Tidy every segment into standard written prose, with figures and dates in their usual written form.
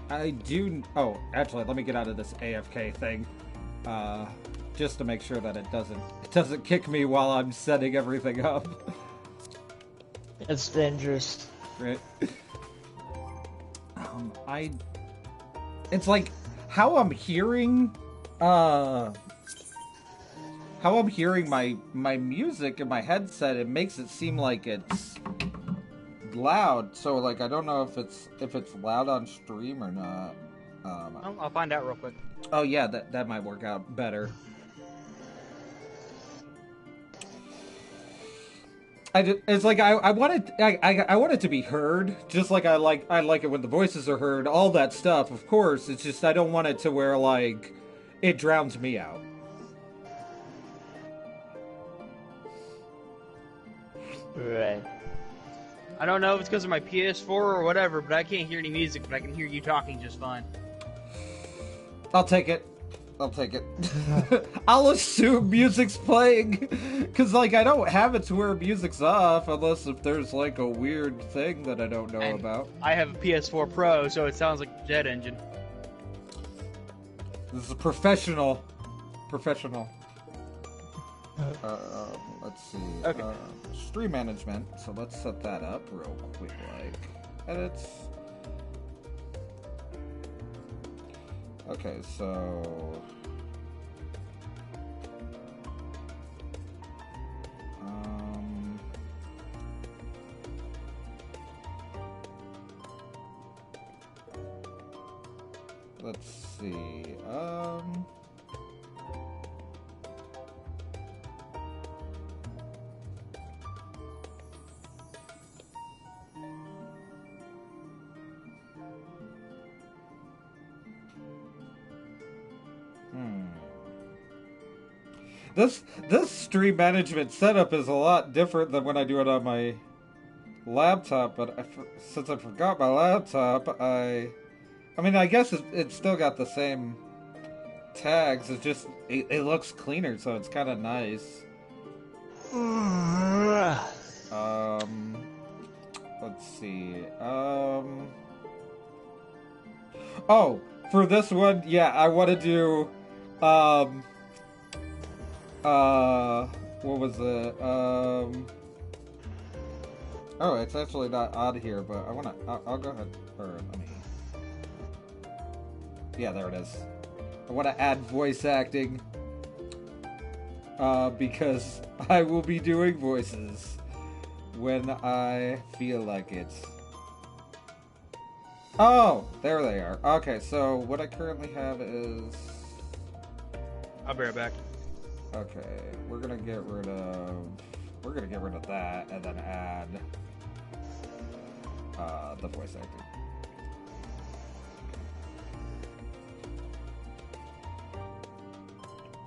I do. Oh, actually, let me get out of this AFK thing, just to make sure that it doesn't kick me while I'm setting everything up. It's dangerous. Right. I. It's like how I'm hearing, how I'm hearing my music in my headset. It makes it seem like it's loud. So like I don't know if it's loud on stream or not. I'll find out real quick. Oh yeah, that might work out better. It's like I want it to be heard, just like I like it when the voices are heard, all that stuff. Of course, it's just I don't want it to where like it drowns me out. Right. I don't know if it's because of my PS4 or whatever, but I can't hear any music, but I can hear you talking just fine. I'll take it. I'll assume music's playing, because like I don't have it to where music's off unless if there's like a weird thing that I don't know about. I have a PS4 Pro, so it sounds like a jet engine. This is a professional. Let's see. Okay. Stream management. So let's set that up real quick. Like edits. Okay, so let's see. This stream management setup is a lot different than when I do it on my laptop, but since I forgot my laptop, I mean, I guess it's still got the same tags. It's just it looks cleaner, so it's kind of nice. Let's see. Oh, for this one, yeah, I want to do what was it? Oh, it's actually not on here, but I'll go ahead, or let me, yeah, there it is. I want to add voice acting, because I will be doing voices when I feel like it. Oh, there they are. Okay, so what I currently have is... I'll be right back. Okay, we're gonna get rid of that and then add the voice acting.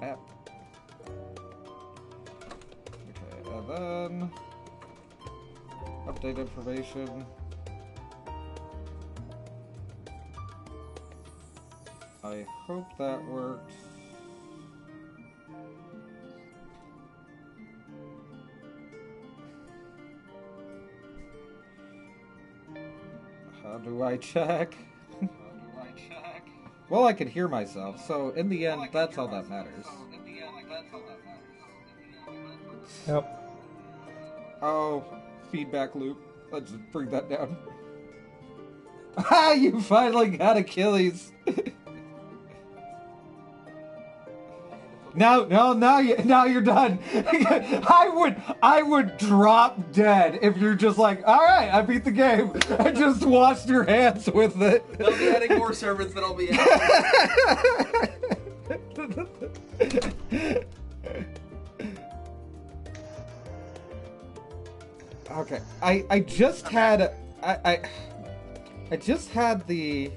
App. Okay, and then update information. I hope that works. How do I check? Well, I can hear myself, so in the end, that's all that matters. Yep. Oh, feedback loop. Let's bring that down. Ah, you finally got Achilles. Now you're done. I would drop dead if you're just like, all right, I beat the game. I just washed your hands with it. They'll be adding more servants than I'll be adding. Okay, I just had I just had the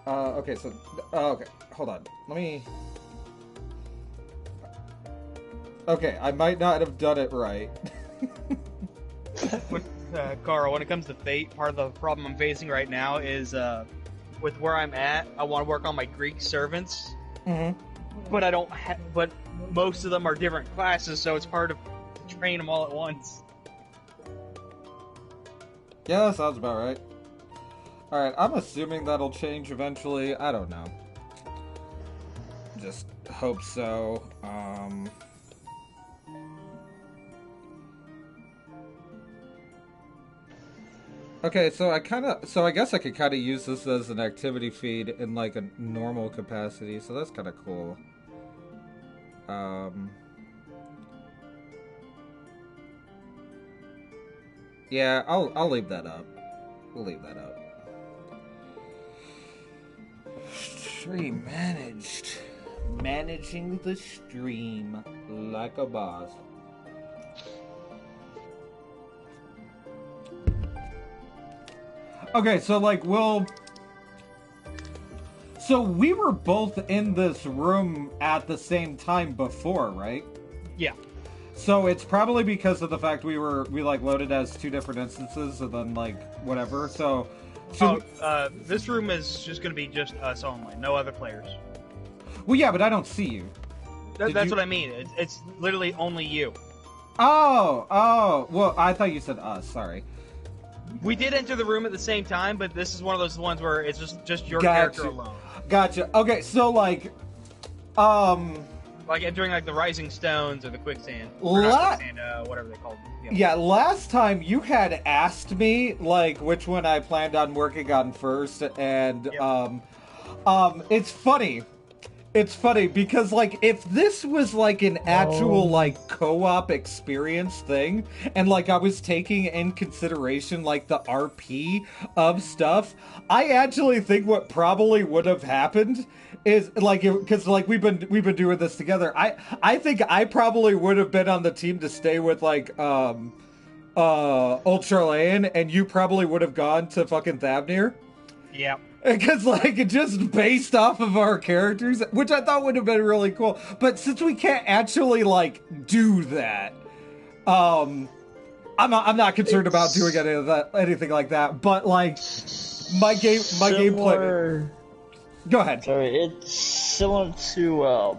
okay, so okay, hold on, let me. Okay, I might not have done it right. Carl, when it comes to Fate, part of the problem I'm facing right now is with where I'm at, I want to work on my Greek servants, but I don't but most of them are different classes, so it's hard to train them all at once. Yeah, that sounds about right. Alright, I'm assuming that'll change eventually. I don't know. Just hope so. Okay, so I guess I could kind of use this as an activity feed in like a normal capacity, so that's kind of cool. Yeah, I'll leave that up. We'll leave that up. Stream managed. Managing the stream like a boss. Okay, so like so we were both in this room at the same time before, right? Yeah. So it's probably because of the fact we like loaded as two different instances and then like whatever. So this room is just going to be just us only, no other players. Well, yeah, but I don't see you. That's what I mean. It's literally only you. Oh, well, I thought you said us. Sorry. We did enter the room at the same time, but this is one of those ones where it's just your character alone. Gotcha. Okay, so like entering like the Rising Stones or the Quicksand, whatever they call them. Yeah, last time you had asked me like which one I planned on working on first, and it's funny. It's funny because, like, if this was, like, an actual, like, co-op experience thing, and, like, I was taking in consideration, like, the RP of stuff, I actually think what probably would have happened is, like, because, like, we've been doing this together, I think I probably would have been on the team to stay with, like, Old Charlayan, and you probably would have gone to fucking Thavnir. Yeah. Because, like, just based off of our characters, which I thought would have been really cool. But since we can't actually, like, do that, I'm not concerned about doing anything like that. But, like, my gameplay. Go ahead. Sorry, it's similar to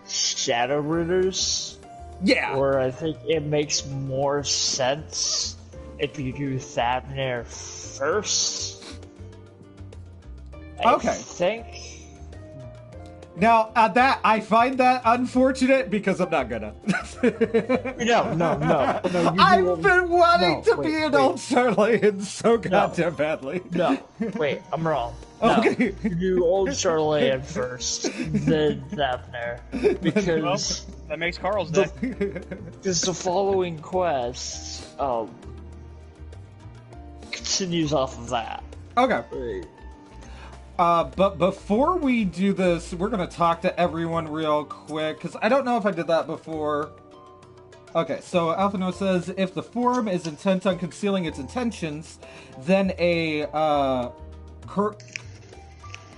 Shadowrunners. Yeah. Where I think it makes more sense if you do Thavnir first. Okay. I think. Now, that I find that unfortunate because I'm not gonna. No. I've been wanting to be an Old Charlayan so goddamn badly. No, wait, I'm wrong. No, okay. You do Old Charlayan first, then Thavnir. Because that makes Carl's day. Because the following quest continues off of that. Okay. But before we do this, we're going to talk to everyone real quick, because I don't know if I did that before. Okay, so Alphino says, if the forum is intent on concealing its intentions, then a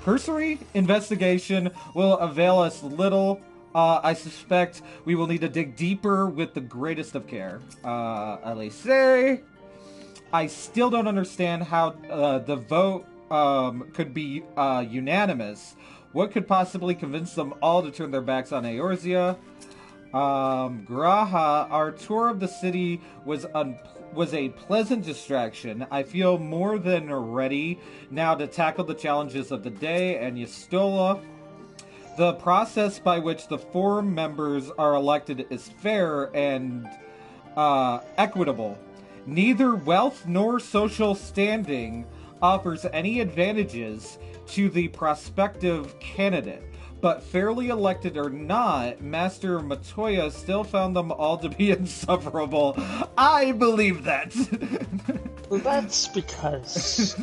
cursory investigation will avail us little. I suspect we will need to dig deeper with the greatest of care. Alice, I still don't understand how the vote could be unanimous. What could possibly convince them all to turn their backs on Eorzea? Graha, our tour of the city was a pleasant distraction. I feel more than ready now to tackle the challenges of the day, and Yastola. The process by which the forum members are elected is fair and equitable. Neither wealth nor social standing offers any advantages to the prospective candidate, but fairly elected or not, Master Matoya still found them all to be insufferable. I believe that. Well, that's because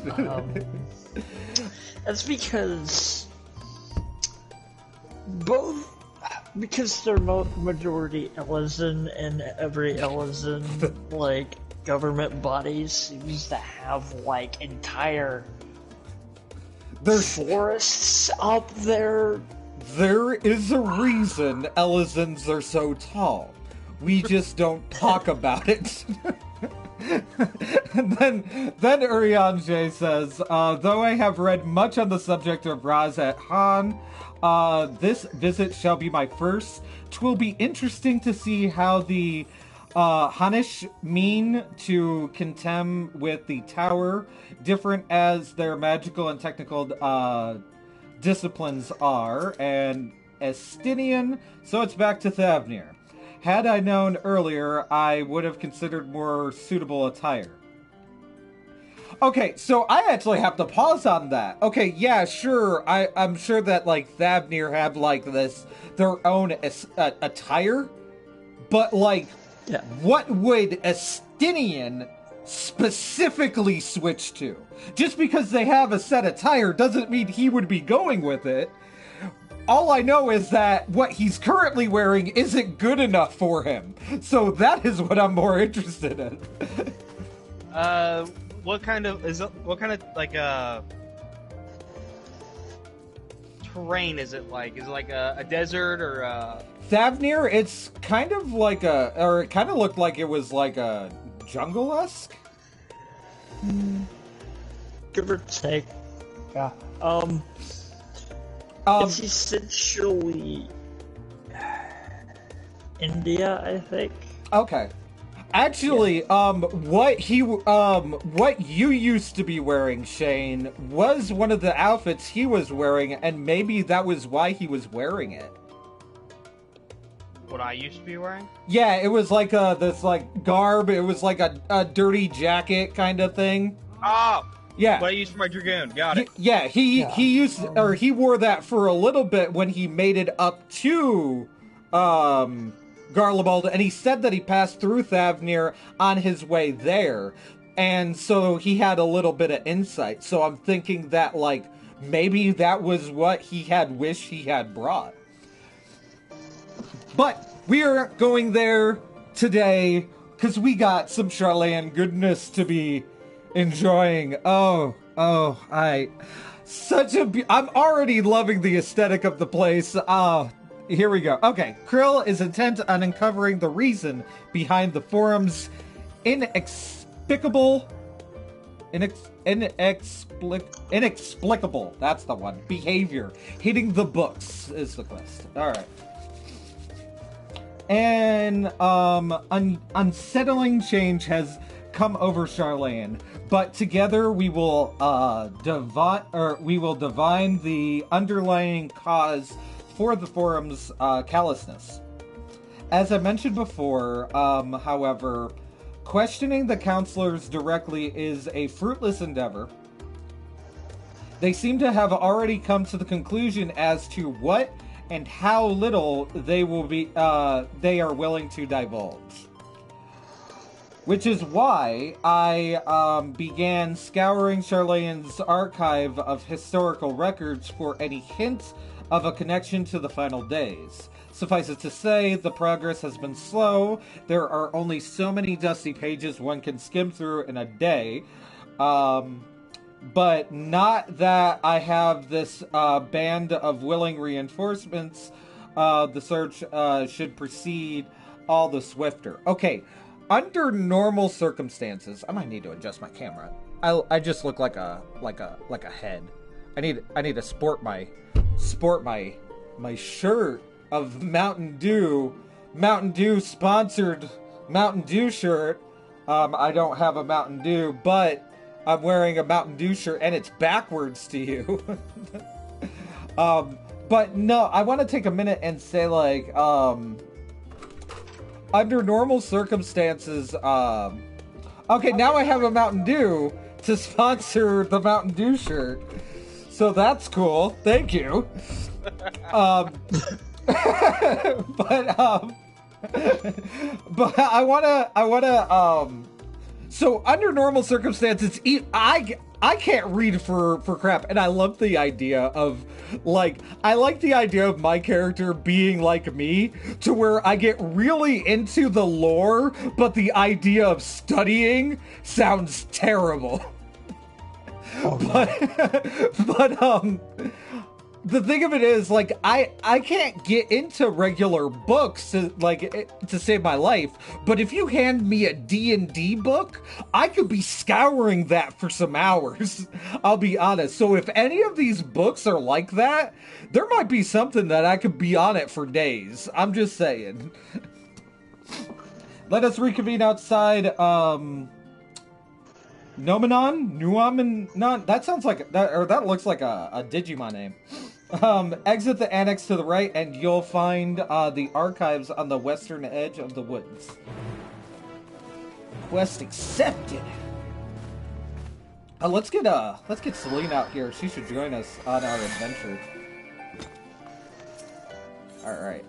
because they're majority Ellison, and every Ellison like government bodies seems to have like entire forests up there. There is a reason Ellisons are so tall. We just don't talk about it. And then Urianjay says, though I have read much on the subject of Razat Han, this visit shall be my first. 'Twill be interesting to see how the Hanish mean to contend with the tower, different as their magical and technical disciplines are, and Estinian, so it's back to Thavnir. Had I known earlier, I would have considered more suitable attire. Okay, so I actually have to pause on that. Okay, yeah, sure, I'm sure that, like, Thavnir have, like, their own attire, but, like, Yeah. what would Estinian specifically switch to? Just because they have a set attire doesn't mean he would be going with it. All I know is that what he's currently wearing isn't good enough for him. So that is what I'm more interested in. What kind of like terrain is it like? Is it like a desert or Thavnir, it's kind of like it kind of looked like it was like a jungle-esque. Give or take. Yeah. It's essentially India, I think. Okay. Actually, what you used to be wearing, Shane, was one of the outfits he was wearing, and maybe that was why he was wearing it. what I used to be wearing? Yeah, it was like this like garb. It was like a dirty jacket kind of thing. Oh, Yeah. what I used for my dragoon. Got it. Yeah, he wore that for a little bit when he made it up to Garlemald, and he said that he passed through Thavnir on his way there, and so he had a little bit of insight. So I'm thinking that, like, maybe that was what he had wished he had brought. But we are going there today because we got some Charlayan goodness to be enjoying. I'm already loving the aesthetic of the place. Here we go. Okay, Krill is intent on uncovering the reason behind the forum's inexplicable, that's the one, behavior. Hitting the books is the quest. Alright. And, unsettling change has come over Charlayan, but together we will, divine the underlying cause for the forum's callousness. As I mentioned before, however, questioning the counselors directly is a fruitless endeavor. They seem to have already come to the conclusion as to what and how little they are willing to divulge. Which is why I began scouring Charlayan's archive of historical records for any hint of a connection to the final days. Suffice it to say, the progress has been slow. There are only so many dusty pages one can skim through in a day. But not that I have this band of willing reinforcements. The search should proceed all the swifter. Okay, under normal circumstances, I might need to adjust my camera. I just look like a head. I need to sport my shirt of Mountain Dew sponsored Mountain Dew shirt. I don't have a Mountain Dew, but I'm wearing a Mountain Dew shirt and it's backwards to you. But no, I want to take a minute and say, like, under normal circumstances, okay, now I have a Mountain Dew to sponsor the Mountain Dew shirt. So that's cool. Thank you. But I wanna so under normal circumstances, I can't read for crap, and I love the idea of, like, I like the idea of my character being like me, to where I get really into the lore, but the idea of studying sounds terrible. Oh, no. But the thing of it is, like, I can't get into regular books to save my life, but if you hand me a D&D book, I could be scouring that for some hours. I'll be honest. So if any of these books are like that, there might be something that I could be on it for days. I'm just saying. Let us reconvene outside, Nomenon? Nuamenon? That sounds like, that looks like a Digimon name. Exit the annex to the right, and you'll find, the archives on the western edge of the woods. Quest accepted! Let's get Celine out here. She should join us on our adventure. Alright.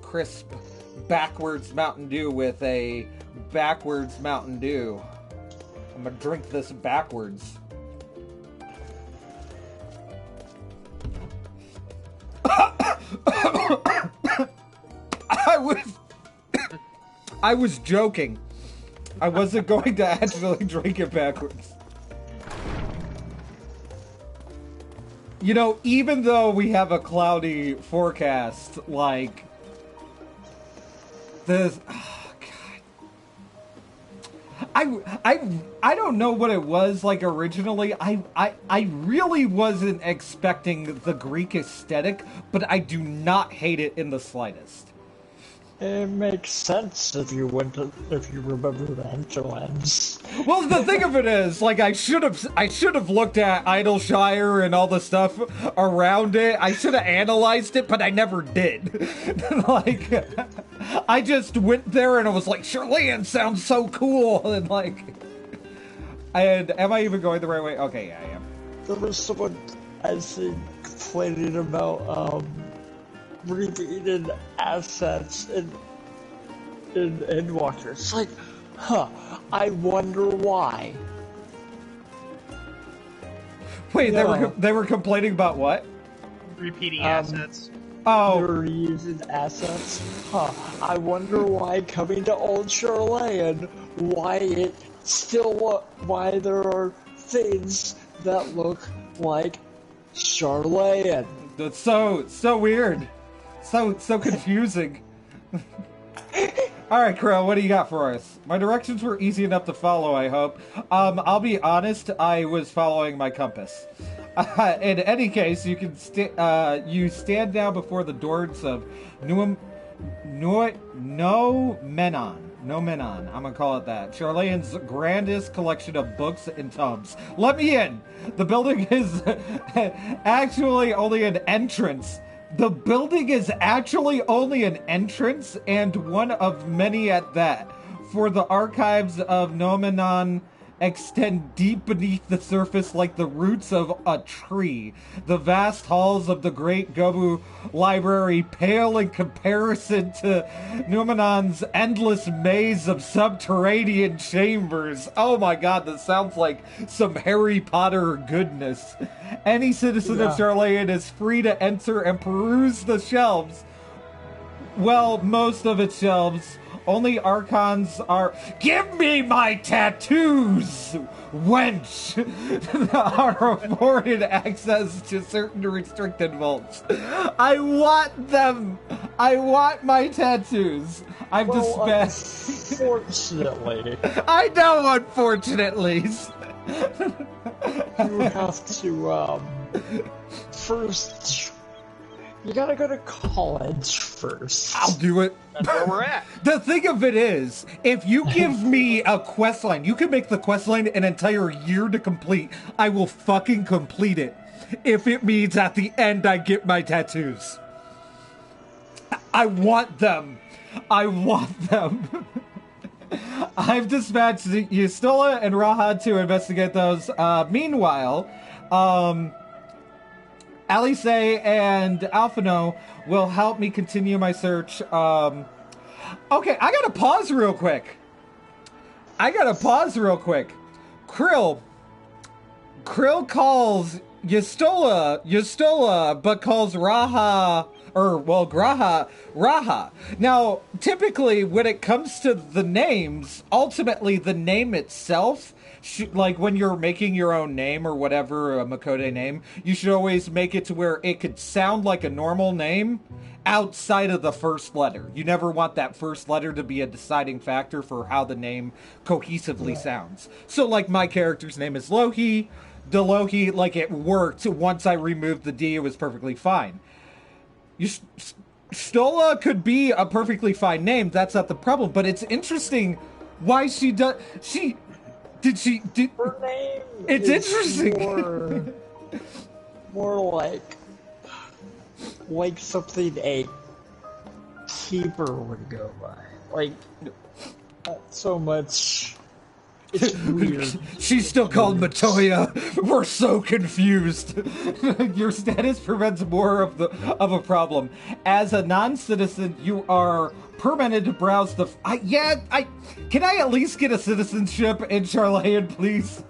Crisp, backwards Mountain Dew with a backwards Mountain Dew. I'm gonna drink this backwards. I was joking. I wasn't going to actually drink it backwards. You know, even though we have a cloudy forecast, like, this, oh God. I don't know what it was like originally. I really wasn't expecting the Greek aesthetic, but I do not hate it in the slightest. It makes sense if you remember the hinterlands. Well, the thing of it is, like, I should have looked at Idleshire and all the stuff around it. I should have analyzed it, but I never did. Like, I just went there and I was like, Charlean sounds so cool, and like, and am I even going the right way? Okay, yeah, I am. There was someone, I think, complaining about repeated assets in Endwalker. It's like, I wonder why. Wait, they were complaining about what? Repeating assets. Oh, They're using assets. I wonder why coming to Old Charlean, why there are things that look like Charlean. that's so weird. So confusing. Alright, Crow, what do you got for us? My directions were easy enough to follow, I hope. I'll be honest, I was following my compass. In any case, you can you stand now before the doors of Nomenon. I'm gonna call it that. Charlean's grandest collection of books and tomes. Let me in! The building is actually only an entrance. The building is actually only an entrance, and one of many at that. For the archives of Nomenon extend deep beneath the surface like the roots of a tree. The vast halls of the Great Gobu Library pale in comparison to Numenon's endless maze of subterranean chambers. Oh my god, this sounds like some Harry Potter goodness. Any citizen of Charlean is free to enter and peruse the shelves. Well, most of its shelves. Only archons are... Give me my tattoos, wench! Are afforded access to certain restricted vaults. I want them! I want my tattoos! I've dispatched... Unfortunately. I know, unfortunately! You have to, first... You gotta go to college first. I'll do it. That's where we're at. The thing of it is, if you give me a quest line, you can make the quest line an entire year to complete. I will fucking complete it. If it means at the end I get my tattoos. I want them. I want them. I've dispatched Yustola and Raha to investigate those. Meanwhile, Alice and Alphino will help me continue my search. Okay, I gotta pause real quick. Krill calls Yustola, but calls Raha, Raha. Now, typically, when it comes to the names, ultimately the name itself, like when you're making your own name or whatever, a Makode name, you should always make it to where it could sound like a normal name outside of the first letter. You never want that first letter to be a deciding factor for how the name cohesively sounds. So, like, my character's name is Lohi. Delohi, like, it worked. Once I removed the D, it was perfectly fine. Stola could be a perfectly fine name. That's not the problem. But it's interesting why she does. Her name. It's interesting. More like something a keeper would go by. Like, not so much. It's weird. She's still called Matoya. We're so confused. Your status prevents more of a problem. As a non-citizen, you are permitted to browse the. Can I at least get a citizenship in Charlayan, please?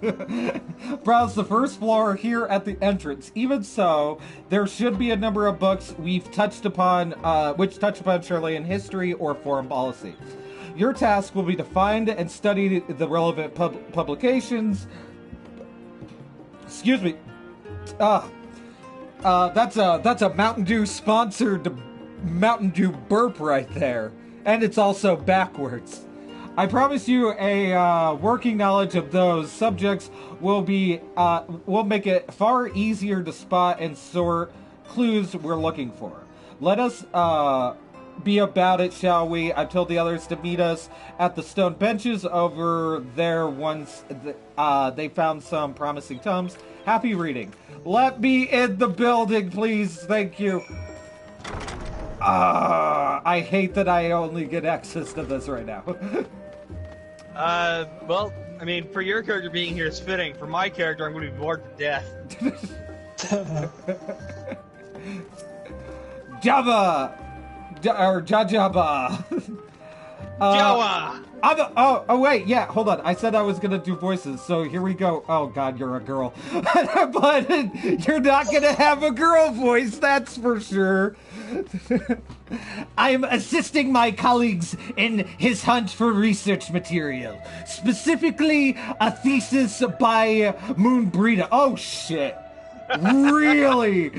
Browse the first floor here at the entrance. Even so, there should be a number of books we've touched upon, which touch upon Charlayan history or foreign policy. Your task will be to find and study the relevant publications. Excuse me. That's a Mountain Dew sponsored Mountain Dew burp right there, and it's also backwards. I promise you, a working knowledge of those subjects will make it far easier to spot and sort clues we're looking for. Let us be about it, shall we? I've told the others to meet us at the stone benches over there once they found some promising tomes. Happy reading. Let me in the building, please. Thank you. I hate that I only get access to this right now. Well, I mean, for your character being here is fitting. For my character, I'm going to be bored to death. Java! Or Jajaba. Jawa! Wait, yeah, hold on. I said I was gonna do voices, so here we go. Oh god, you're a girl. But you're not gonna have a girl voice, that's for sure. I'm assisting my colleagues in his hunt for research material. Specifically, a thesis by Moonbreeda. Oh shit. Really?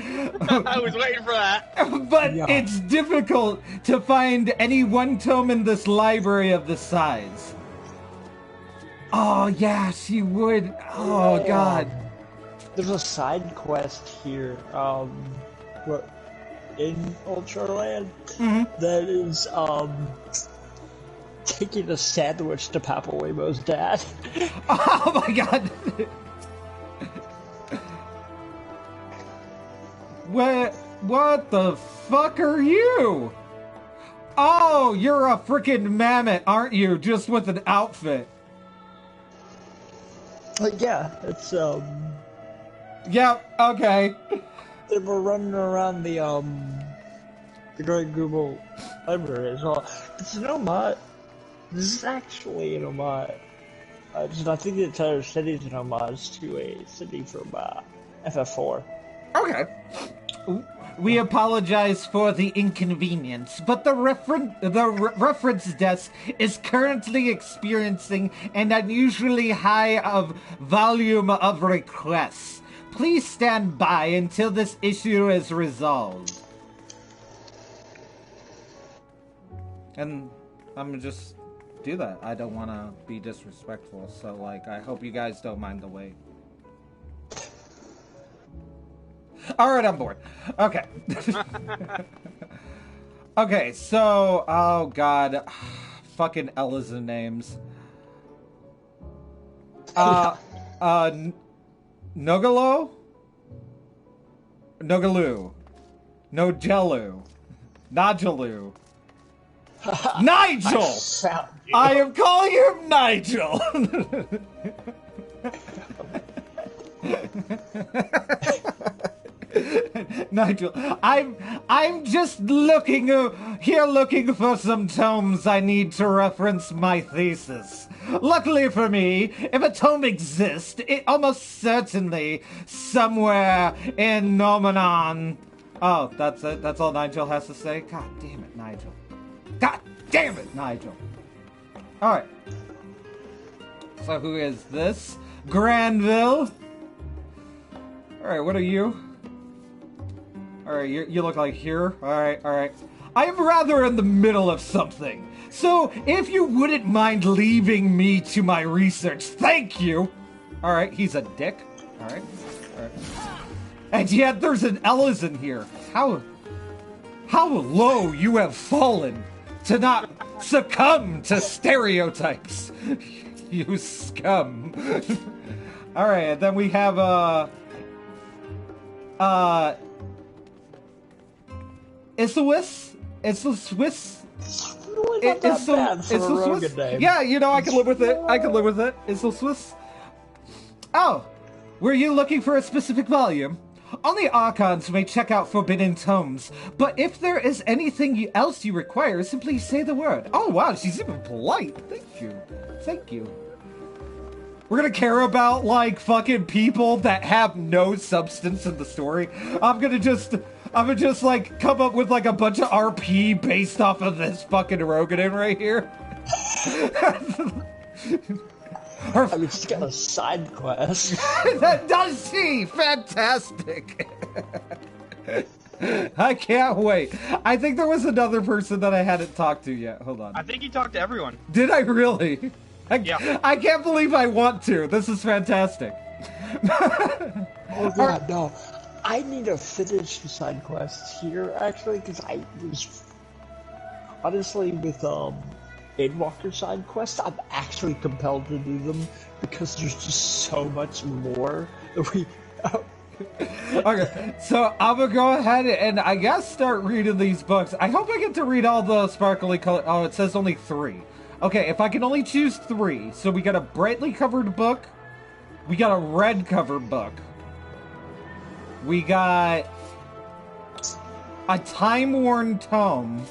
I was waiting for that. But it's difficult to find any one tome in this library of this size. Oh, yeah, she would. Oh, God. There's a side quest here, in Ultraland that is, taking a sandwich to Papa Waymo's dad. Oh, my God. What the fuck are you? Oh, you're a freaking mammoth, aren't you? Just with an outfit. Yeah, it's, Yeah, okay. They were running around the Great Google Library as well. It's an homage. This is actually an homage. I think the entire city is an homage to a city from, FF4. Okay. We apologize for the inconvenience, but the reference desk is currently experiencing an unusually high volume of requests. Please stand by until this issue is resolved. And I'm gonna just do that. I don't want to be disrespectful, so like I hope you guys don't mind the wait. Alright, I'm bored. Okay. Okay, so... Oh, God. Fucking Ellison names. Nogalo? Nogaloo. Nogelu. Nogalu. Nigel! I am calling him Nigel! Nigel, I'm just looking for some tomes I need to reference my thesis. Luckily for me, if a tome exists, it almost certainly somewhere in Nomenon. Oh, that's it? That's all Nigel has to say? God damn it, Nigel. God damn it, Nigel. Alright. So who is this? Granville? Alright, what are you? Alright, you look like here. Alright. I'm rather in the middle of something. So, if you wouldn't mind leaving me to my research, thank you! Alright, he's a dick. Alright. And yet there's an Ellis in here. How low you have fallen to not succumb to stereotypes. You scum. Alright, and then we have Isowis? Really not that bad for a Rogan name. Yeah, I can live with it. Isowis? Oh, were you looking for a specific volume? Only Archons may check out forbidden tomes, but if there is anything else you require, simply say the word. Oh wow, she's even polite. Thank you. We're gonna care about, like, fucking people that have no substance in the story. I'm gonna just, like, come up with, like, a bunch of RP based off of this fucking Roganin right here. I mean, she's got a side quest. Does she? Fantastic. I can't wait. I think there was another person that I hadn't talked to yet. Hold on. I think you talked to everyone. Did I really? Yeah. I can't believe I want to. This is fantastic. Oh god, no. I need to finish the side quests here, actually, because I was... Honestly, with, Endwalker side quests, I'm actually compelled to do them, because there's just so much more that we... Okay, so I'm gonna go ahead and I guess start reading these books. I hope I get to read all the sparkly color... Oh, it says only 3. Okay, if I can only choose 3, so we got a brightly covered book, we got a red covered book, we got a time-worn tome.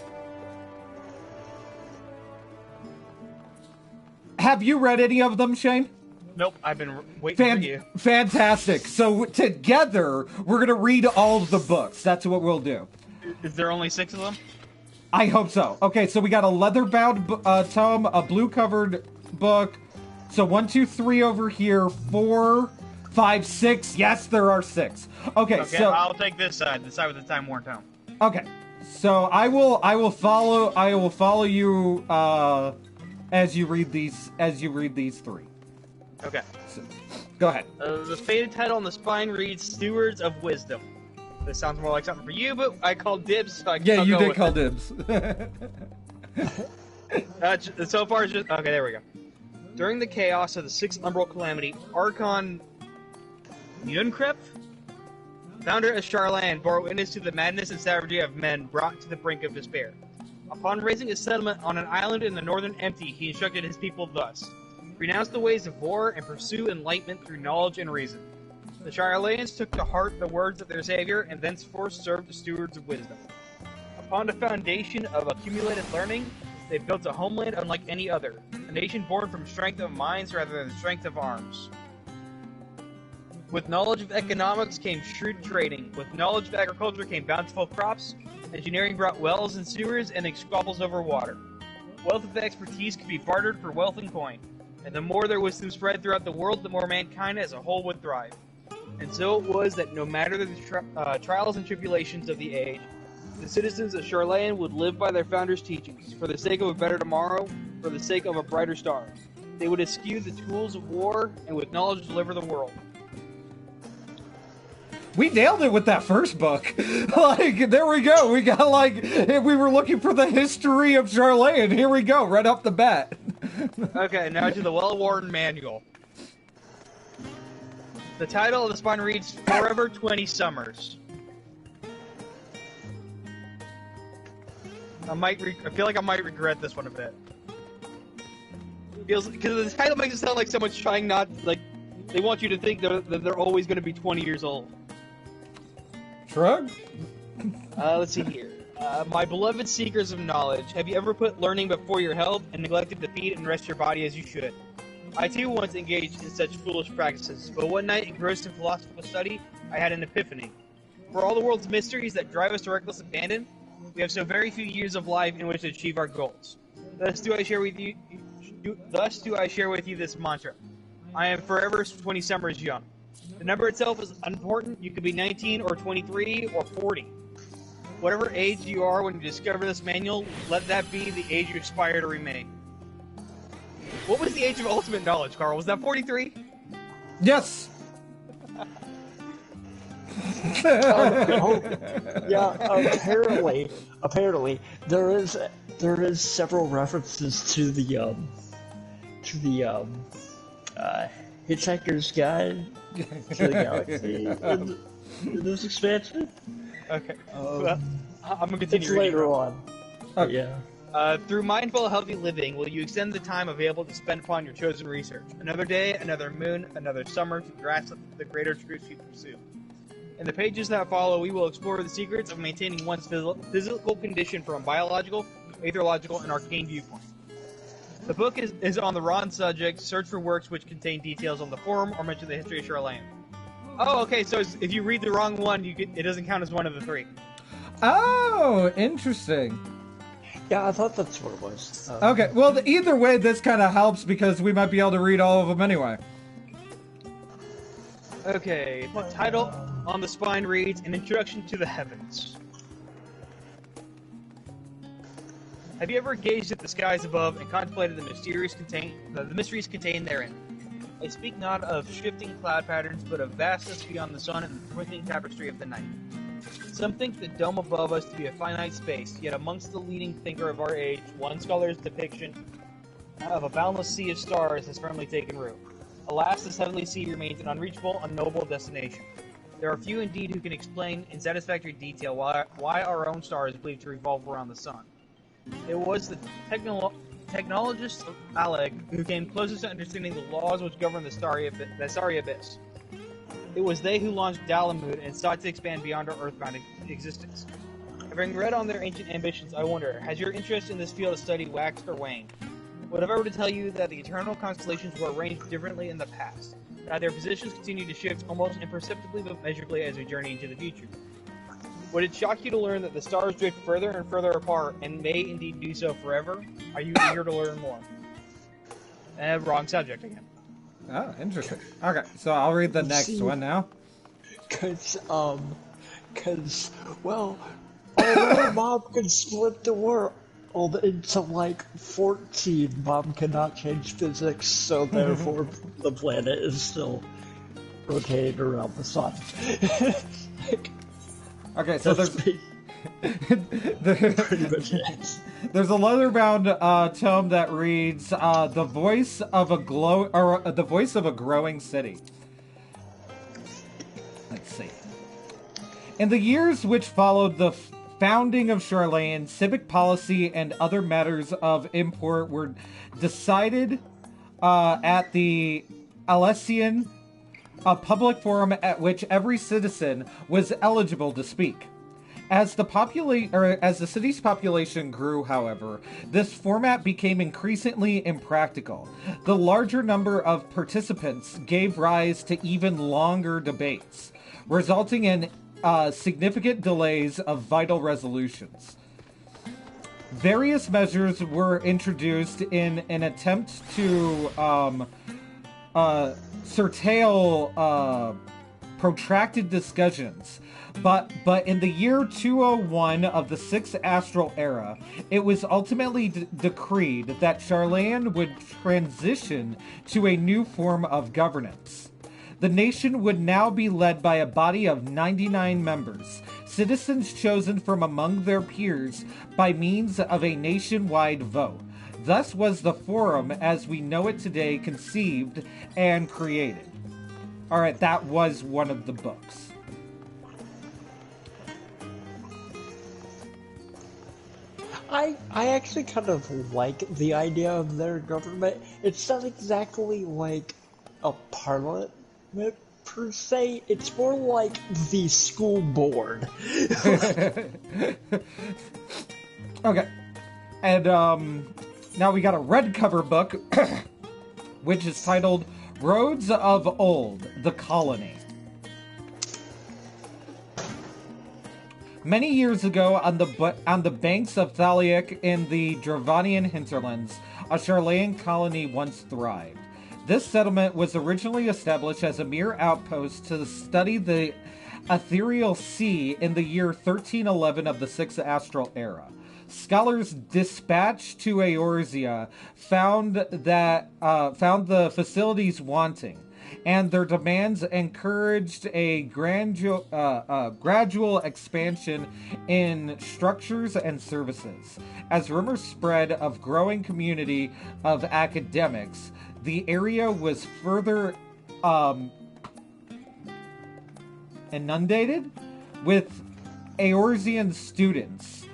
Have you read any of them, Shane? Nope, I've been waiting for you. Fantastic. So together, we're gonna read all of the books. That's what we'll do. Is there only 6 of them? I hope so. Okay, so we got a leather-bound tome, a blue-covered book. So 1, 2, 3 over here, 4, 5, 6. Yes, there are 6. Okay, so I'll take this side with the time worn tome. Okay, so I will follow you as you read these 3. Okay. So, go ahead. The faded title on the spine reads "Stewards of Wisdom." This sounds more like something for you, but I called dibs, so I Yeah, you did call it. dibs. So far, it's just... Okay, there we go. During the chaos of the 6th Umbral Calamity, Archon Yunkrep, founder of Charlan, bore witness to the madness and savagery of men brought to the brink of despair. Upon raising a settlement on an island in the northern Empty, he instructed his people thus: renounce the ways of war and pursue enlightenment through knowledge and reason. The Shirlayans took to heart the words of their savior and thenceforth served the stewards of wisdom. Upon the foundation of accumulated learning, they built a homeland unlike any other, a nation born from strength of minds rather than strength of arms. With knowledge of economics came shrewd trading. With knowledge of agriculture came bountiful crops. Engineering brought wells and sewers and squabbles over water. Wealth of expertise could be bartered for wealth and coin. And the more their wisdom spread throughout the world, the more mankind as a whole would thrive. And so it was that no matter the trials and tribulations of the age, the citizens of Charlayan would live by their founders' teachings, for the sake of a better tomorrow, for the sake of a brighter star. They would eschew the tools of war, and with knowledge deliver the world. We nailed it with that first book. Like, there we go. We got, like, if we were looking for the history of Charlayan, here we go, right off the bat. Okay, now to the well-worn manual. The title of the spine reads Forever 20 Summers. I feel like I might regret this one a bit. Because the title makes it sound like someone's trying not, like, they want you to think that they're always going to be 20 years old. Shrug? Let's see here. My beloved seekers of knowledge, have you ever put learning before your health and neglected to feed and rest your body as you should? I too once engaged in such foolish practices, but one night engrossed in philosophical study, I had an epiphany. For all the world's mysteries that drive us to reckless abandon, we have so very few years of life in which to achieve our goals. Thus do I share with you this mantra. I am forever 20 summers young. The number itself is unimportant. You could be 19 or 23 or 40. Whatever age you are when you discover this manual, let that be the age you aspire to remain. What was the age of ultimate knowledge, Carl? Was that 43? Yes. Yeah. Apparently, there is several references to the Hitchhiker's Guide to the Galaxy in this expansion. Okay. Well, I'm gonna continue. It's later on. Okay. Yeah. Through mindful, healthy living, will you extend the time available to spend upon your chosen research? Another day, another moon, another summer to grasp the greater truths you pursue. In the pages that follow, we will explore the secrets of maintaining one's physical condition from a biological, meteorological, and arcane viewpoint. The book is on the Ron subject. Search for works which contain details on the forum or mention the history of Charlene. Oh, okay. So if you read the wrong one, it doesn't count as one of the three. Oh, interesting. Yeah, I thought that's what it was. Okay, well, either way, this kind of helps because we might be able to read all of them anyway. Okay, the title on the spine reads, An Introduction to the Heavens. Have you ever gazed at the skies above and contemplated the mysteries contained therein? I speak not of shifting cloud patterns, but of vastness beyond the sun and the twinkling tapestry of the night. Some think the dome above us to be a finite space, yet amongst the leading thinker of our age, one scholar's depiction of a boundless sea of stars has firmly taken root. Alas, this heavenly sea remains an unreachable, unknowable destination. There are few indeed who can explain in satisfactory detail why our own star is believed to revolve around the sun. It was the technologist Alec who came closest to understanding the laws which govern the starry abyss. It was they who launched Dalamud and sought to expand beyond our earthbound existence. Having read on their ancient ambitions, I wonder, has your interest in this field of study waxed or waned? Would if I were to tell you that the eternal constellations were arranged differently in the past, that their positions continue to shift almost imperceptibly but measurably as we journey into the future? Would it shock you to learn that the stars drift further and further apart and may indeed do so forever? Are you eager to learn more? Wrong subject again. Oh, interesting. Okay, so I'll read the next one now. Well, although Mom can split the world into like 14, Mom cannot change physics, so therefore the planet is still rotating around the sun. Okay, so there's pretty much it. There's a leather-bound tome that reads "The Voice of a Growing City." Let's see. In the years which followed the founding of Charlene, civic policy and other matters of import were decided at the Alessian, a public forum at which every citizen was eligible to speak. As the city's population grew, however, this format became increasingly impractical. The larger number of participants gave rise to even longer debates, resulting in significant delays of vital resolutions. Various measures were introduced in an attempt to curtail protracted discussions. But in the year 201 of the Sixth Astral Era, it was ultimately decreed that Charlene would transition to a new form of governance. The nation would now be led by a body of 99 members, citizens chosen from among their peers by means of a nationwide vote. Thus was the forum as we know it today conceived and created. Alright, that was one of the books. I actually kind of like the idea of their government. It's not exactly like a parliament per se. It's more like the school board. Okay. And now we got a red cover book, which is titled Roads of Old, The Colony. Many years ago, on the banks of Thaliak in the Dravanian hinterlands, a Charlayan colony once thrived. This settlement was originally established as a mere outpost to study the ethereal sea in the year 1311 of the Sixth Astral Era. Scholars dispatched to Eorzea found the facilities wanting, and their demands encouraged a gradual expansion in structures and services. As rumors spread of growing community of academics, the area was further inundated with Eorzean students,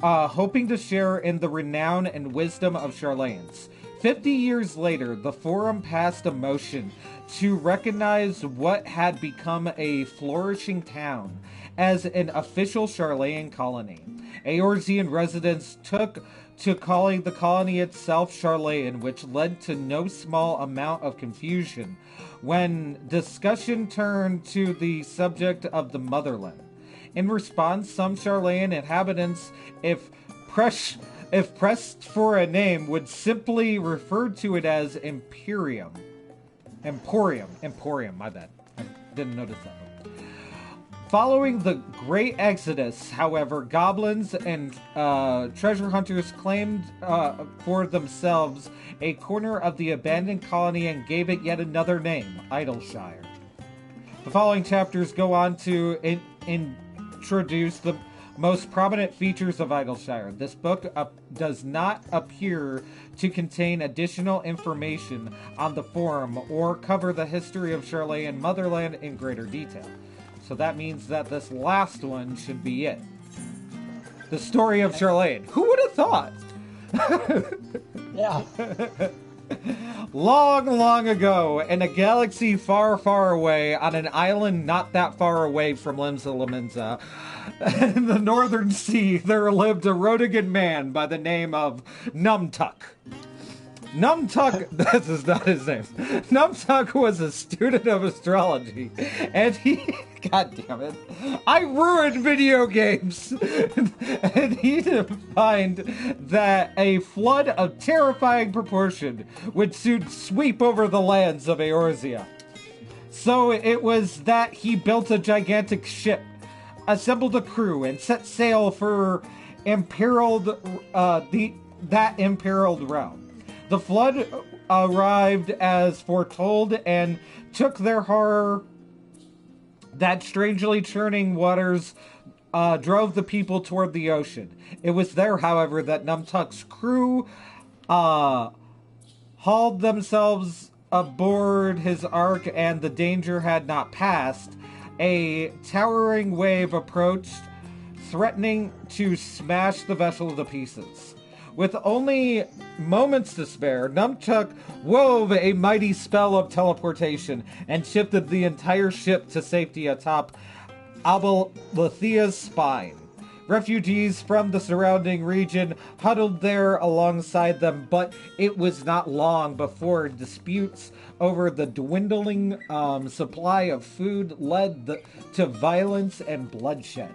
hoping to share in the renown and wisdom of Charlayans. 50 years later, the Forum passed a motion to recognize what had become a flourishing town as an official Charlayan colony. Eorzean residents took to calling the colony itself Charlayan, which led to no small amount of confusion when discussion turned to the subject of the motherland. In response, some Charlayan inhabitants, if pressed for a name, would simply refer to it as Emporium, my bad. I didn't notice that one. Following the Great Exodus, however, goblins and treasure hunters claimed for themselves a corner of the abandoned colony and gave it yet another name, Idleshire. The following chapters go on to introduce the most prominent features of Idleshire. This book does not appear to contain additional information on the Forum or cover the history of Charlayan Motherland in greater detail. So that means that this last one should be it. The story of Charlayan. Who would have thought? Yeah. Long, long ago, in a galaxy far, far away, on an island not that far away from Limsa Laminza, in the northern sea, there lived a Rodigan man by the name of Numtuck. Numtuck, this is not his name. Numtuck was a student of astrology, and he, god damn it, I ruined video games! And he defined that a flood of terrifying proportion would soon sweep over the lands of Eorzea. So it was that he built a gigantic ship, assembled a crew, and set sail for that imperiled realm. The flood arrived as foretold and took their horror that strangely churning waters drove the people toward the ocean. It was there, however, that Numtuck's crew hauled themselves aboard his ark, and the danger had not passed. A towering wave approached, threatening to smash the vessel to pieces. With only moments to spare, Numtuck wove a mighty spell of teleportation and shifted the entire ship to safety atop Abalathea's spine. Refugees from the surrounding region huddled there alongside them, but it was not long before disputes over the dwindling supply of food led to violence and bloodshed.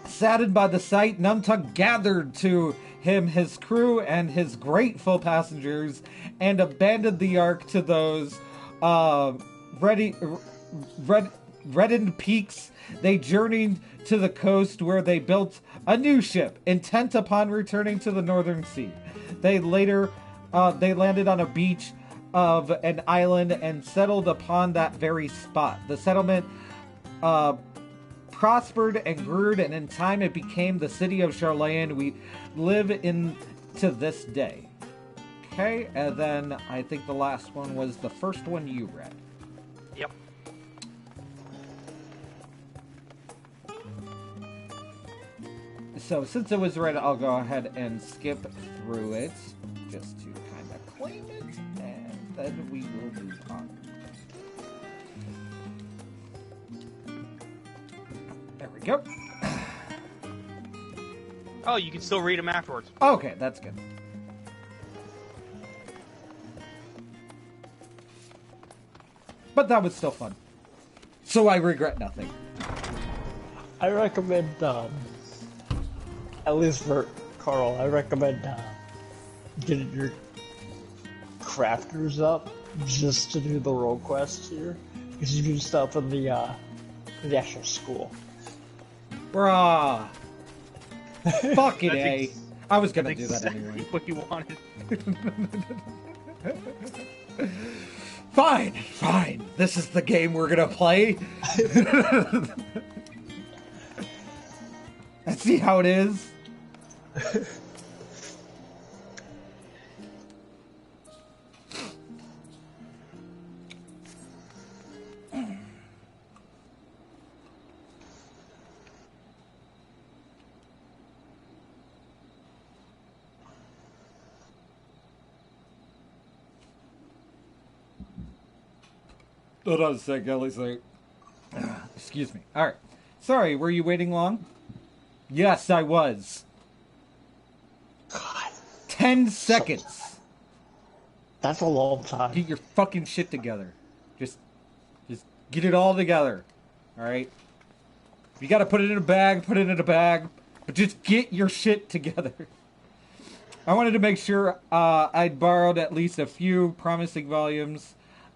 Saddened by the sight, Numtuck gathered to him his crew and his grateful passengers and abandoned the ark to those reddened peaks. They journeyed to the coast where they built a new ship, intent upon returning to the northern sea. They landed on a beach of an island and settled upon that very spot. The settlement prospered and grew, and in time it became the city of Charlayan we live in to this day. Okay, and then I think the last one was the first one you read. Yep. So since it was read, I'll go ahead and skip through it just to kind of claim it, and then we will move on. There we go. Oh, you can still read them afterwards. Okay, that's good. But that was still fun. So I regret nothing. I recommend, at least for Carl, I recommend getting your crafters up just to do the role quests here, because you do stuff in the actual school. Bruh. Fucking A. I was gonna That's do that exactly anyway. what you wanted. Fine, fine. This is the game we're gonna play. Let's see how it is. Hold on a sec, Ellie's like, excuse me. All right. Sorry, were you waiting long? Yes, I was. God, 10 seconds. that's a long time. Get your fucking shit together. Just get it all together. All right. If you got to put it in a bag, put it in a bag. But just get your shit together. I wanted to make sure I'd borrowed at least a few promising volumes.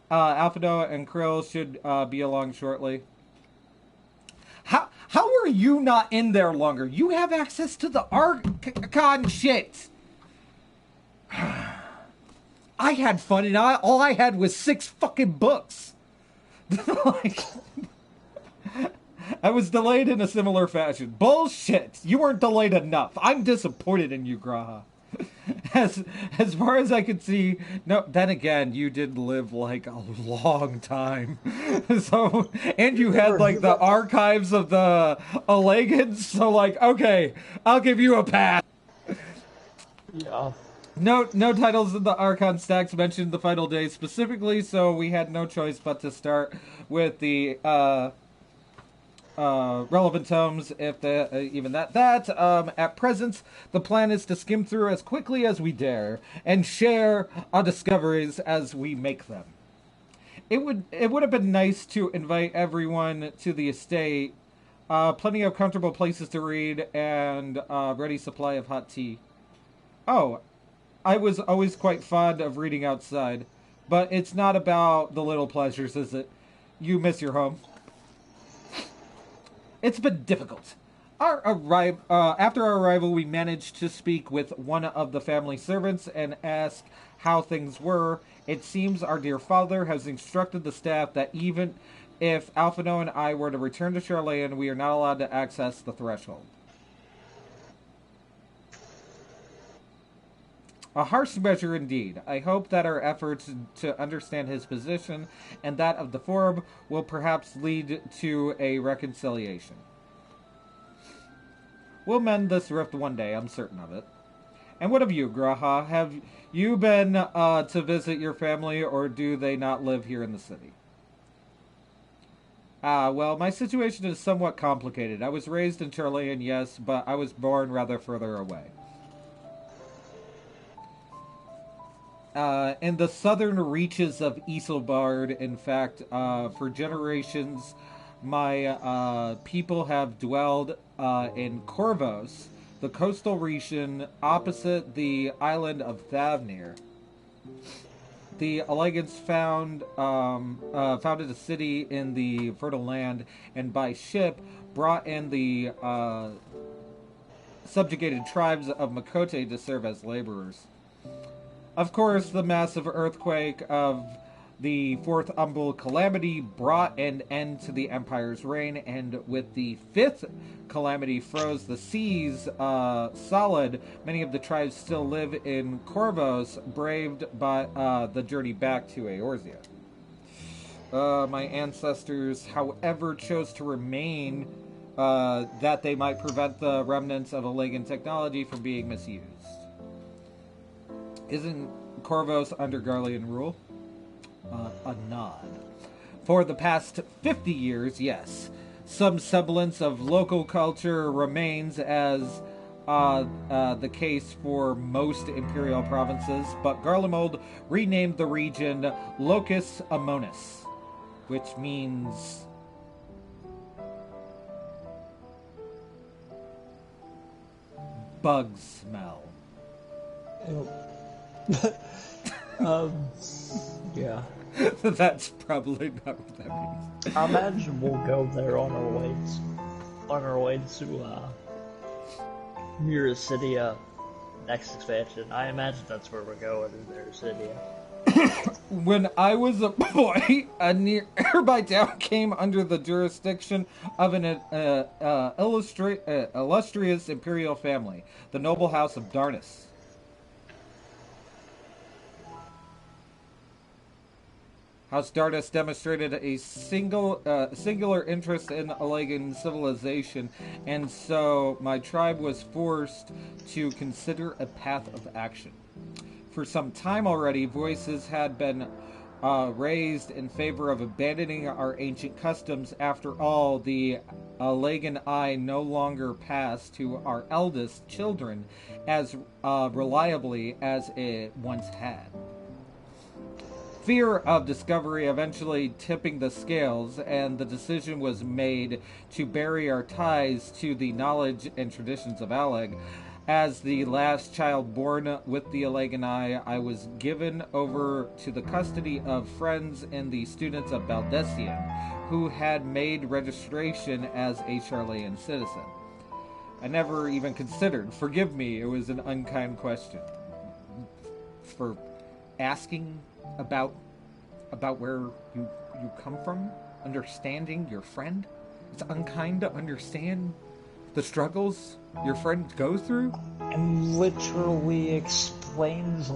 Alphado and Krill should be along shortly. How are you not in there longer? You have access to the Archon shit. I had fun, and all I had was 6 fucking books. Like, I was delayed in a similar fashion. Bullshit! You weren't delayed enough. I'm disappointed in you, Graha. As far as I could see, no. Then again, you did live like a long time. So, and you had like the archives of the Allegans. So, like, okay, I'll give you a pass. Yeah. No titles in the Archon stacks mentioned the final day specifically, so we had no choice but to start with the relevant tomes, if even that. At present, the plan is to skim through as quickly as we dare and share our discoveries as we make them. It would have been nice to invite everyone to the estate. Plenty of comfortable places to read and ready supply of hot tea. Oh, I was always quite fond of reading outside, but it's not about the little pleasures, is it? You miss your home. It's been difficult. After our arrival, we managed to speak with one of the family servants and ask how things were. It seems our dear father has instructed the staff that even if Alphino and I were to return to Charlayan, we are not allowed to access the threshold. A harsh measure indeed. I hope that our efforts to understand his position and that of the Forb will perhaps lead to a reconciliation. We'll mend this rift one day, I'm certain of it. And what of you, Graha? Have you been to visit your family, or do they not live here in the city? Well, my situation is somewhat complicated. I was raised in Charlayan, yes, but I was born rather further away. In the southern reaches of Isilbard, in fact, for generations, my people have dwelled in Corvos, the coastal region opposite the island of Thavnir. The Allegans founded a city in the fertile land, and by ship brought in the subjugated tribes of Makote to serve as laborers. Of course, the massive earthquake of the Fourth Umbral Calamity brought an end to the Empire's reign, and with the Fifth Calamity froze the seas solid. Many of the tribes still live in Corvos, braved by the journey back to Eorzea. My ancestors, however, chose to remain that they might prevent the remnants of Allegan technology from being misused. Isn't Corvos under Garlean rule? A nod. For the past 50 years, yes. Some semblance of local culture remains, as the case for most imperial provinces, but Garlemald renamed the region Locus Amonis, which means bug smell. Yeah. That's probably not what that means. I imagine we'll go there on our way to Muricidia next expansion. I imagine that's where we're going, in Muricidia. When I was a boy, a nearby town came under the jurisdiction of an illustrious imperial family, the noble house of Darnus. House Darnus demonstrated a singular interest in Allegan civilization, and so my tribe was forced to consider a path of action. For some time already, voices had been raised in favor of abandoning our ancient customs. After all, the Allegan eye no longer passed to our eldest children as reliably as it once had. Fear of discovery eventually tipping the scales, and the decision was made to bury our ties to the knowledge and traditions of Alleg. As the last child born with the Allegan eye, I was given over to the custody of friends and the students of Baldessian, who had made registration as a Charlean citizen. I never even considered. Forgive me, it was an unkind question. For asking about where you come from, understanding your friend. It's unkind to understand the struggles your friend goes through. And literally explains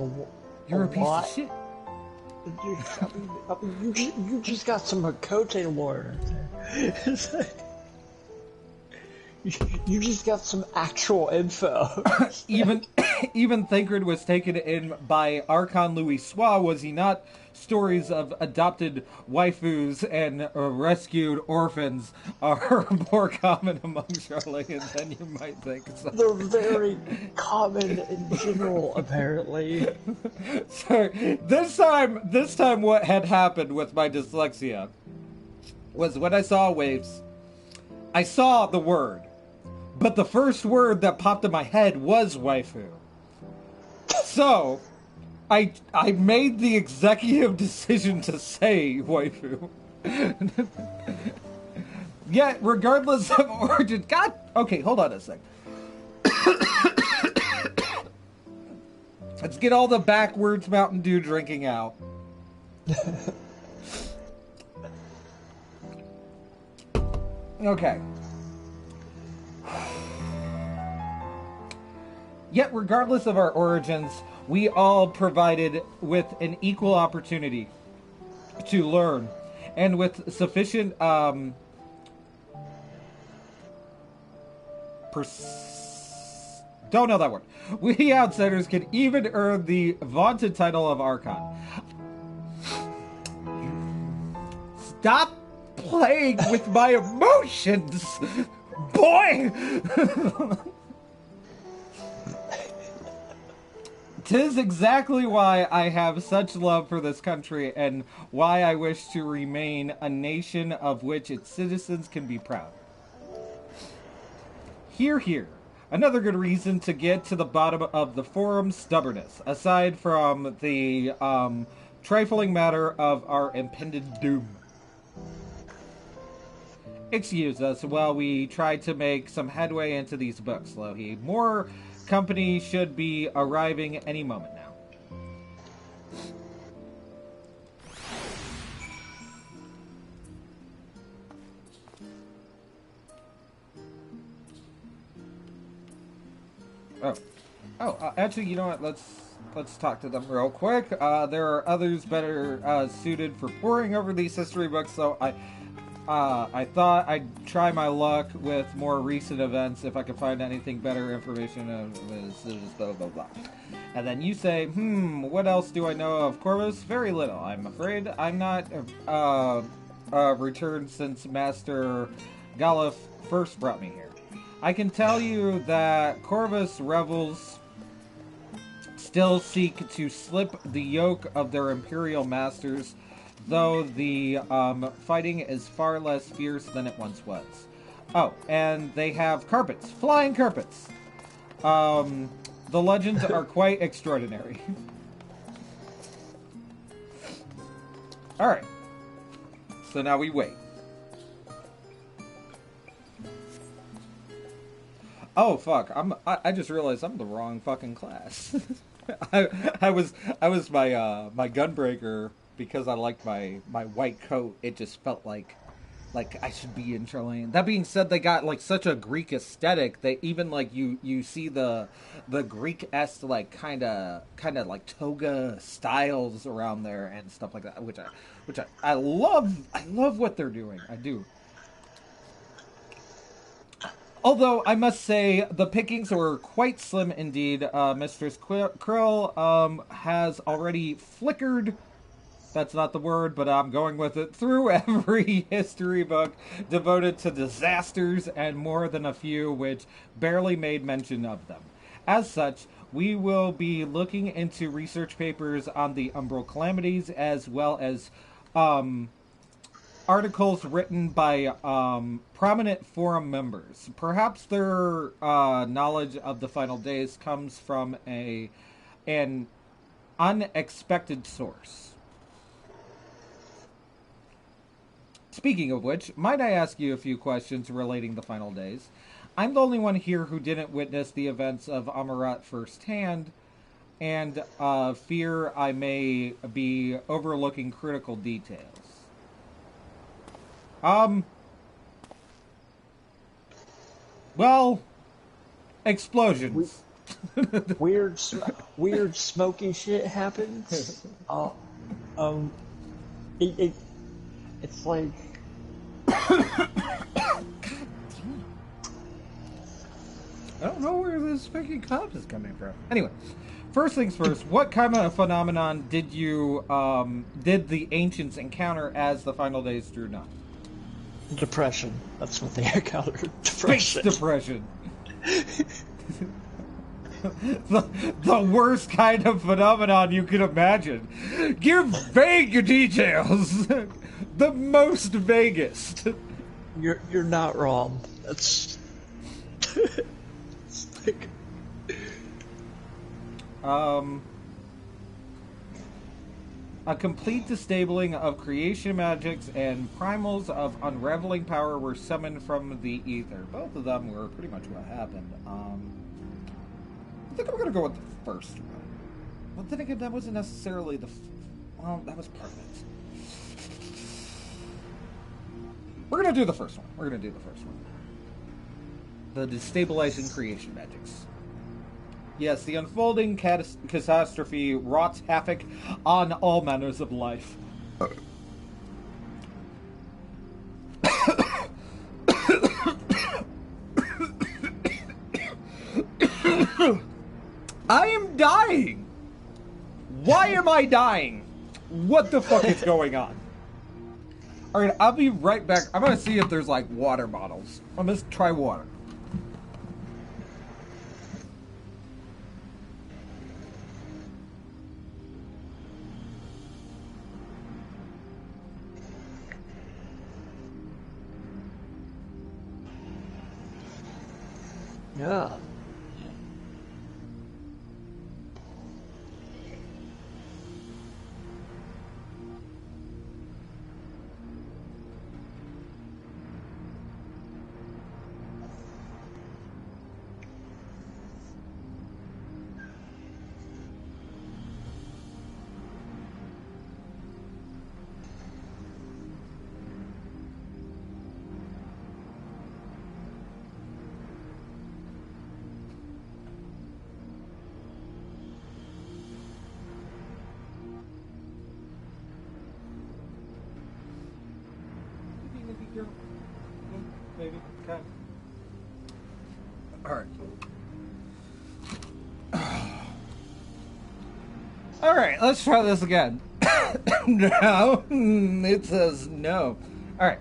You're a piece lot. of shit. You just got some Hakote lore. It's like, you just got some actual info. Even Thancred was taken in by Archon Louis Sois, was he not? Stories of adopted waifus and rescued orphans are more common among Charlatan than you might think. So. They're very common in general, apparently. So this time what had happened with my dyslexia was when I saw waifs, I saw the word. But the first word that popped in my head was waifu. So, I made the executive decision to say waifu. Yet, regardless of origin... God... Okay, hold on a sec. Let's get all the backwards Mountain Dew drinking out. Okay. Yet, regardless of our origins, we all provided with an equal opportunity to learn, and with sufficient don't know that word. We outsiders can even earn the vaunted title of Archon. Stop playing with my emotions, boy! 'Tis exactly why I have such love for this country, and why I wish to remain a nation of which its citizens can be proud. Hear, hear. Another good reason to get to the bottom of the forum's stubbornness, aside from the trifling matter of our impending doom. Excuse us while we try to make some headway into these books, Lohi. More company should be arriving any moment now. Actually, you know what? Let's talk to them real quick. There are others better suited for poring over these history books, so I thought I'd try my luck with more recent events if I could find anything better information of blah blah blah. And then you say, what else do I know of Corvus? Very little, I'm afraid. I'm not returned since Master Galuf first brought me here. I can tell you that Corvus rebels still seek to slip the yoke of their imperial masters, though the fighting is far less fierce than it once was. Oh, and they have carpets. Flying carpets! The legends are quite extraordinary. Alright. So now we wait. Oh fuck! I just realized I'm the wrong fucking class. I was my my gunbreaker because I liked my white coat. It just felt like I should be in Chilean. That being said, they got like such a Greek aesthetic. They even like you see the Greek-esque like kind of like toga styles around there and stuff like that, which I love. I love what they're doing. I do. Although I must say the pickings were quite slim indeed. Mistress Krill has already flickered. That's not the word, but I'm going with it. Through every history book devoted to disasters and more than a few which barely made mention of them. As such, we will be looking into research papers on the Umbral Calamities as well as articles written by prominent forum members. Perhaps their knowledge of the final days comes from an unexpected source. Speaking of which, might I ask you a few questions relating the final days? I'm the only one here who didn't witness the events of Amarat firsthand, and fear I may be overlooking critical details. Well, explosions. Weird smoky shit happens. It's like. I don't know where this fucking cop is coming from. Anyway, first things first, what kind of phenomenon did the ancients encounter as the final days drew nigh? Depression. That's what they encountered. Depression. Space depression. the worst kind of phenomenon you could imagine. Give vague details. The most vaguest. You're not wrong. That's it's like a complete disabling of creation magics and primals of unraveling power were summoned from the ether. Both of them were pretty much what happened. I think I'm gonna go with the first one. But then again, that wasn't necessarily well, that was part of it. We're gonna do the first one. The destabilizing creation magics. Yes, the unfolding catastrophe wrought havoc on all manners of life. I am dying! Why am I dying? What the fuck is going on? Alright, I'll be right back. I'm gonna see if there's like water bottles. I'm gonna try water. yeah. Maybe. Okay. Alright. Alright, let's try this again. No. It says no. Alright.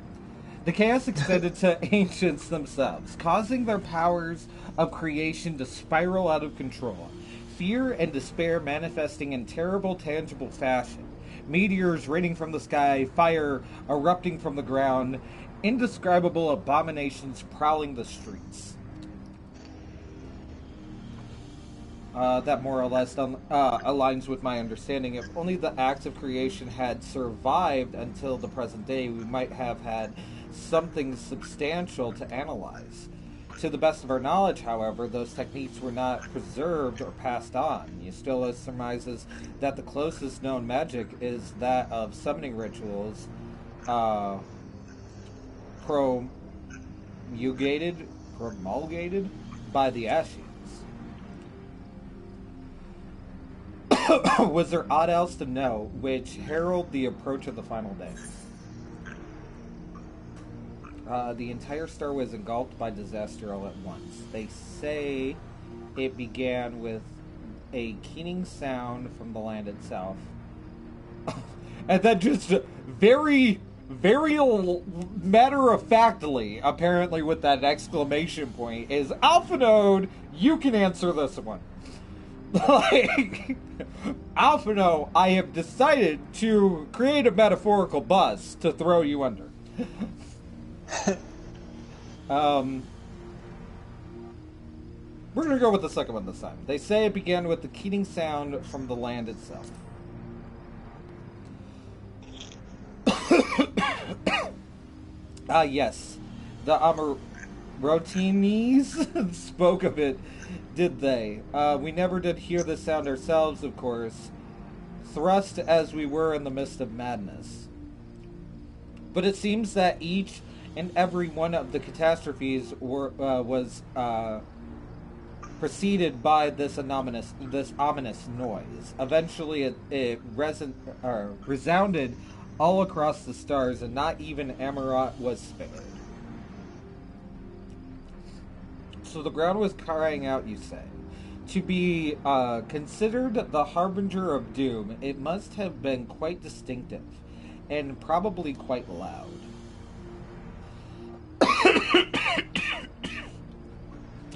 The chaos extended to ancients themselves, causing their powers of creation to spiral out of control. Fear and despair manifesting in terrible, tangible fashion. Meteors raining from the sky, fire erupting from the ground, indescribable abominations prowling the streets. That more or less aligns with my understanding. If only the acts of creation had survived until the present day, we might have had something substantial to analyze. To the best of our knowledge, however, those techniques were not preserved or passed on. Eustila surmises that the closest known magic is that of summoning rituals, uh, promulgated, promulgated by the Ashians. Was there aught else to know which herald the approach of the final day? The entire star was engulfed by disaster all at once. They say it began with a keening sound from the land itself. And then just very, very matter-of-factly, apparently with that exclamation point, is Alphanode, you can answer this one. Like, Alphino, I have decided to create a metaphorical bus to throw you under. We're gonna go with the second one this time. They say it began with the keening sound from the land itself. Yes. The Amarotinis spoke of it, did they? We never did hear the sound ourselves, of course, thrust as we were in the midst of madness. But it seems that each and every one of the catastrophes was preceded by this ominous noise. Eventually, it resounded all across the stars, and not even Amarat was spared. So the ground was crying out, you say. To be considered the harbinger of doom, it must have been quite distinctive, and probably quite loud.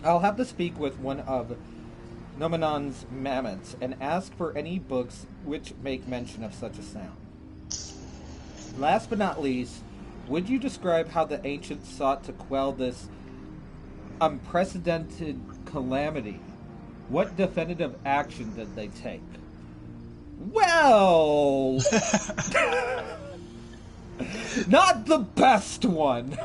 I'll have to speak with one of Nomenon's mammoths and ask for any books which make mention of such a sound. Last but not least, would you describe how the ancients sought to quell this unprecedented calamity? What definitive action did they take? Well, not the best one.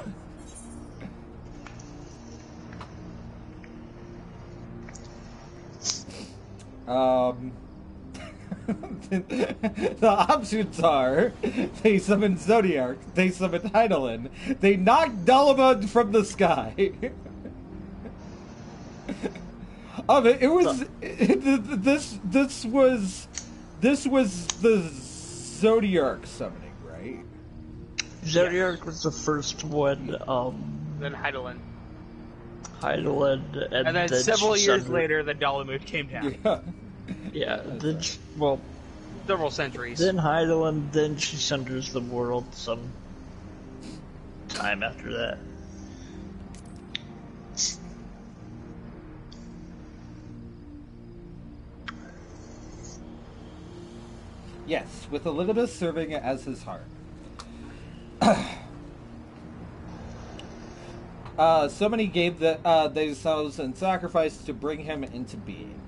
The options are: they summoned Zodiac, they summoned Heidelin, they knocked Dalamud from the sky. It was this was the Zodiac summoning, right? Zodiac was the first one. Then Heidelin. Heidelin, And then several years later, the Dalamud came down. Yeah. Then Several centuries. Then Heidelin, then she sunders the world some time after that. Yes, with Elizabeth serving as his heart. So many gave themselves in sacrifice to bring him into being.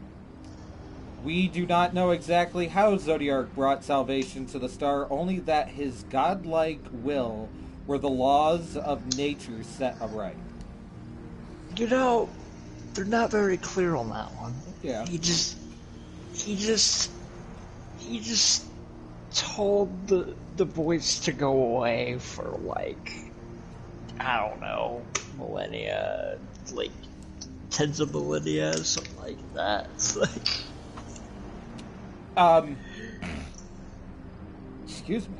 We do not know exactly how Zodiac brought salvation to the star, only that his godlike will were the laws of nature set aright. You know, they're not very clear on that one. Yeah. He just told the boys to go away for, like, I don't know, millennia, like tens of millennia, something like that. It's like, excuse me.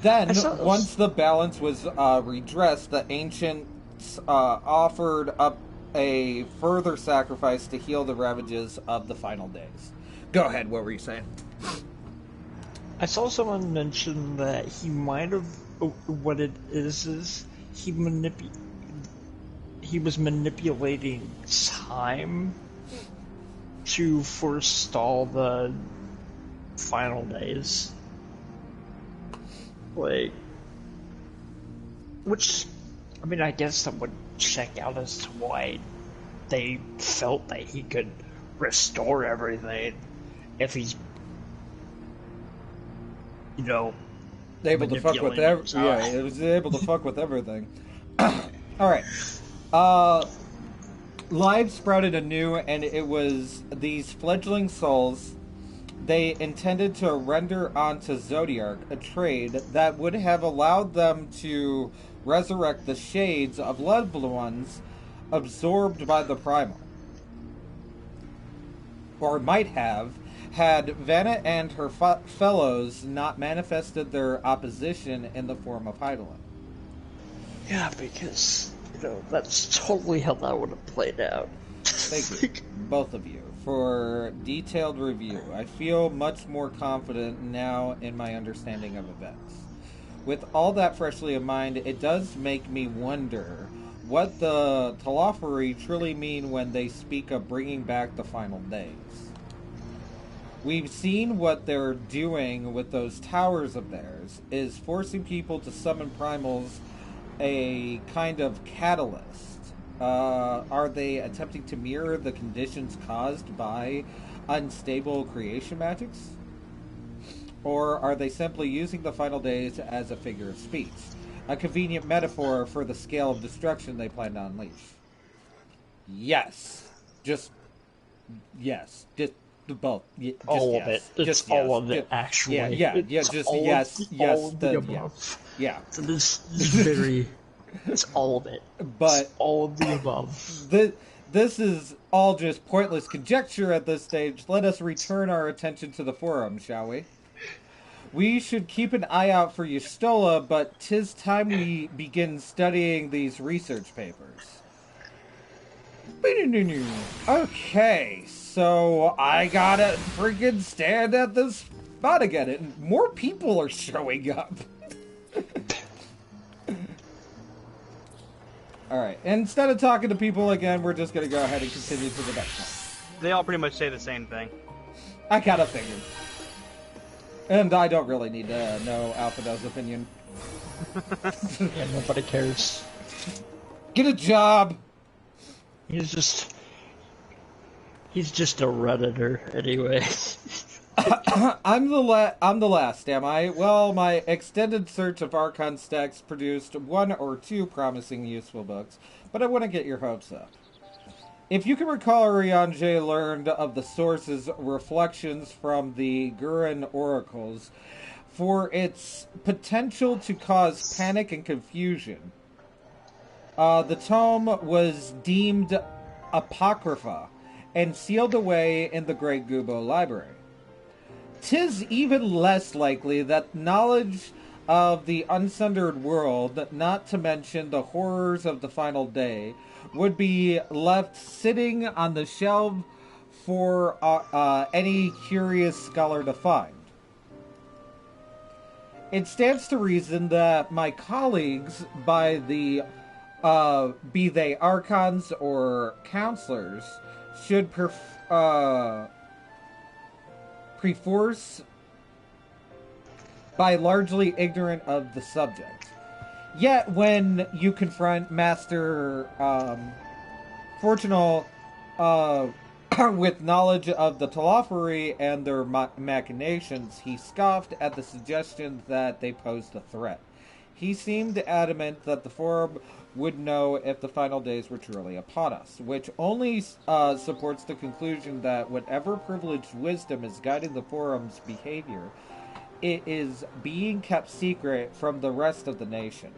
Then, once the balance was redressed, the ancients offered up a further sacrifice to heal the ravages of the final days. Go ahead, what were you saying? I saw someone mention that he might have. What it is he was manipulating time to forestall the final days. Like, which, I mean, I guess that would check out as to why they felt that he could restore everything if he's, able to fuck with it was able to fuck with everything. All right. Life sprouted anew, and it was these fledgling souls they intended to render onto Zodiac a trade that would have allowed them to resurrect the shades of loved ones absorbed by the primal. Or might have, had Vanna and her fellows not manifested their opposition in the form of Heidelin. Yeah, because, that's totally how that would have played out. Thank you, both of you, for detailed review. I feel much more confident now in my understanding of events. With all that freshly in mind, it does make me wonder what the Telophori truly mean when they speak of bringing back the final days. We've seen what they're doing with those towers of theirs, is forcing people to summon primals a kind of catalyst. Are they attempting to mirror the conditions caused by unstable creation magics? Or are they simply using the final days as a figure of speech? A convenient metaphor for the scale of destruction they plan to unleash? Yes. Just both. Just all yes. of it. It's just all yes. of it, actually. Yeah, It's just all yes, of the, yes, all of the above. yeah. So this is very... It's all of it. But it's all of the above. This is all just pointless conjecture at this stage. Let us return our attention to the forum, shall we? We should keep an eye out for Yustola, but 'tis time we begin studying these research papers. Okay, so I gotta freaking stand at this spot again, and more people are showing up. Alright, instead of talking to people again, we're just gonna go ahead and continue to the next one. They all pretty much say the same thing. I kinda figured. And I don't really need to know Alphado's opinion. Yeah, nobody cares. Get a job! He's just a Redditor, anyway. I'm the last, am I? Well, my extended search of Archon stacks produced one or two promising useful books, but I wouldn't get your hopes up. If you can recall, Rianjay learned of the source's reflections from the Gurin oracles for its potential to cause panic and confusion. The tome was deemed apocrypha and sealed away in the Great Gubo Library. 'Tis even less likely that knowledge of the unsundered world, not to mention the horrors of the final day, would be left sitting on the shelf for any curious scholar to find. It stands to reason that my colleagues, be they archons or counselors, should perforce by largely ignorant of the subject. Yet, when you confront Master Fortunal with knowledge of the Telophori and their machinations, he scoffed at the suggestion that they posed a threat. He seemed adamant that the Forum would know if the final days were truly upon us, which only supports the conclusion that whatever privileged wisdom is guiding the Forum's behavior, it is being kept secret from the rest of the nation.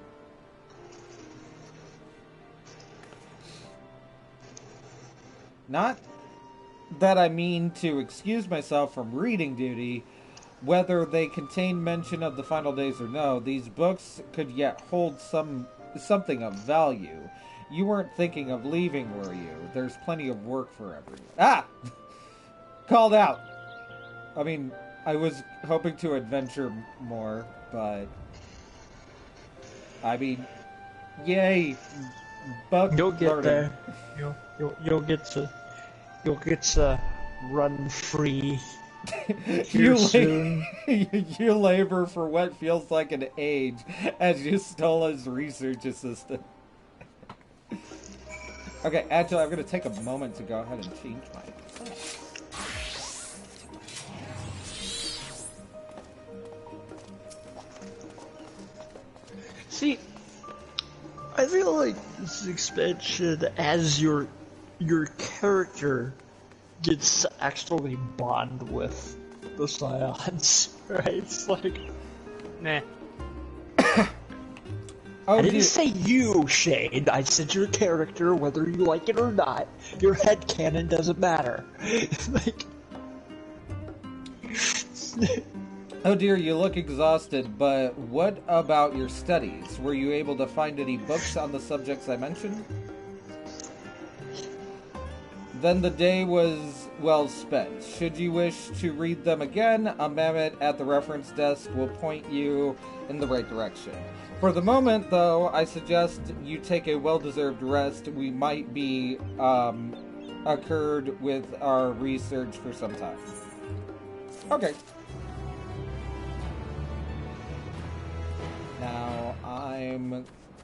Not that I mean to excuse myself from reading duty. Whether they contain mention of the final days or no, these books could yet hold something of value. You weren't thinking of leaving, were you? There's plenty of work for everyone. Ah! Called out! I mean, I was hoping to adventure more, but... I mean, yay! You'll get learning. there. You'll get to run free. Soon. You labor for what feels like an age as Yustola's research assistant. Okay, actually, I'm going to take a moment to go ahead and change my... See, I feel like this expansion, as your character gets to actually bond with the Scions, right? It's like, Nah. Oh, I didn't dear. say you, Shane. I said your character, whether you like it or not. Your headcanon doesn't matter. Like, Oh dear, you look exhausted, but what about your studies? Were you able to find any books on the subjects I mentioned? Then the day was well spent. Should you wish to read them again, a mammoth at the reference desk will point you in the right direction. For the moment, though, I suggest you take a well-deserved rest. We might be occurred with our research for some time. Okay. Now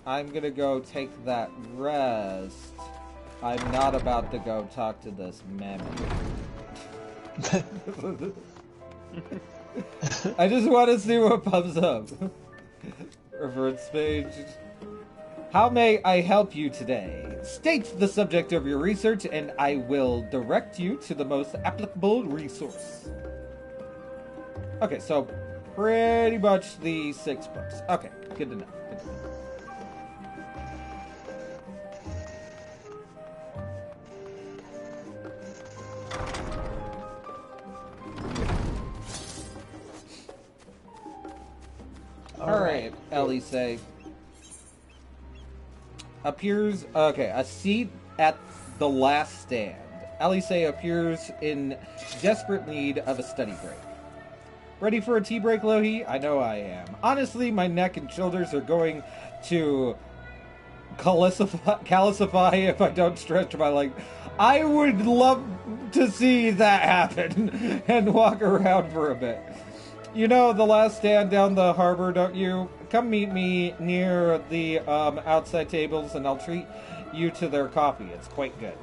I'm gonna go take that rest. I'm not about to go talk to this mammoth. I just want to see what pops up. Reference page. How may I help you today? State the subject of your research and I will direct you to the most applicable resource. Okay, so pretty much the 6 books. Okay, good to know. Good to know. Alright, Elise. Appears... Okay, a seat at the last stand. Elise appears in desperate need of a study break. Ready for a tea break, Lohi? I know I am. Honestly, my neck and shoulders are going to calcify if I don't stretch my leg. I would love to see that happen and walk around for a bit. You know the last stand down the harbor, don't you? Come meet me near the outside tables and I'll treat you to their coffee. It's quite good.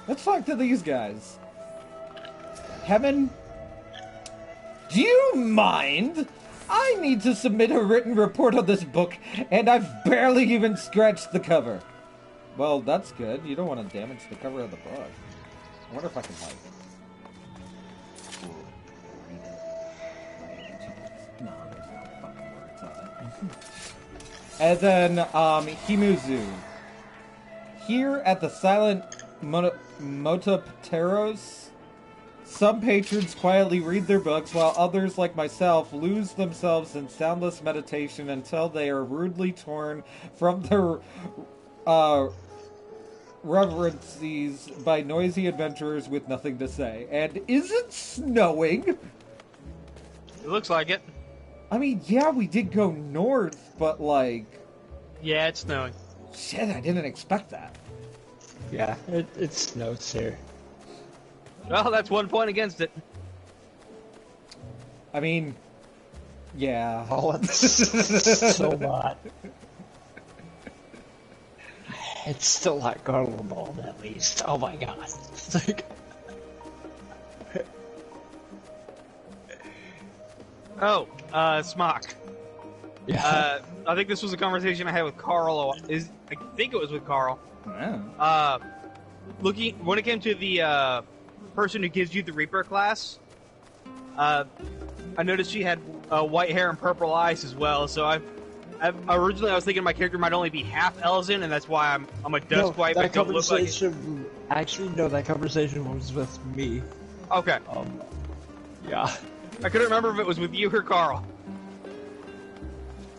Let's talk to these guys. Heaven, do you mind? I need to submit a written report on this book, and I've barely even scratched the cover. Well, that's good. You don't want to damage the cover of the book. I wonder if I can, like... No, there's no fucking words on it. And then, Himuzu. Here at the silent Motopateros, some patrons quietly read their books, while others, like myself, lose themselves in soundless meditation until they are rudely torn from their reverences by noisy adventurers with nothing to say. And is it snowing? It looks like it. I mean, yeah, we did go north, but like... Yeah, it's snowing. Shit, I didn't expect that. yeah, it snows here. Well, that's 1 point against it. I mean, yeah. Oh, it's so hot. It's still like Garland Ball, at least. Oh my god. It's like... Oh, Smock. Yeah. I think this was a conversation I had with Carl. I think it was with Carl. Yeah. When it came to the person who gives you the Reaper class, I noticed she had white hair and purple eyes as well. So originally I was thinking my character might only be half Elzen, and that's why I'm a dust wipe. That Don't look like it. conversation... Actually, no, that conversation was with me. Okay. Yeah. I couldn't remember if it was with you or Carl.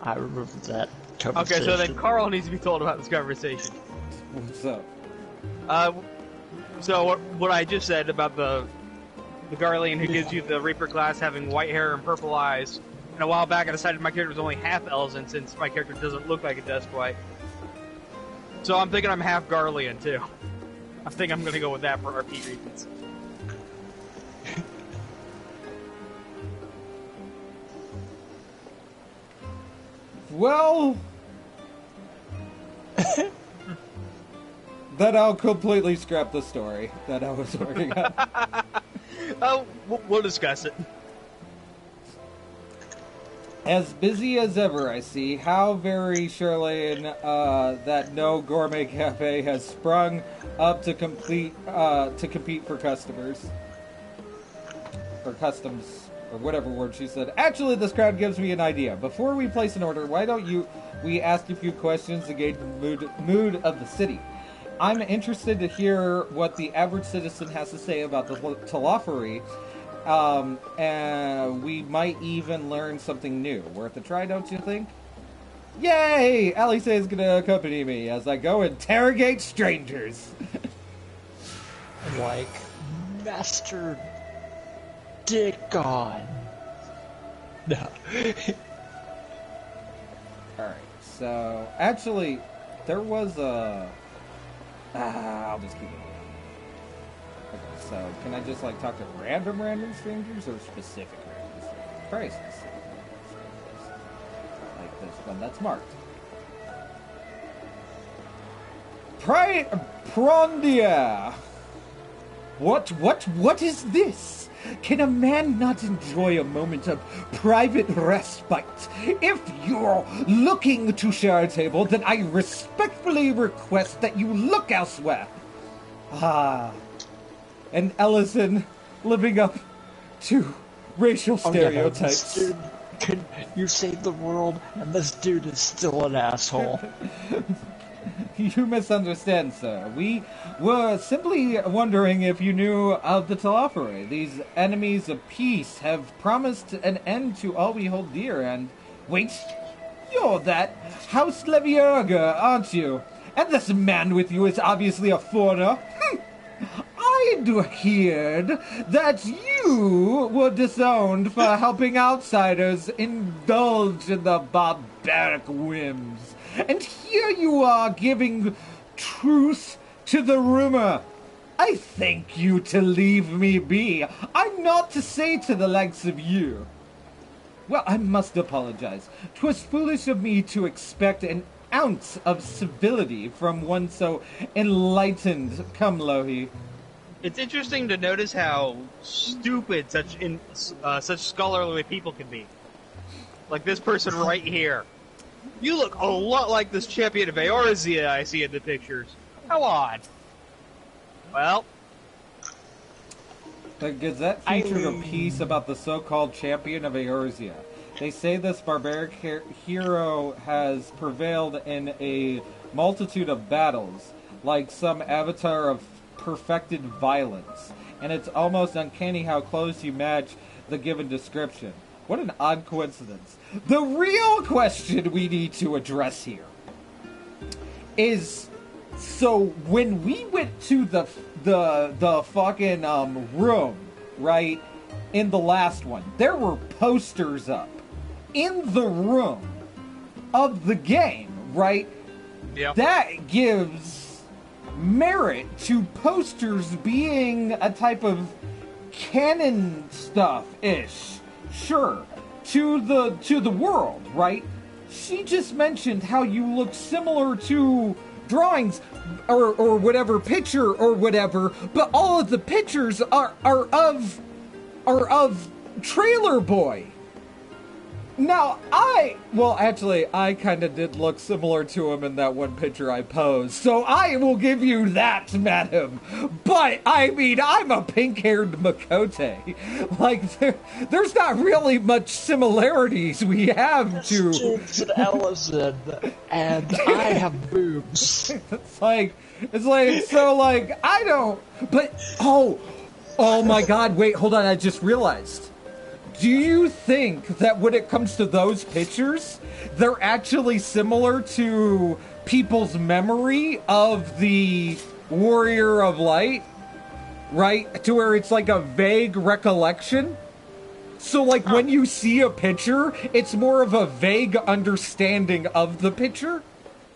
I remember that Okay, conversation. so then Carl needs to be told about this conversation. What's up? So what I just said about the Garlean who gives you the Reaper class having white hair and purple eyes, and a while back I decided my character was only half Elzen since my character doesn't look like a Duskwight. So I'm thinking I'm half Garlean, too. I think I'm gonna go with that for RP reasons. Well... then I'll completely scrap the story that I was working on. Oh, we'll discuss it. As busy as ever, I see. How very Charlene that no gourmet cafe has sprung up to compete for customers. Or customs, or whatever word she said. Actually, this crowd gives me an idea. Before we place an order, why don't we ask a few questions to gauge the mood of the city? I'm interested to hear what the average citizen has to say about the Telophary. And we might even learn something new. Worth a try, don't you think? Yay! Alice is gonna accompany me as I go interrogate strangers. Like, Master Dick on. No. Alright, so, actually, there was a... I'll just keep it. Okay, so can I just like talk to random strangers or specific random strangers? Very specific random strangers. Like this one that's marked. Prondia! What is this? Can a man not enjoy a moment of private respite? If you're looking to share a table, then I respectfully request that you look elsewhere. Ah. And Ellison living up to racial stereotypes. Dude, can you save the world, and this dude is still an asshole. You misunderstand, sir. We were simply wondering if you knew of the Telophary. These enemies of peace have promised an end to all we hold dear, and... Wait, you're that House Leviurga, aren't you? And this man with you is obviously a foreigner. I'd heard that you were disowned for helping outsiders indulge in the barbaric whims. And here you are giving truth to the rumor. I thank you to leave me be. I'm not to say to the likes of you. Well, I must apologize. 'Twas foolish of me to expect an ounce of civility from one so enlightened. Come, Lohi. It's interesting to notice how stupid such scholarly people can be. Like this person right here. You look a lot like this champion of Eorzea I see in the pictures. How odd. Well. The Gazette featured a piece about the so-called champion of Eorzea. They say this barbaric hero has prevailed in a multitude of battles, like some avatar of perfected violence. And it's almost uncanny how close you match the given description. What an odd coincidence. The real question we need to address here is, so when we went to the fucking room, right, in the last one, there were posters up in the room of the game, right? Yeah. That gives merit to posters being a type of canon stuff-ish. Sure, to the world, right? She just mentioned how you look similar to drawings or whatever picture or whatever, but all of the pictures are of Trailer Boy. Now, I kind of did look similar to him in that one picture I posed, so I will give you that, madam. But, I mean, I'm a pink-haired Makote. Like, there's not really much similarities we have to... James and Ellison, and I have boobs. It's like, so, like, I don't... But, oh my god, wait, hold on, I just realized. Do you think that when it comes to those pictures, they're actually similar to people's memory of the Warrior of Light? Right? To where it's like a vague recollection? So, like, when you see a picture, it's more of a vague understanding of the picture?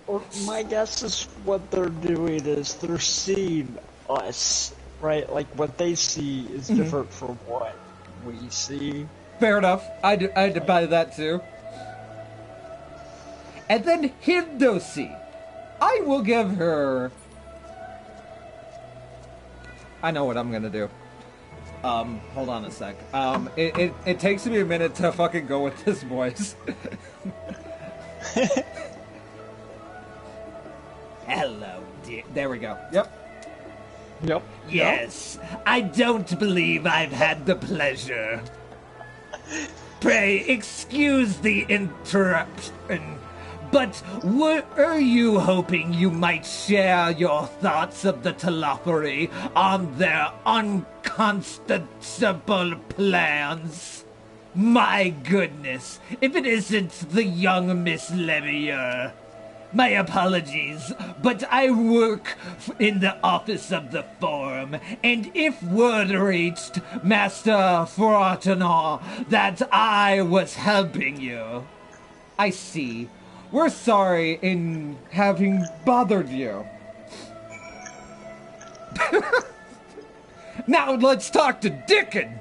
Or my guess is what they're doing is they're seeing us, right? Like what they see is different from what we see. Fair enough. I had to buy that too. And then Hindosi. I will give her... I know what I'm gonna do. Hold on a sec. It takes me a minute to fucking go with this voice. Hello, dear. There we go. Yep. Yes, I don't believe I've had the pleasure. Pray, excuse the interruption, but were you hoping you might share your thoughts of the Telophori on their unconstitutable plans? My goodness, if it isn't the young Miss Levier. My apologies, but I work in the office of the Forum, and if word reached Master Fortunato that I was helping you... I see. We're sorry in having bothered you. Now let's talk to Dickon!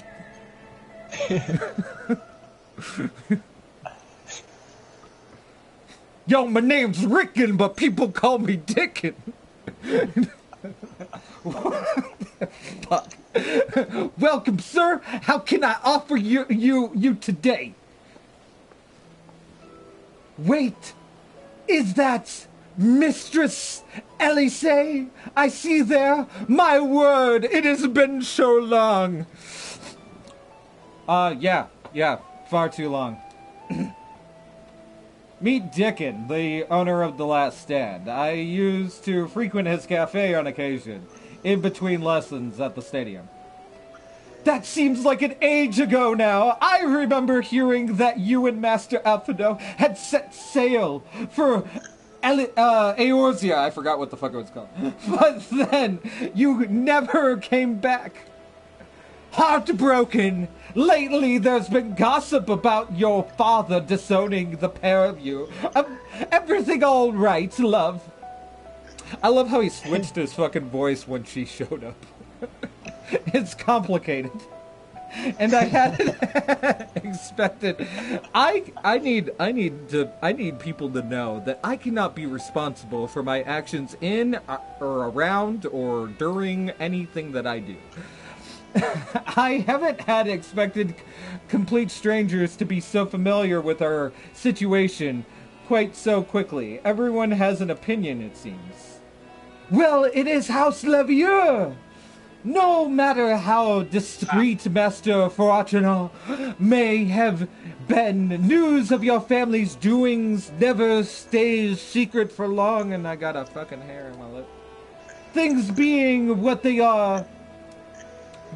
Yo, my name's Rickon, but people call me Dickon. What the fuck? Welcome, sir. How can I offer you today? Wait, is that Mistress Elise? I see there. My word, it has been so long. Yeah, far too long. Meet Dickon, the owner of The Last Stand. I used to frequent his cafe on occasion, in between lessons at the stadium. That seems like an age ago now. I remember hearing that you and Master Alfredo had set sail for Eorzea. I forgot what the fuck it was called. But then, you never came back. Heartbroken. Lately, there's been gossip about your father disowning the pair of you. Everything all right, love? I love how he switched his fucking voice when she showed up. It's complicated. And I hadn't expected. I need people to know that I cannot be responsible for my actions in or around or during anything that I do. I haven't had expected complete strangers to be so familiar with our situation quite so quickly. Everyone has an opinion, it seems. Well, it is House Levier! No matter how discreet Master Fortunato may have been, news of your family's doings never stays secret for long, and I got a fucking hair in my lip. Things being what they are,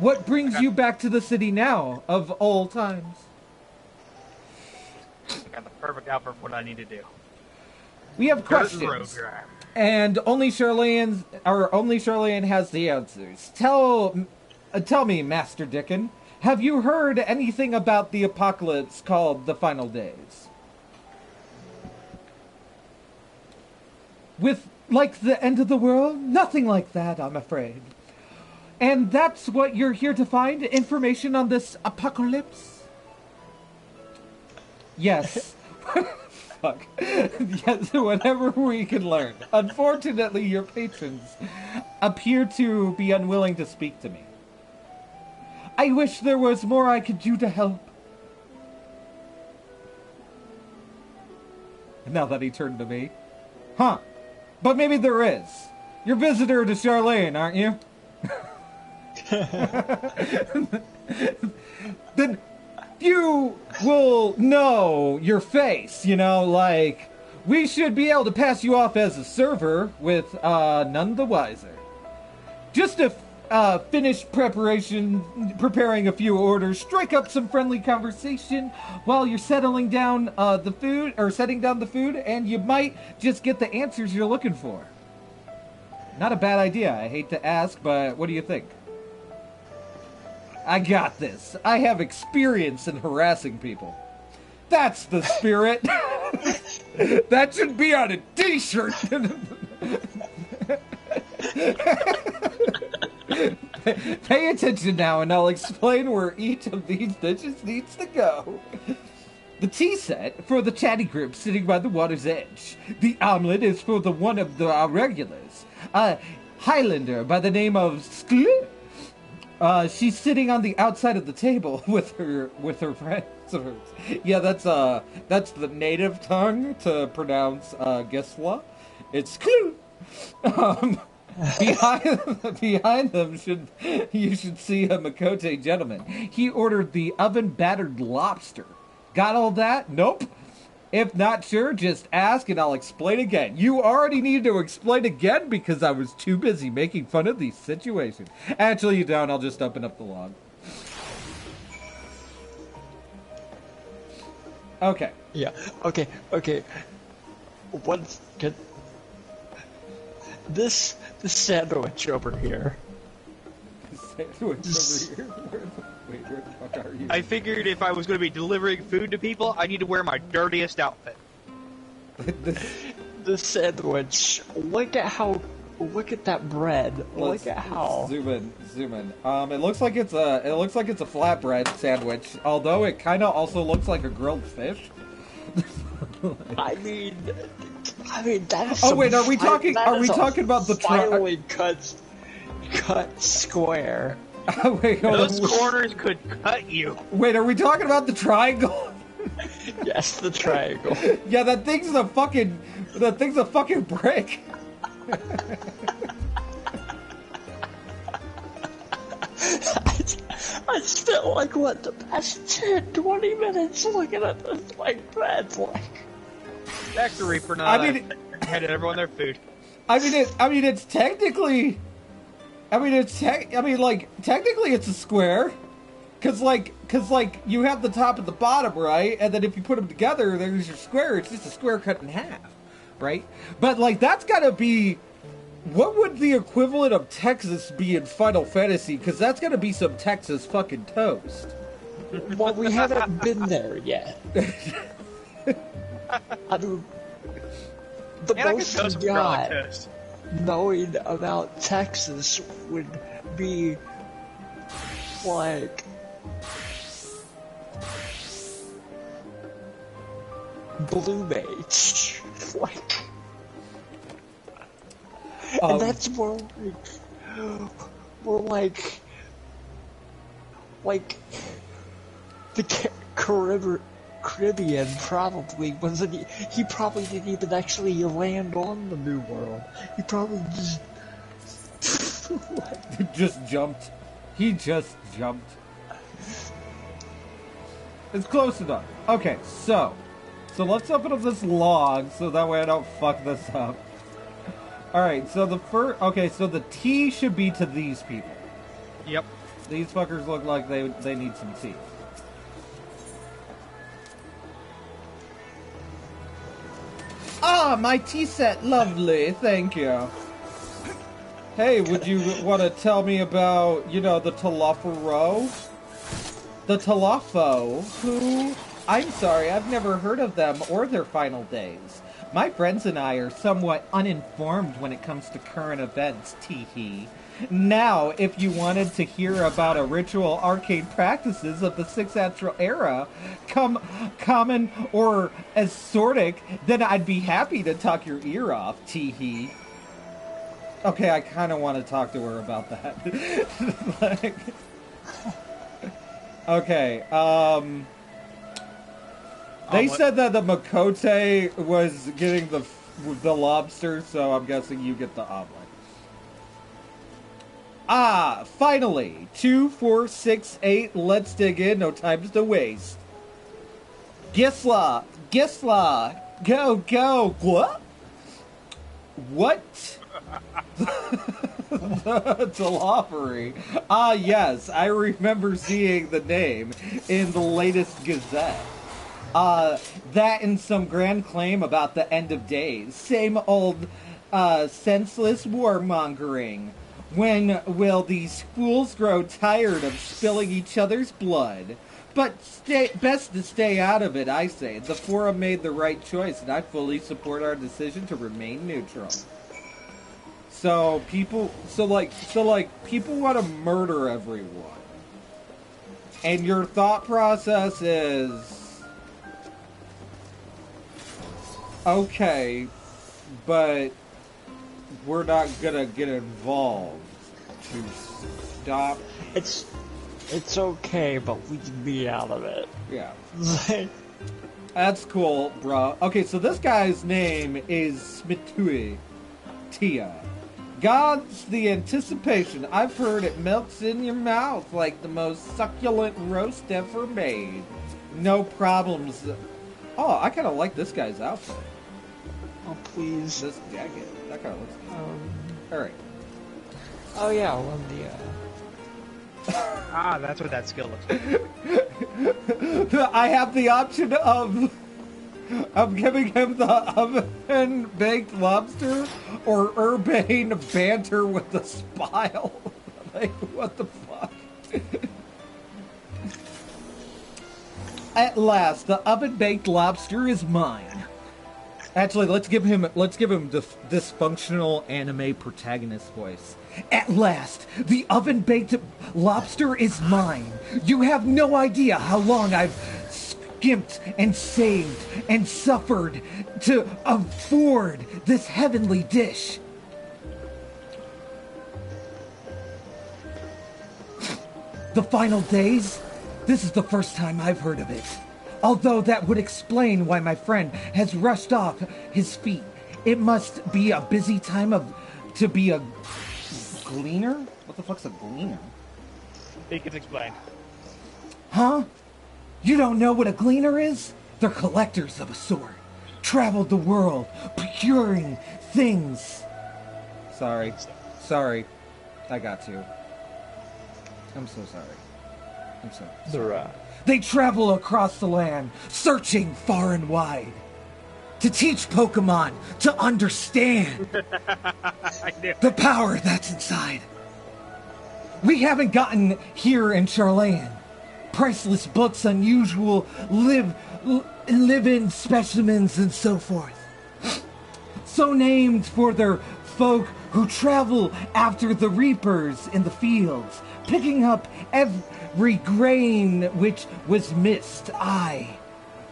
what brings you back to the city now, of all times? Got the perfect outfit for what I need to do. We have questions, and only Charlene has the answers. Tell me, Master Dickon, have you heard anything about the apocalypse called the Final Days? With, like, the end of the world? Nothing like that, I'm afraid. And that's what you're here to find? Information on this apocalypse? Yes. Fuck. Yes, whatever we can learn. Unfortunately, your patrons appear to be unwilling to speak to me. I wish there was more I could do to help. Now that he turned to me. Huh. But maybe there is. You're visitor to Charlene, aren't you? Then you will know your face, you know, like, we should be able to pass you off as a server with none the wiser. Just to finish preparing a few orders, strike up some friendly conversation while you're setting down the food, and you might just get the answers you're looking for. Not a bad idea. I hate to ask, but what do you think? I got this. I have experience in harassing people. That's the spirit. That should be on a t-shirt. Pay attention now, and I'll explain where each of these dishes needs to go. The tea set for the chatty group sitting by the water's edge. The omelet is for the one of the regulars. A Highlander by the name of Skl. She's sitting on the outside of the table with her friends. Yeah, that's the native tongue to pronounce Gisla. It's Skl. Behind them you should see a Makote gentleman. He ordered the oven battered lobster. Got all that? Nope. If not sure, just ask and I'll explain again. You already need to explain again because I was too busy making fun of these situations. Actually, you don't. I'll just open up the log. Okay. Yeah. Okay. What's good? This sandwich over here. Sandwich over here? Wait, where the fuck are you? I figured if I was going to be delivering food to people, I need to wear my dirtiest outfit. The sandwich. Look at that bread. Look at how. Zoom in. It looks like it's a flatbread sandwich, although it kind of also looks like a grilled fish. I mean that's. Oh wait, are we talking about the finely cut square? Wait, those corners could cut you. Wait, are we talking about the triangle? Yes, the triangle. Yeah, that thing's a fucking brick. I spent the past 10, 20 minutes looking at this bread Factory for not handing everyone their food. It's technically. Technically it's a square. Cause you have the top and the bottom, right? And then if you put them together, there's your square. It's just a square cut in half, right? But that's gotta be. What would the equivalent of Texas be in Final Fantasy? Cause that's gotta be some Texas fucking toast. Well, we haven't been there yet. I mean, the most we got knowing about Texas would be Blue Mage. And that's more the Caribbean probably wasn't. He probably didn't even actually land on the New World. He probably just jumped. He just jumped. It's close enough. Okay, so let's open up this log so that way I don't fuck this up. Alright, so so the tea should be to these people. Yep. These fuckers look like they need some tea. Ah, my tea set, lovely, thank you. Hey, would you want to tell me about, the Talafaro? The Talafo, who... I'm sorry, I've never heard of them or their final days. My friends and I are somewhat uninformed when it comes to current events, tee-hee. Now, if you wanted to hear about a ritual arcane practices of the Sixth Astral Era, common or assortic, then I'd be happy to talk your ear off, tee-hee. Okay, I kind of want to talk to her about that. Okay, they said that the Makote was getting the lobster, so I'm guessing you get the omelet. Ah, finally! 2, 4, 6, 8, let's dig in, no time to waste. Gisla! Go! What? The Talafari. Ah, yes, I remember seeing the name in the latest Gazette. That and some grand claim about the end of days. Same old, senseless warmongering. When will these fools grow tired of spilling each other's blood? But best to stay out of it, I say. The forum made the right choice, and I fully support our decision to remain neutral. So people want to murder everyone. And your thought process is, okay, but we're not gonna get involved to stop. It's okay, but we can be out of it. Yeah. That's cool, bro. Okay, so this guy's name is Smitui Tia. God's the anticipation. I've heard it melts in your mouth like the most succulent roast ever made. No problems. Oh, I kind of like this guy's outfit. Oh, please. This jacket. That kind of looks good. Alright. Oh, yeah, I love the, That's what that skill looks like. I have the option of giving him the oven-baked lobster or urbane banter with the spile. Like, what the fuck? At last, the oven-baked lobster is mine. Actually, let's give him the dysfunctional anime protagonist voice. At last, the oven-baked lobster is mine. You have no idea how long I've skimped and saved and suffered to afford this heavenly dish. The final days? This is the first time I've heard of it. Although that would explain why my friend has rushed off his feet. It must be a busy time to be a gleaner? What the fuck's a gleaner? He can explain. Huh? You don't know what a gleaner is? They're collectors of a sort. Traveled the world, procuring things. Sorry. I got to. I'm so sorry. I'm so sorry. They travel across the land, searching far and wide. To teach Pokemon to understand the power that's inside. We haven't gotten here in Charlayan. Priceless books, unusual live-in specimens, and so forth. So named for their folk who travel after the reapers in the fields, picking up every grain which was missed. Aye,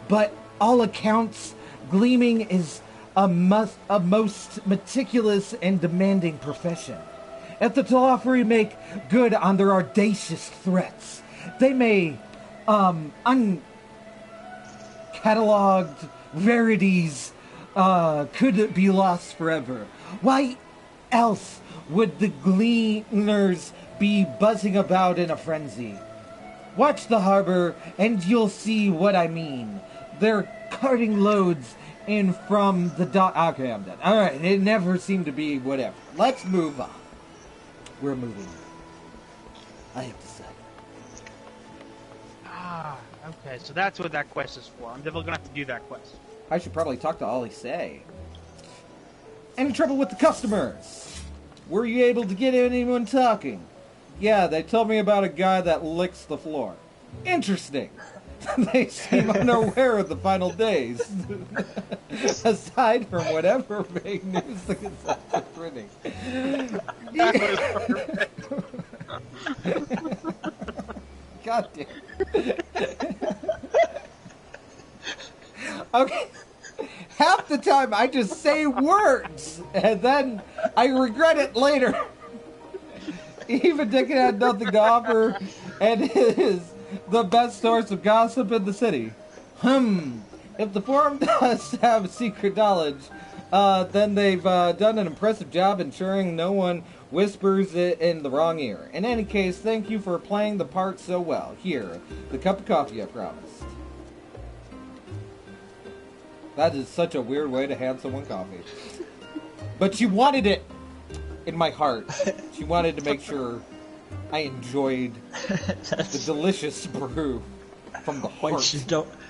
but all accounts, gleaming is a most meticulous and demanding profession. If the Telophari make good on their audacious threats, they may uncatalogued rarities could be lost forever. Why else would the gleaners be buzzing about in a frenzy? Watch the harbor and you'll see what I mean. They're carting loads in from the dock. Okay, I'm done. Alright, it never seemed to be whatever. Let's move on. We're moving. I have to say. Okay, so that's what that quest is for. I'm definitely gonna have to do that quest. I should probably talk to Ollie Say. Any trouble with the customers? Were you able to get anyone talking? Yeah, they told me about a guy that licks the floor. Interesting. They seem unaware of the final days. Aside from whatever fake news the Gazette is printing. God damn. Okay. Half the time I just say words, and then I regret it later. Even Dickon had nothing to offer, and is the best source of gossip in the city. If the forum does have secret knowledge, then they've done an impressive job ensuring no one whispers it in the wrong ear. In any case, thank you for playing the part so well. Here, the cup of coffee I promised. That is such a weird way to hand someone coffee. But she wanted it in my heart. She wanted to make sure I enjoyed the delicious brew from the heart.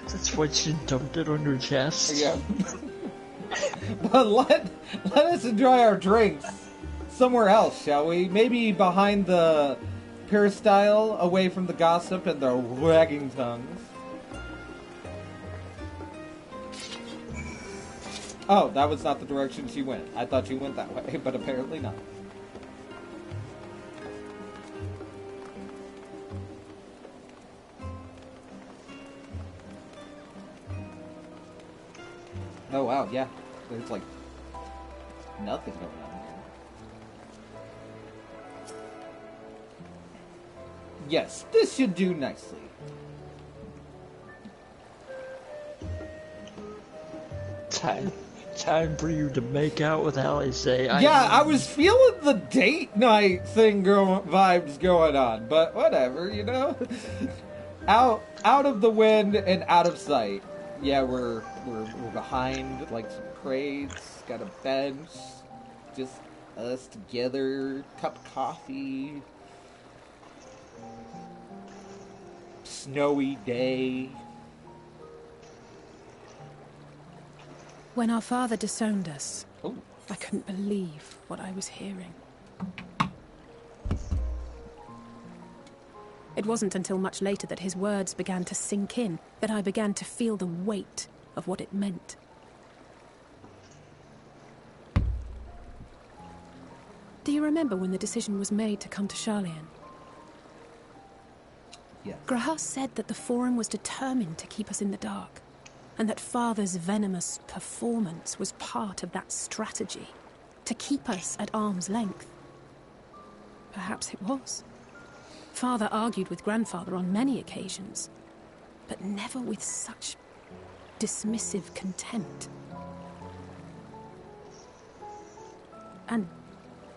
That's why she dumped it on your chest? Yeah. But let us enjoy our drinks. somewhere else, shall we? Maybe behind the peristyle, away from the gossip and the wagging tongues. Oh, that was not the direction she went. I thought she went that way, but apparently not. Oh wow, yeah. There's like nothing going on here. Yes, this should do nicely. Time for you to make out with Alice. I was feeling the date night thing vibes going on, but whatever, you know. out of the wind and out of sight. Yeah, we're behind like some crates, got a bench, just us together, cup of coffee, snowy day. When our father disowned us, Ooh. I couldn't believe what I was hearing. It wasn't until much later that his words began to sink in, that I began to feel the weight of what it meant. Do you remember when the decision was made to come to Charlian? Yes. Graham said that the Forum was determined to keep us in the dark, and that Father's venomous performance was part of that strategy, to keep us at arm's length. Perhaps it was. Father argued with Grandfather on many occasions, but never with such dismissive contempt. And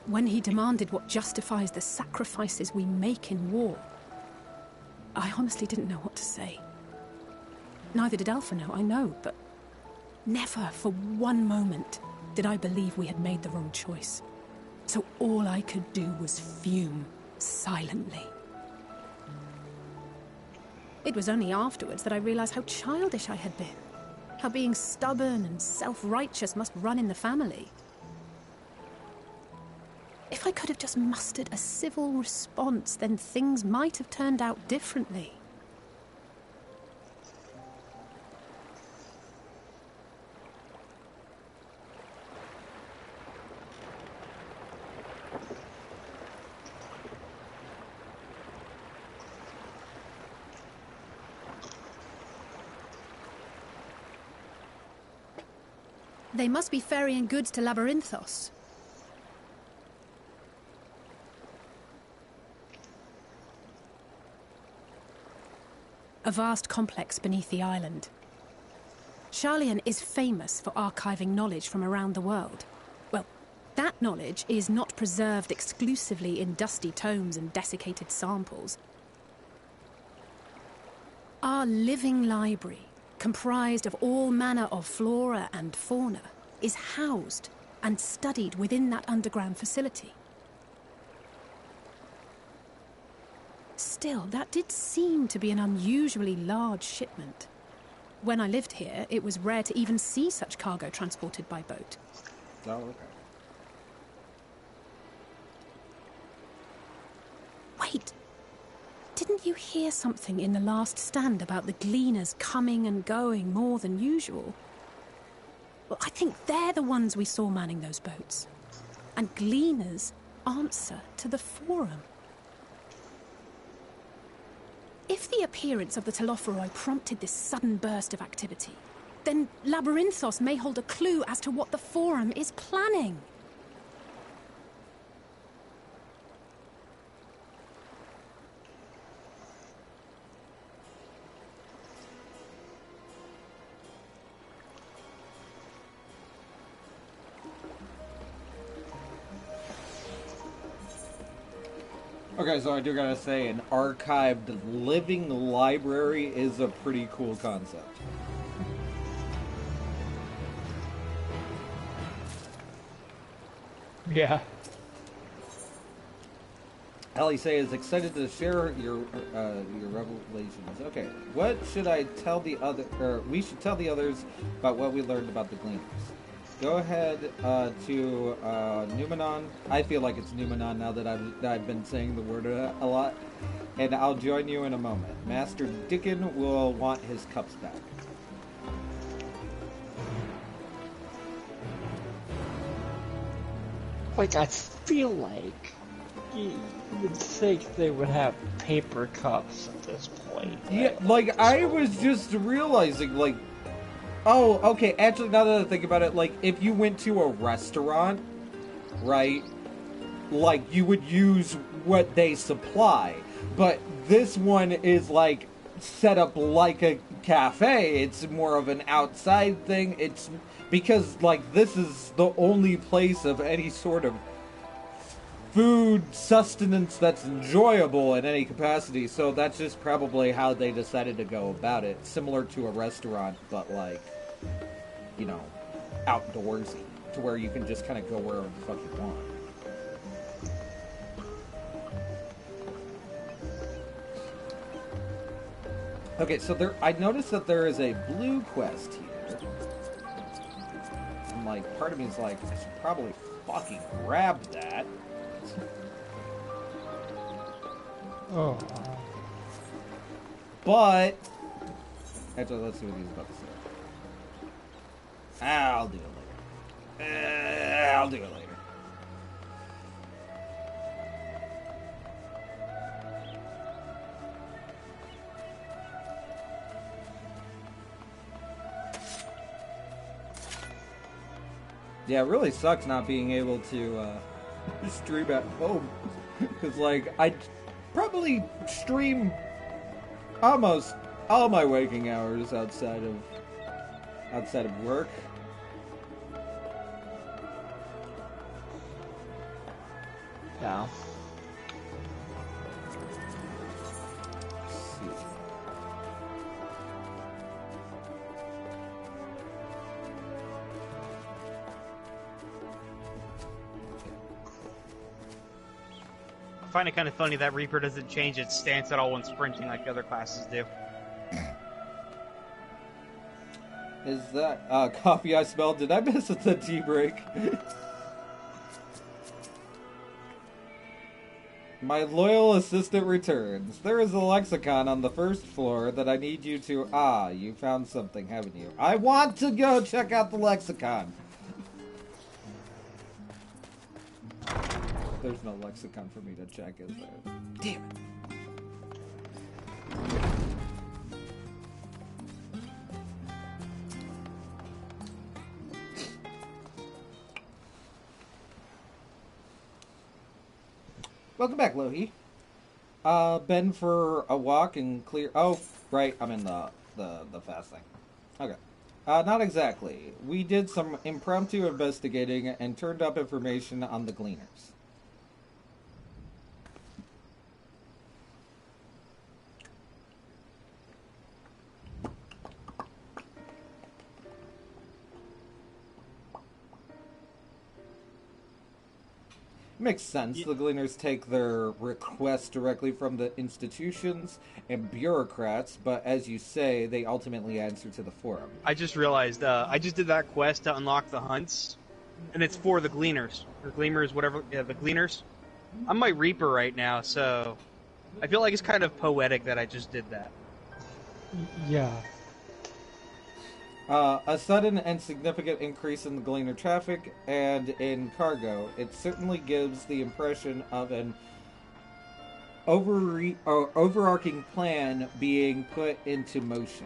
when he demanded what justifies the sacrifices we make in war, I honestly didn't know what to say. Neither did Alpha know, I know, but never for one moment did I believe we had made the wrong choice. So all I could do was fume silently. It was only afterwards that I realized how childish I had been. How being stubborn and self-righteous must run in the family. If I could have just mustered a civil response, then things might have turned out differently. They must be ferrying goods to Labyrinthos. A vast complex beneath the island. Charlian is famous for archiving knowledge from around the world. Well, that knowledge is not preserved exclusively in dusty tomes and desiccated samples. Our living library, comprised of all manner of flora and fauna, is housed and studied within that underground facility. Still, that did seem to be an unusually large shipment. When I lived here, it was rare to even see such cargo transported by boat. Oh, okay. Wait! Didn't you hear something in the last stand about the gleaners coming and going more than usual? Well, I think they're the ones we saw manning those boats. And gleaners answer to the Forum. If the appearance of the Telophoroi prompted this sudden burst of activity, then Labyrinthos may hold a clue as to what the Forum is planning. Okay, so I do gotta say, an archived living library is a pretty cool concept. Yeah. Say is excited to share your revelations. Okay, what should I tell the other? Or we should tell the others about what we learned about the Gleaners. go ahead to Numenon. I feel like it's Numenon now that I've been saying the word a lot. And I'll join you in a moment. Master Dickon will want his cups back. Like, I feel like you'd think they would have paper cups at this point. Yeah, like, I was just realizing, like, oh, okay, actually, now that I think about it, like, if you went to a restaurant, right, like, you would use what they supply. But this one is, like, set up like a cafe. It's more of an outside thing. It's because, like, this is the only place of any sort of food sustenance that's enjoyable in any capacity. So that's just probably how they decided to go about it. Similar to a restaurant, but, like, you know, outdoorsy. To where you can just kind of go wherever the fuck you want. Okay, so I noticed that there is a blue quest here. And, like, part of me is like, I should probably fucking grab that. Oh. But, actually, let's see what he's about to say. I'll do it later. I'll do it later. Yeah, it really sucks not being able to stream at home. Because, like, I probably stream almost all my waking hours outside of work. Yeah. I find it kind of funny that Reaper doesn't change its stance at all when sprinting like the other classes do. Is that coffee I smelled? Did I miss the tea break? My loyal assistant returns. There is a lexicon on the first floor that I need you to... Ah, you found something, haven't you? I want to go check out the lexicon. There's no lexicon for me to check, is there? Damn it. Welcome back, Lohi. Been for a walk and clear... Oh, right, I'm in the fast thing. Okay. Not exactly. We did some impromptu investigating and turned up information on the Gleaners. Makes sense. The Gleaners take their requests directly from the institutions and bureaucrats, but as you say, they ultimately answer to the forum. I just realized, I just did that quest to unlock the hunts, and it's for the Gleaners. Or Gleamers, whatever, yeah, the Gleaners. I'm my Reaper right now, so I feel like it's kind of poetic that I just did that. Yeah. A sudden and significant increase in the Gleaner traffic and in cargo. It certainly gives the impression of an overarching plan being put into motion.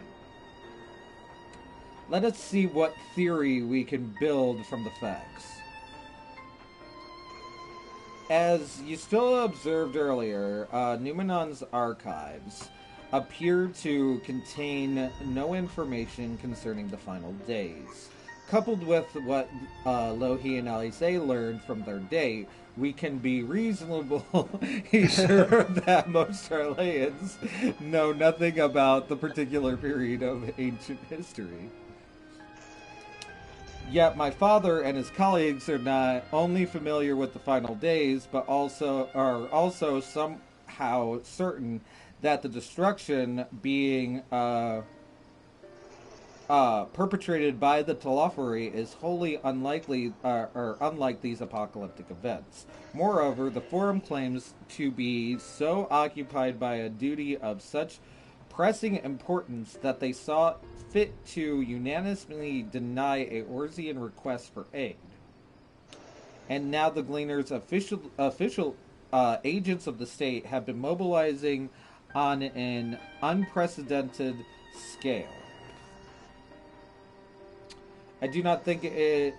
Let us see what theory we can build from the facts. As you still observed earlier, Numenon's archives appear to contain no information concerning the final days. Coupled with what Lohi and Alice learned from their date, we can be reasonably sure that most Charlayans know nothing about the particular period of ancient history. Yet my father and his colleagues are not only familiar with the final days, but are also somehow certain that the destruction being perpetrated by the Telophori is wholly unlikely or unlike these apocalyptic events. Moreover, the Forum claims to be so occupied by a duty of such pressing importance that they saw fit to unanimously deny a Orsian request for aid. And now the Gleaners' official agents of the state have been mobilizing on an unprecedented scale. I do not think it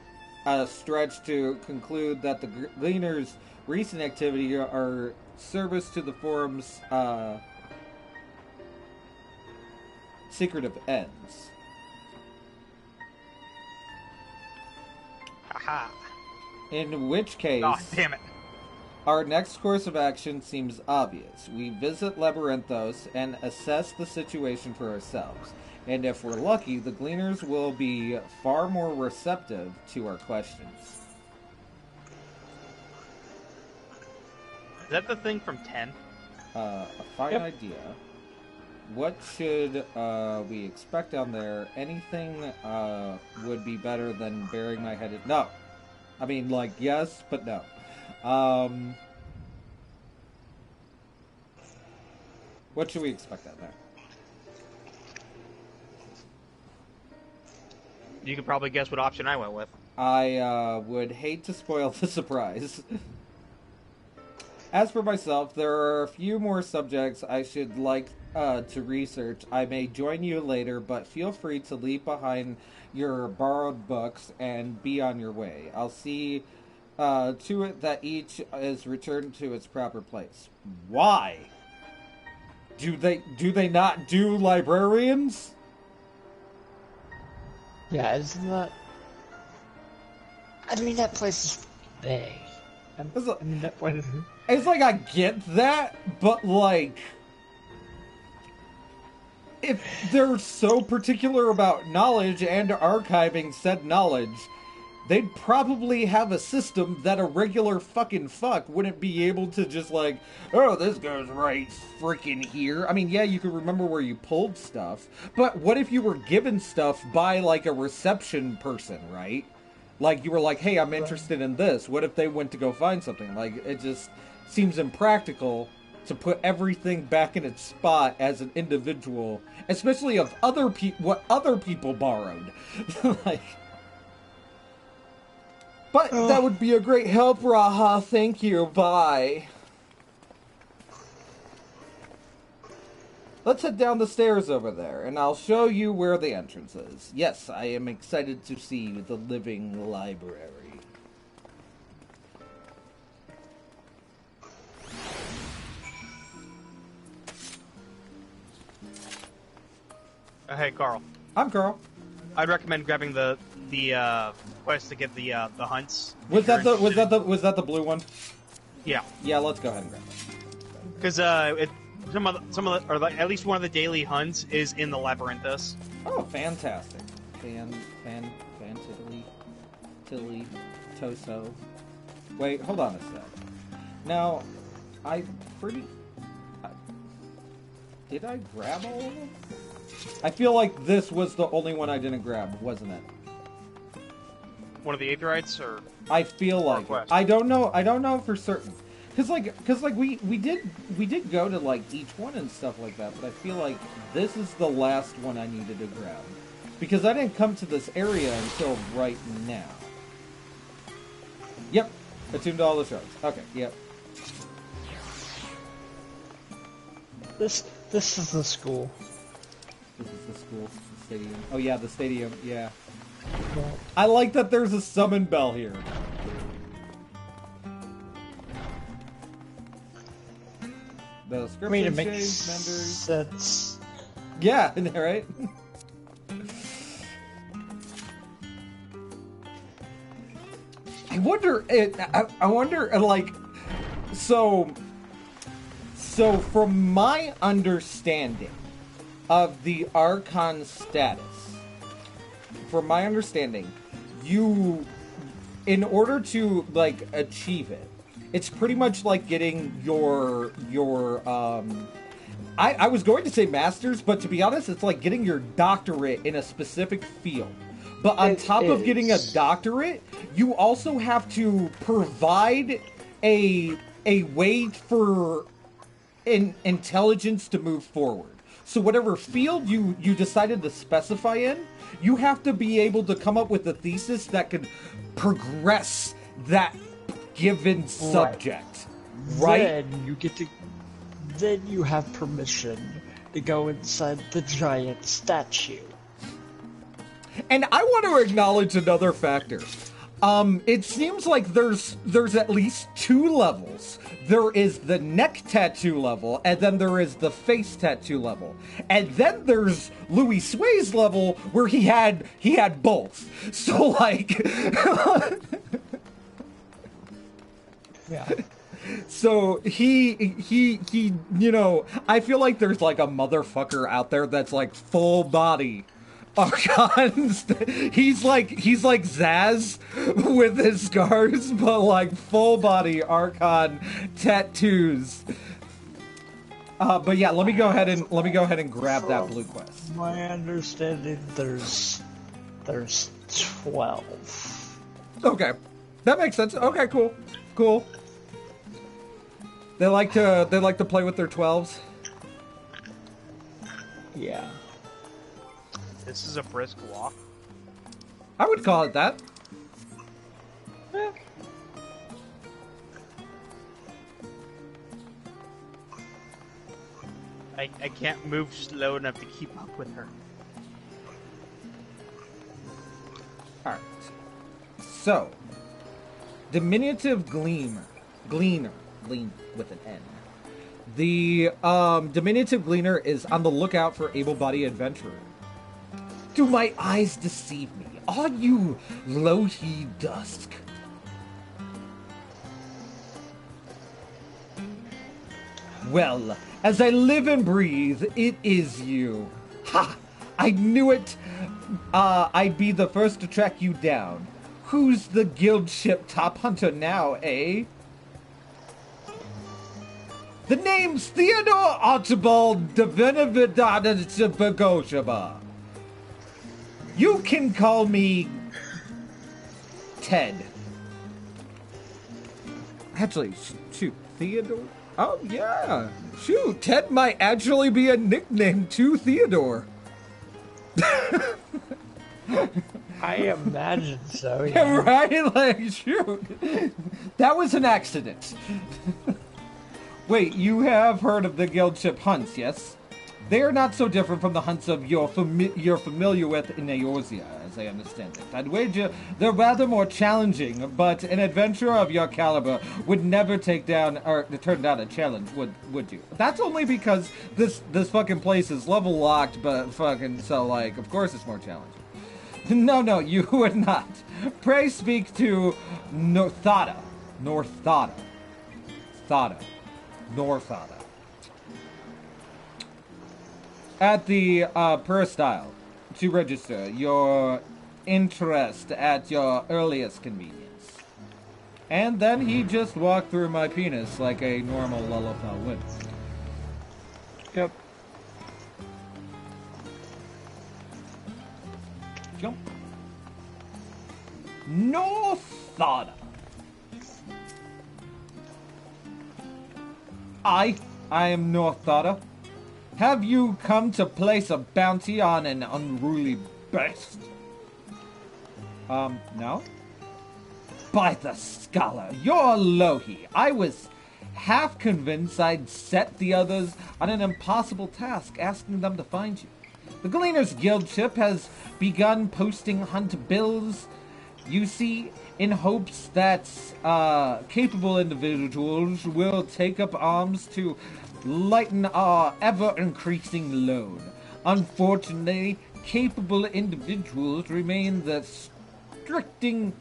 a stretch to conclude that the Gleaners' recent activity are service to the Forum's secretive ends. Haha. In which case, God damn it. our next course of action seems obvious. We visit Labyrinthos and assess the situation for ourselves. And if we're lucky, the Gleaners will be far more receptive to our questions. Is that the thing from 10? A fine idea. What should we expect down there? Anything would be better than burying my head in... No. I mean, like, yes, but no. What should we expect down there? You could probably guess what option I went with. I would hate to spoil the surprise. As for myself, there are a few more subjects I should like to research. I may join you later, but feel free to leave behind your borrowed books and be on your way. I'll see to it that each is returned to its proper place. Why? Do they not do librarians? Yeah, isn't that... I mean, that place is big. I mean, that place... It's like, I get that, but like... if they're so particular about knowledge and archiving said knowledge, they'd probably have a system that a regular fucking fuck wouldn't be able to just like, oh, this goes right freaking here. I mean, yeah, you could remember where you pulled stuff, but what if you were given stuff by like a reception person, right? Like, you were like, hey, I'm interested in this. What if they went to go find something? Like, it just seems impractical to put everything back in its spot as an individual, especially of other what other people borrowed. Like, but that would be a great help, Raha. Thank you. Bye. Let's head down the stairs over there, and I'll show you where the entrance is. Yes, I am excited to see the living library. Hey, Carl. I'm Carl. I'd recommend grabbing the quest to get the hunts. Was that the blue one? Yeah. Yeah, let's go ahead and grab it. Because some of the, or like at least one of the daily hunts is in the Labyrinthus. Oh, fantastic! Tilly, Toso. Wait, hold on a sec. Now, did I grab all of them? I feel like this was the only one I didn't grab, wasn't it? One of the Aetherites, or I feel like it. I don't know for certain. Cause we did go to like each one and stuff like that, but I feel like this is the last one I needed to grab because I didn't come to this area until right now. Yep, attuned to all the shards. Okay, yep. This is the school. This is the school, the stadium. Oh yeah, the stadium. Yeah. Yeah. I like that there's a summon bell here. The I mean, it scription makes shades, vendors. sense. Yeah, right? I wonder, like, so from my understanding of the Archon status, you, in order to, like, achieve it, it's pretty much like getting your I was going to say master's, but to be honest, it's like getting your doctorate in a specific field. But on top of getting a doctorate, you also have to provide a way for intelligence to move forward. So whatever field you decided to specify in, you have to be able to come up with a thesis that could progress that given subject. Right? Then you have permission to go inside the giant statue. And I want to acknowledge another factor. It seems like there's at least 2 levels. There is the neck tattoo level, and then there is the face tattoo level. And then there's Louis Sway's level where he had both. So like Yeah. So he you know, I feel like there's like a motherfucker out there that's like full body Archons. He's like Zaz with his scars, but like full body Archon tattoos. But yeah, let me go ahead and grab that blue quest. My understanding, there's 12. Okay, that makes sense. Okay, cool. They like to play with their 12s. Yeah. This is a brisk walk. I would call it that. I can't move slow enough to keep up with her. Alright. So, diminutive gleaner with an N. The diminutive gleaner is on the lookout for able-bodied adventurer. Do my eyes deceive me? Are you Lohi Dusk? Well, as I live and breathe, it is you. Ha! I knew it! I'd be the first to track you down. Who's the guild ship top hunter now, eh? The name's Theodore Archibald Devenovidabogoshaba. You can call me Ted. Actually, shoot, Theodore? Oh, yeah. Shoot, Ted might actually be a nickname to Theodore. I imagine so, yeah. Right? Like, shoot. That was an accident. Wait, you have heard of the guild ship hunts, yes? They are not so different from the hunts of you're familiar with in Eorzea, as I understand it. I'd wager they're rather more challenging, but an adventurer of your caliber would never turn down a challenge, would you? That's only because this fucking place is level locked, but fucking, so like, of course it's more challenging. No, you would not. Pray speak to Northada. At the peristyle to register your interest at your earliest convenience. And then he just walked through my penis like a normal Lullafell would. Yep. Jump. Northada. I am Northada. Have you come to place a bounty on an unruly beast? No? By the scholar, you're Lohi. I was half convinced I'd set the others on an impossible task, asking them to find you. The Gleaners Guild ship has begun posting hunt bills, you see, in hopes that capable individuals will take up arms to lighten our ever-increasing load. Unfortunately, capable individuals remain the restricting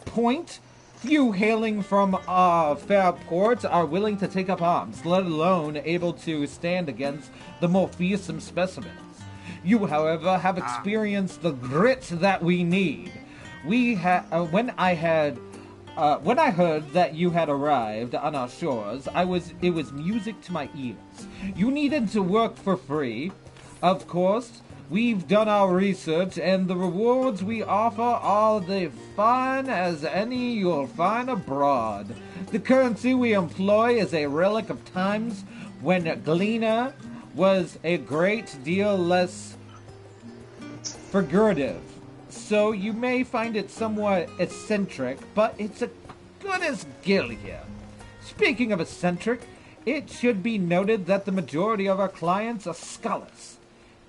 point. Few hailing from our fair port are willing to take up arms, let alone able to stand against the more fearsome specimens. You, however, have experienced the grit that we need. When I had When I heard that you had arrived on our shores, it was music to my ears. You needed to work for free. Of course, we've done our research, and the rewards we offer are the fine as any you'll find abroad. The currency we employ is a relic of times when Gleaner was a great deal less figurative. So you may find it somewhat eccentric, but it's as good as gil here. Speaking of eccentric, it should be noted that the majority of our clients are scholars.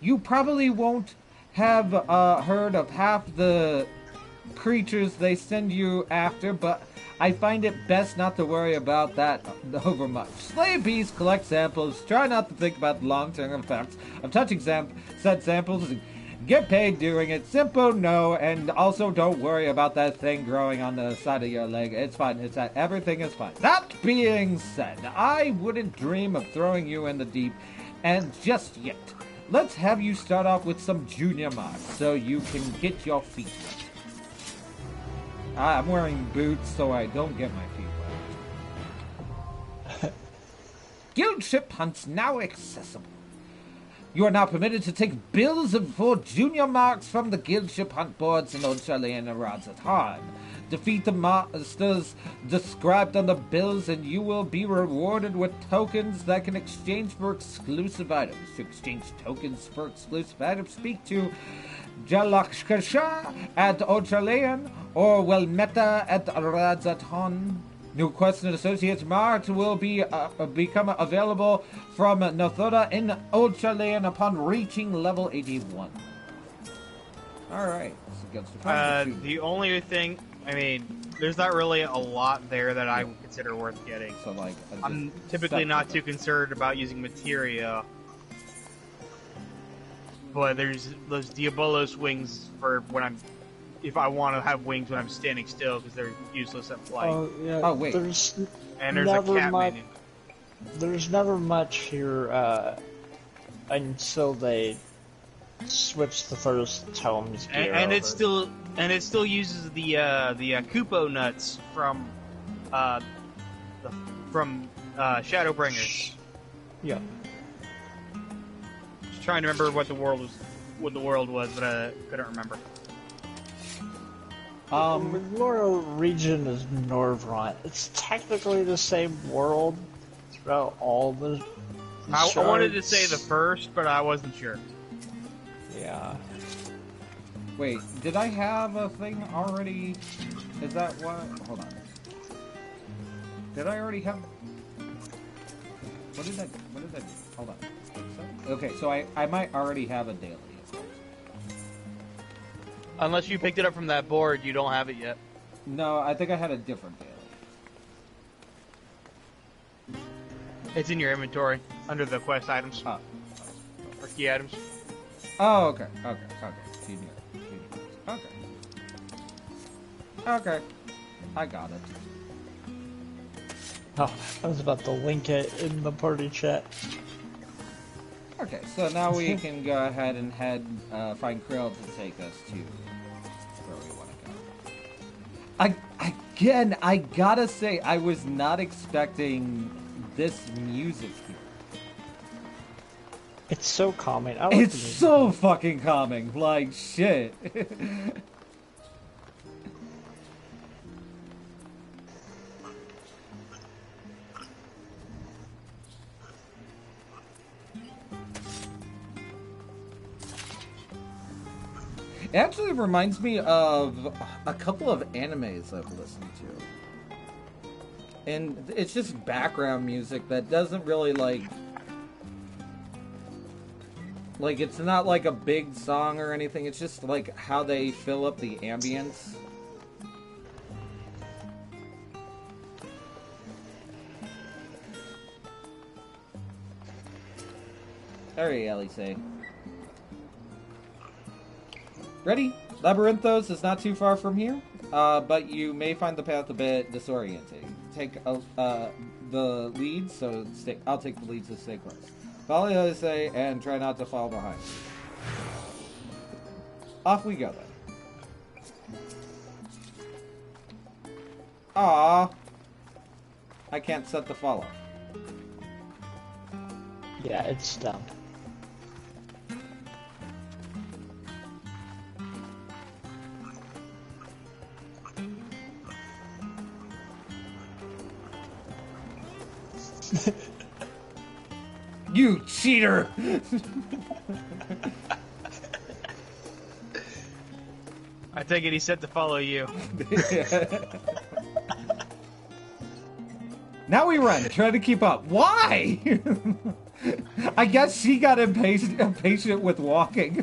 You probably won't have heard of half the creatures they send you after, but I find it best not to worry about that over much. Slay beasts, collect samples, try not to think about the long-term effects of touching said samples, and get paid doing it. Simple, no, and also don't worry about that thing growing on the side of your leg. It's fine. Everything is fine. That being said, I wouldn't dream of throwing you in the deep, and just yet. Let's have you start off with some junior marks so you can get your feet wet. I'm wearing boots so I don't get my feet wet. Guild ship hunts now accessible. You are now permitted to take bills for junior marks from the guild ship hunt boards in Old Chalet and Rods at Harm. Defeat the monsters described on the bills and you will be rewarded with tokens that can exchange for exclusive items. To exchange tokens for exclusive items, speak to Jalakshkasha at Ochalean or Welmeta at Radzaton. New quests and associates marked will become available from Nothoda in Ochalean upon reaching level 81. Alright. The only thing, I mean, there's not really a lot there that I would consider worth getting. So, like, I'm typically not too concerned about using materia. But there's those Diabolos wings for when if I want to have wings when I'm standing still, because they're useless at flight. Oh, yeah. Oh, wait. There's and there's never a cat menu. There's never much here until they switch the first tomes gear And over. it still uses the Kupo nuts from Shadowbringers. Yeah. Just trying to remember what the world was, but I couldn't remember. The Royal region is Norvrant. It's technically the same world throughout all the I wanted to shards. say the first, but I wasn't sure. Yeah. Wait, did I have a thing already? Is that what? Hold on. Did I already have? What did I do? Hold on. Okay, so I might already have a daily. Unless you picked it up from that board, you don't have it yet. No, I think I had a different daily. It's in your inventory, under the quest items. Oh. Or key items. Oh, okay. Genius. Okay. I got it. Oh, I was about to link it in the party chat. Okay, so now we can go ahead and find Krill to take us to where we want to go. I gotta say, I was not expecting this music here. It's so calming. I like It's the music. so fucking calming, like shit. It actually reminds me of a couple of animes I've listened to. And it's just background music that doesn't really like it's not like a big song or anything. It's just like how they fill up the ambience. Alright, Elise. Ready? Labyrinthos is not too far from here, but you may find the path a bit disorienting. Take the lead, so I'll take the lead, so stay close. Follow Elise and try not to fall behind. Off we go then. Aw. I can't set the follow. Yeah, it's dumb. You cheater! I take it he's set to follow you. Now we run, try to keep up. Why? I guess she got impatient with walking.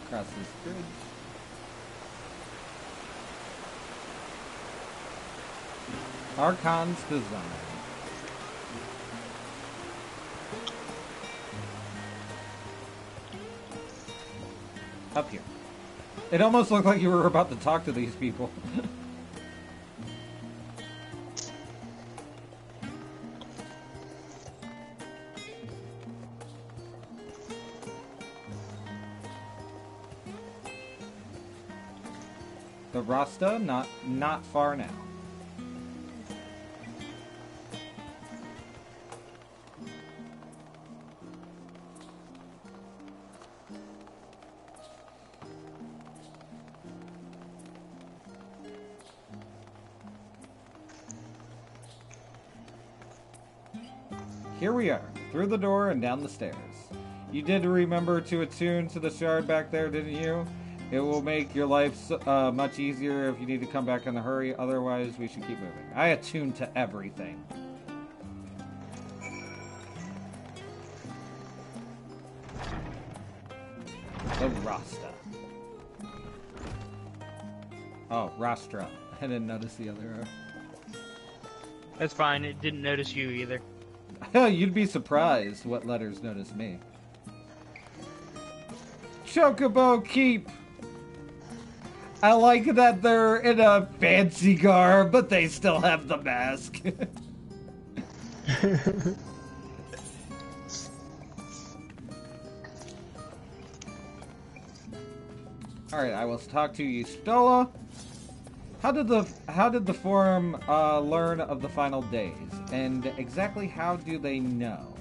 Across this bridge. Archon's design. Up here. It almost looked like you were about to talk to these people. The Rasta, not far now. Here we are, through the door and down the stairs. You did remember to attune to the shard back there, didn't you? It will make your life much easier if you need to come back in a hurry. Otherwise, we should keep moving. I attuned to everything. The Rasta. Oh, Rastra. I didn't notice the other. That's fine. It didn't notice you either. You'd be surprised what letters notice me. Chocobo Keep. I like that they're in a fancy garb, but they still have the mask. Alright, I will talk to you, Stola. How did the forum learn of the final days? And exactly how do they know?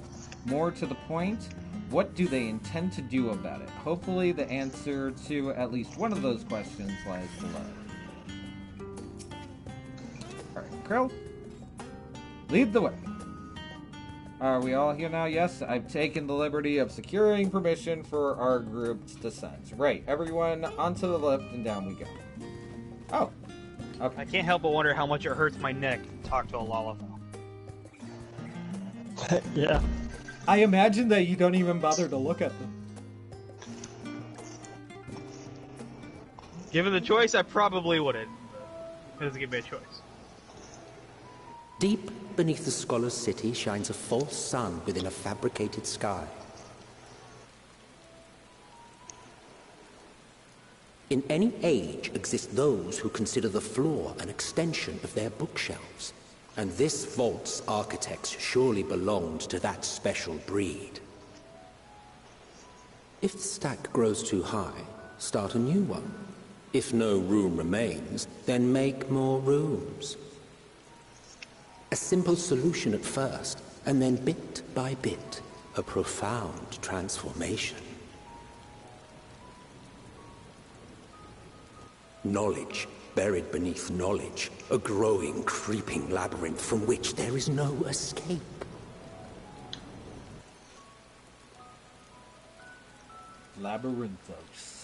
More to the point, what do they intend to do about it? Hopefully the answer to at least one of those questions lies below. Alright, Krill, lead the way. Are we all here now? Yes, I've taken the liberty of securing permission for our group's descent. Right, everyone onto the left and down we go. Oh. Okay. I can't help but wonder how much it hurts my neck to talk to a Lalafell. Yeah. I imagine that you don't even bother to look at them. Given the choice, I probably wouldn't. It doesn't give me a choice. Deep beneath the scholar's city shines a false sun within a fabricated sky. In any age exist those who consider the floor an extension of their bookshelves, and this vault's architects surely belonged to that special breed. If the stack grows too high, start a new one. If no room remains, then make more rooms. A simple solution at first, and then bit by bit, a profound transformation. Knowledge buried beneath knowledge, a growing, creeping labyrinth from which there is no escape. Labyrinthos.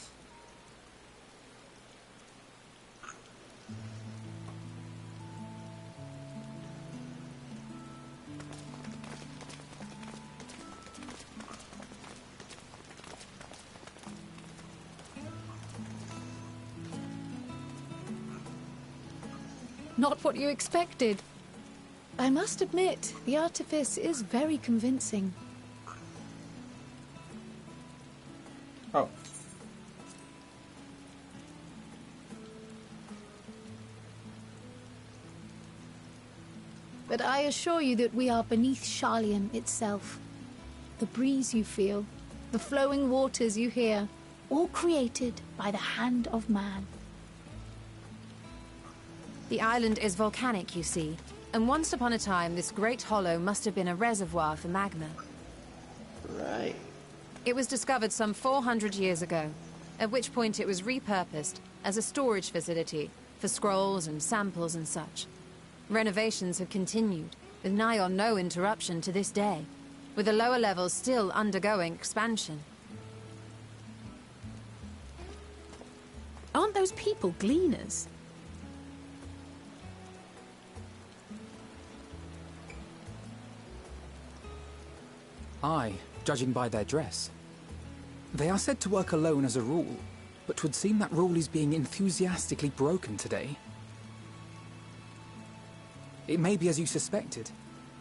Not what you expected. I must admit, the artifice is very convincing. Oh. but I assure you that we are beneath Charlian itself. The breeze you feel, the flowing waters you hear, all created by the hand of man. The island is volcanic, you see, and once upon a time this great hollow must have been a reservoir for magma. Right. It was discovered some 400 years ago, at which point it was repurposed as a storage facility for scrolls and samples and such. Renovations have continued, with nigh on no interruption to this day, with the lower levels still undergoing expansion. Aren't those people gleaners? Aye, judging by their dress. They are said to work alone as a rule, but 'twould seem that rule is being enthusiastically broken today. It may be as you suspected,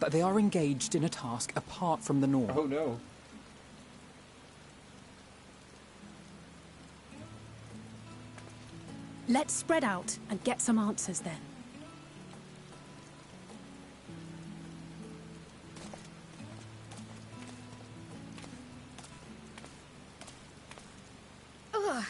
that they are engaged in a task apart from the norm. Oh no. Let's spread out and get some answers then. Ugh.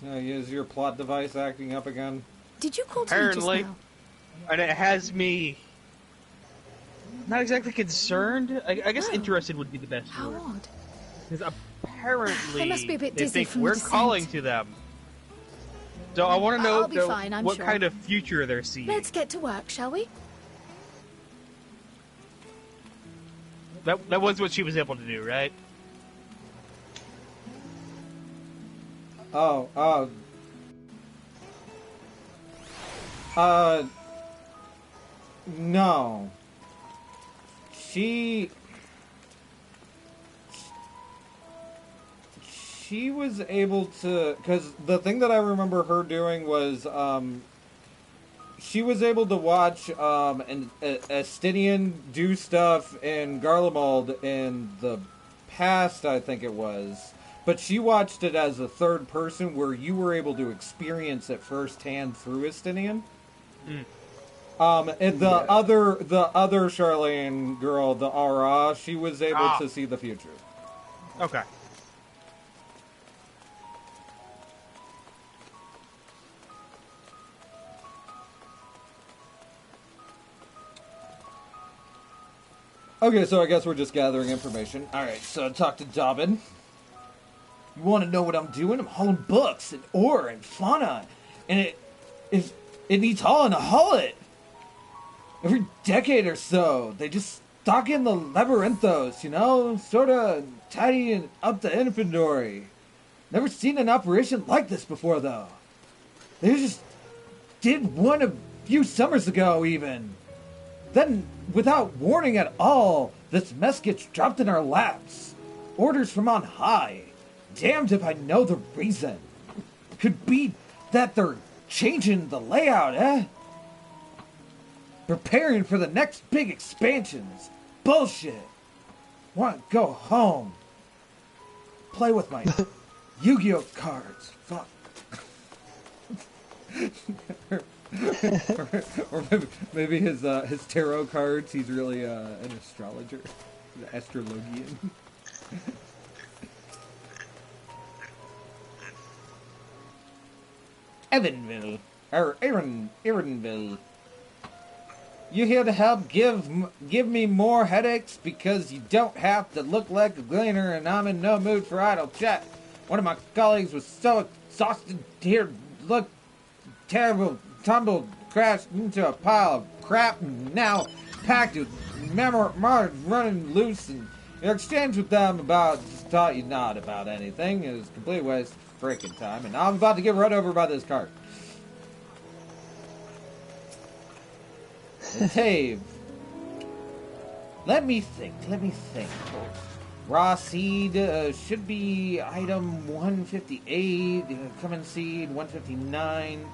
Is your plot device acting up again? Did you call to me just Apparently. now? And it has me not exactly concerned. I guess interested would be the best How word. odd. Because apparently They must be a bit they dizzy think from we're the descent. calling to them. So I want to know I'll be fine, I'm what sure. kind of future they're seeing. Let's get to work, shall we? That was what she was able to do, right? Oh, no. She was able to, because the thing that I remember her doing was, she was able to watch an Estinian do stuff in Garlemald in the past, I think it was. But she watched it as a third person where you were able to experience it firsthand through Estinian. And the other Charlene girl, the Ara, she was able to see the future. Okay. Okay, so I guess we're just gathering information. Alright, so I talked to Dobbin. You want to know what I'm doing? I'm hauling books and ore and fauna. And it needs hauling to haul it. Every decade or so, they just stock in the labyrinthos, you know? Sort of tidying up the inventory. Never seen an operation like this before, though. They just did one a few summers ago, even. Then, without warning at all, this mess gets dropped in our laps. Orders from on high. Damned if I know the reason. Could be that they're changing the layout, eh? Preparing for the next big expansions. Bullshit. Want to go home. Play with my Yu-Gi-Oh cards. Fuck. or maybe his tarot cards. He's really an astrologer, the astrologian. Evanville, or Aaronville. You here to help give me more headaches because you don't have to look like a gleaner, and I'm in no mood for idle chat. One of my colleagues was so exhausted here, look terrible, tumbled, crashed into a pile of crap, and now packed with memoirs running loose, and your exchange with them about just taught you not about anything. It was a complete waste of freaking time, and I'm about to get run over by this cart. Tave. Let me think. Raw seed should be item 158. Common seed 159.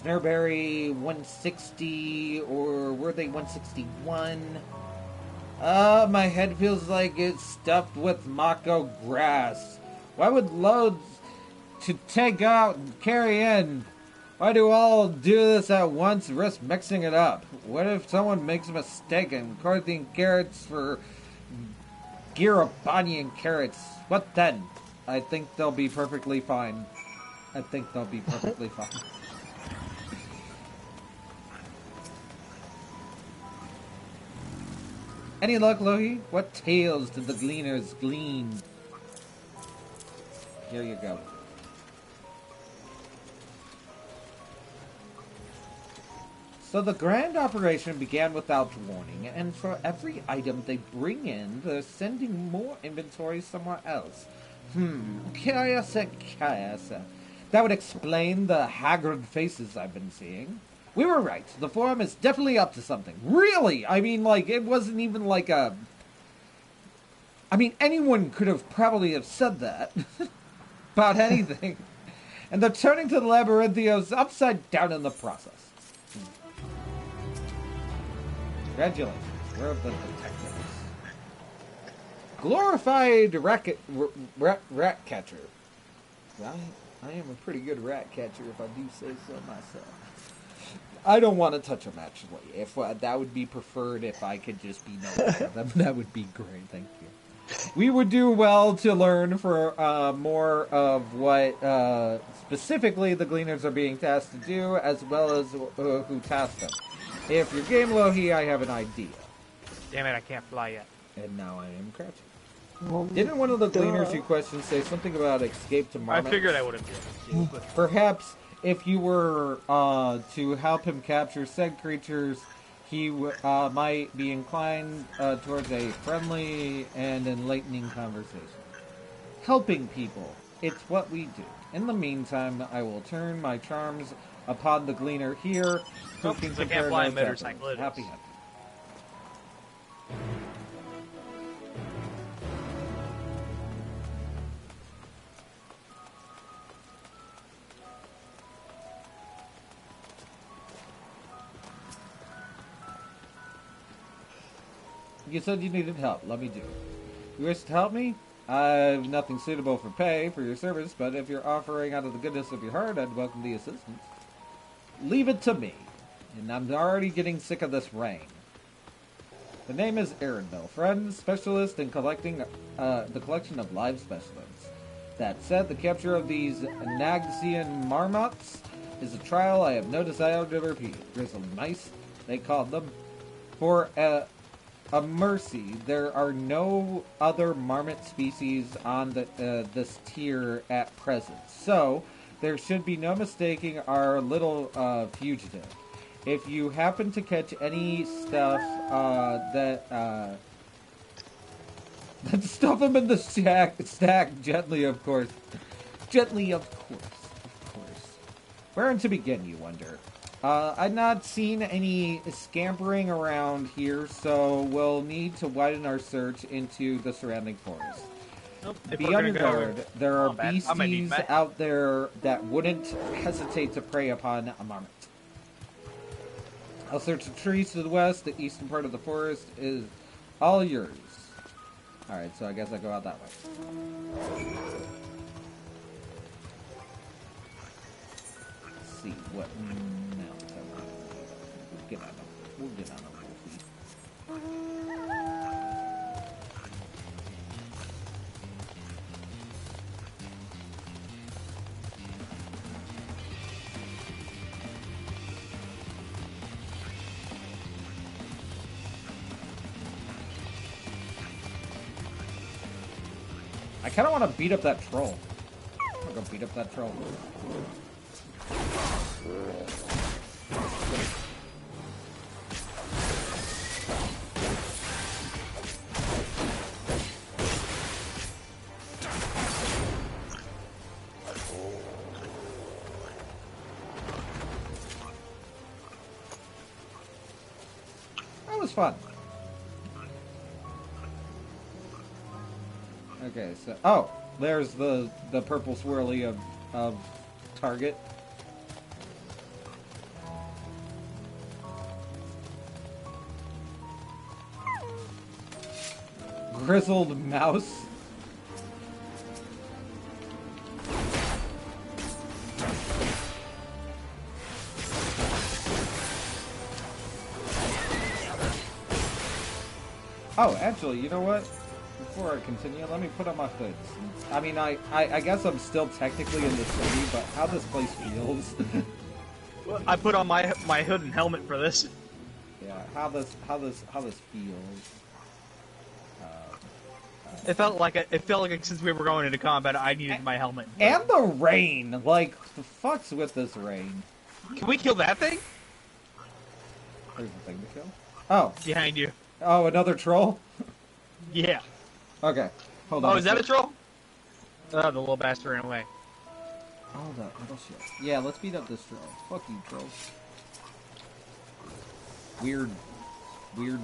Snareberry 160, or were they 161? My head feels like it's stuffed with mako grass. Why would loads to take out and carry in Why do all do this at once and risk mixing it up? What if someone makes a mistake and Carthian carrots for Girabanian carrots? What then? I think they'll be perfectly fine. I think they'll be perfectly fine. Any luck, Lohi? What tales did the gleaners glean? Here you go. So the grand operation began without warning, and for every item they bring in, they're sending more inventory somewhere else. Curious and curious. That would explain the haggard faces I've been seeing. We were right. The Forum is definitely up to something. Really! I mean, like, it wasn't even like a... I mean, anyone could have probably have said that. About anything. And they're turning to the Labyrinthios upside down in the process. Congratulations. We're the detectives. Glorified rat catcher. I am a pretty good rat catcher if I do say so myself. I don't want to touch them, actually. If that would be preferred if I could just be no. That would be great, thank you. We would do well to learn for more of what specifically the Gleaners are being tasked to do, as well as who tasked them. If you're game Lohi, I have an idea. Damn it, I can't fly yet. And now I am crouching. Well, didn't one of the Gleaners you questioned say something about escape to Marmot? I figured I would have been able to, but... Perhaps if you were to help him capture said creatures, he might be inclined towards a friendly and enlightening conversation. Helping people, it's what we do. In the meantime, I will turn my charms upon the Gleaner here, who can compare notes. Happy. You said you needed help. Let me do it. You wish to help me? I have nothing suitable for pay for your service, but if you're offering out of the goodness of your heart, I'd welcome the assistance. Leave it to me. And I'm already getting sick of this rain. The name is Arendelle, friend, specialist in collecting the collection of live specimens. That said, the capture of these Nagsian marmots is a trial I have no desire to repeat. Grizzled mice, they called them. For a mercy, there are no other marmot species on this tier at present, so there should be no mistaking our little fugitive. If you happen to catch any stuff that stuff him in the stack gently, of course. Gently, of course. Wherein to begin, you wonder? I've not seen any scampering around here, so we'll need to widen our search into the surrounding forest. Nope, Be on your guard. There are beasties out there that wouldn't hesitate to prey upon a marmot. I'll search the trees to the west. The eastern part of the forest is all yours. Alright, so I guess I go out that way. Let's see what... We'll get on a feet. I kind of want to beat up that troll. I'm gonna go beat up that troll. Fun. Okay, so there's the purple swirly of target. Grizzled mouse. Oh, actually, you know what? Before I continue, let me put on my hood. I mean, I guess I'm still technically in the city, but how this place feels. Well, I put on my hood and helmet for this. Yeah, how this feels. It felt like since we were going into combat, I needed my helmet. And the rain, like the fuck's with this rain? Can we kill that thing? There's a thing to kill. Oh, Behind you. Oh, another troll. Yeah. Okay, hold on. Oh, is that a troll? Oh, the little bastard ran away. Oh, that little shit. Yeah, let's beat up this troll. Fuck you, troll. Weird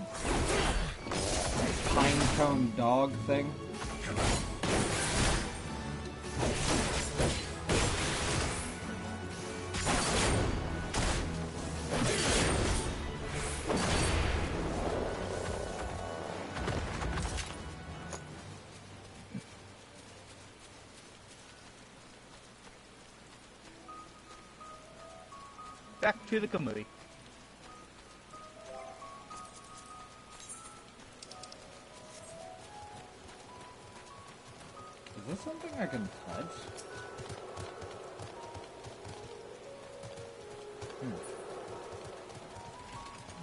pine cone dog thing. Back to the committee. Is this something I can touch?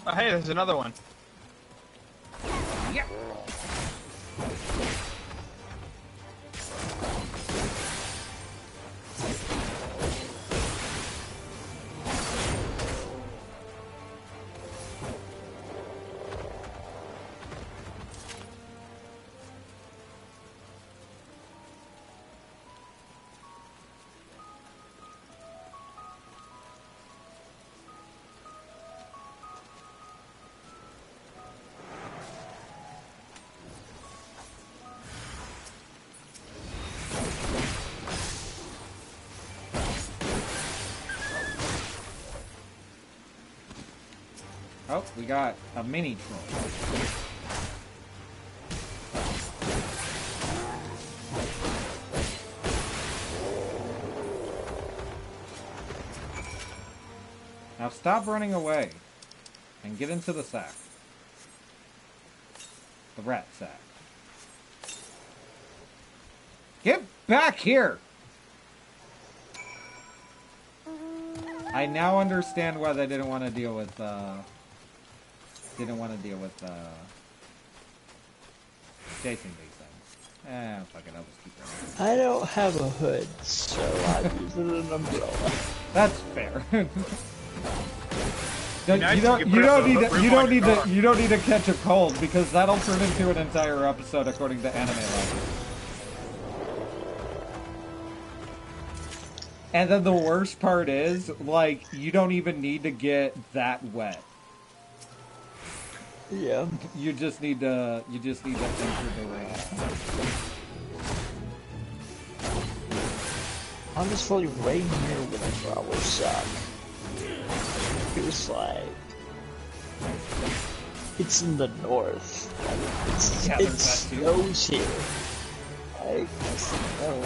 Oh, hey, there's another one. Yeah. Oh, we got a mini troll. Now stop running away and get into the sack. The rat sack. Get back here! I now understand why they didn't want to deal with, chasing these things. Fuck it, I'll just keep running. I don't have a hood, so I'm using an umbrella. That's fair. You don't need to catch a cold because that'll turn into an entire episode according to anime logic. And then the worst part is, like, you don't even need to get that wet. Yeah. You just need to enter the rain. Honestly, rain here would probably suck. It's like it's in the north. It snows here. Like snow.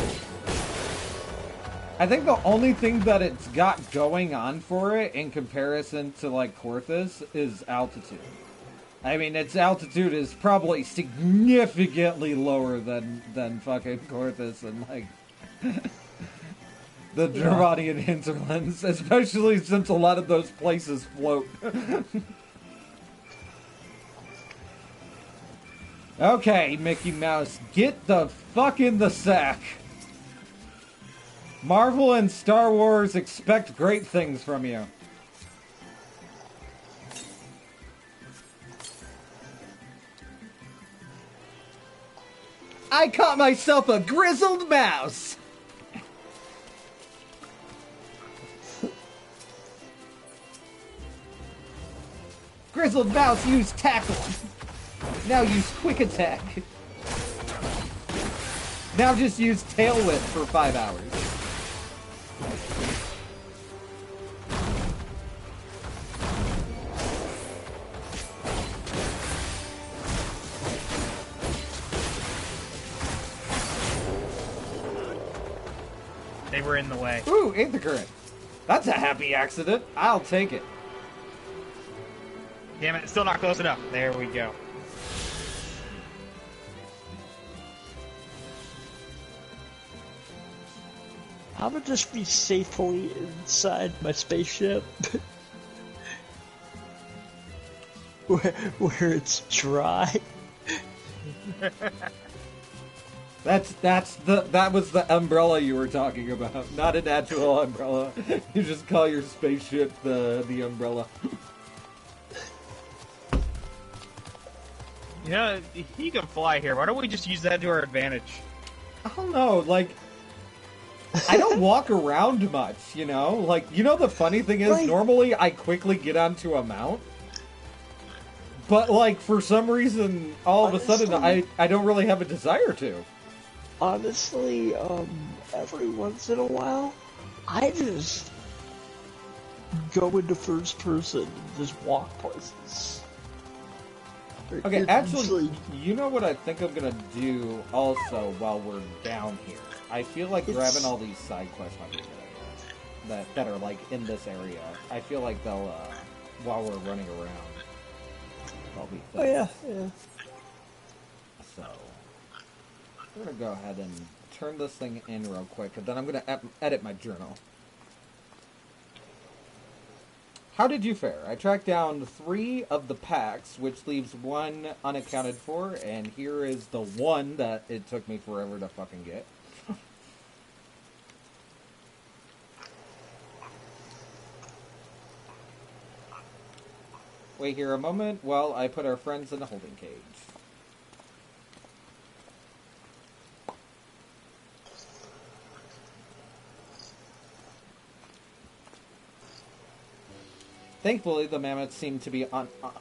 I think the only thing that it's got going on for it in comparison to like Corthus is altitude. I mean, its altitude is probably significantly lower than fucking Corthus and like the Dravanian hinterlands, especially since a lot of those places float. Okay, Mickey Mouse, get the fuck in the sack. Marvel and Star Wars expect great things from you. I caught myself a grizzled mouse! Grizzled mouse used tackle. Now use quick attack. Now just use tail whip for 5 hours. They were in the way. Ooh, Aether Current. That's a happy accident. I'll take it. Damn it, still not close enough. There we go. I'm gonna just be safely inside my spaceship. where it's dry. That was the umbrella you were talking about, not an actual umbrella. You just call your spaceship the umbrella. You know, he can fly here. Why don't we just use that to our advantage? I don't know, like, I don't walk around much, you know? Like, you know the funny thing is, Right. normally I quickly get onto a mount. But, like, for some reason, all of a sudden, I don't really have a desire to. Honestly, every once in a while, I just go into first person and just walk places. Okay, It's actually, like- you know what I think I'm gonna do also while we're down here? I feel like grabbing all these side quests might be a good idea. That are, like, in this area. I feel like they'll, while we're running around, they'll be Oh yeah, yeah. So, I'm gonna go ahead and turn this thing in real quick, and then I'm gonna edit my journal. How did you fare? I tracked down 3 of the packs, which leaves 1 unaccounted for, and here is the 1 that it took me forever to fucking get. Wait here a moment while I put our friends in a holding cage. Thankfully, the mammoths seem to be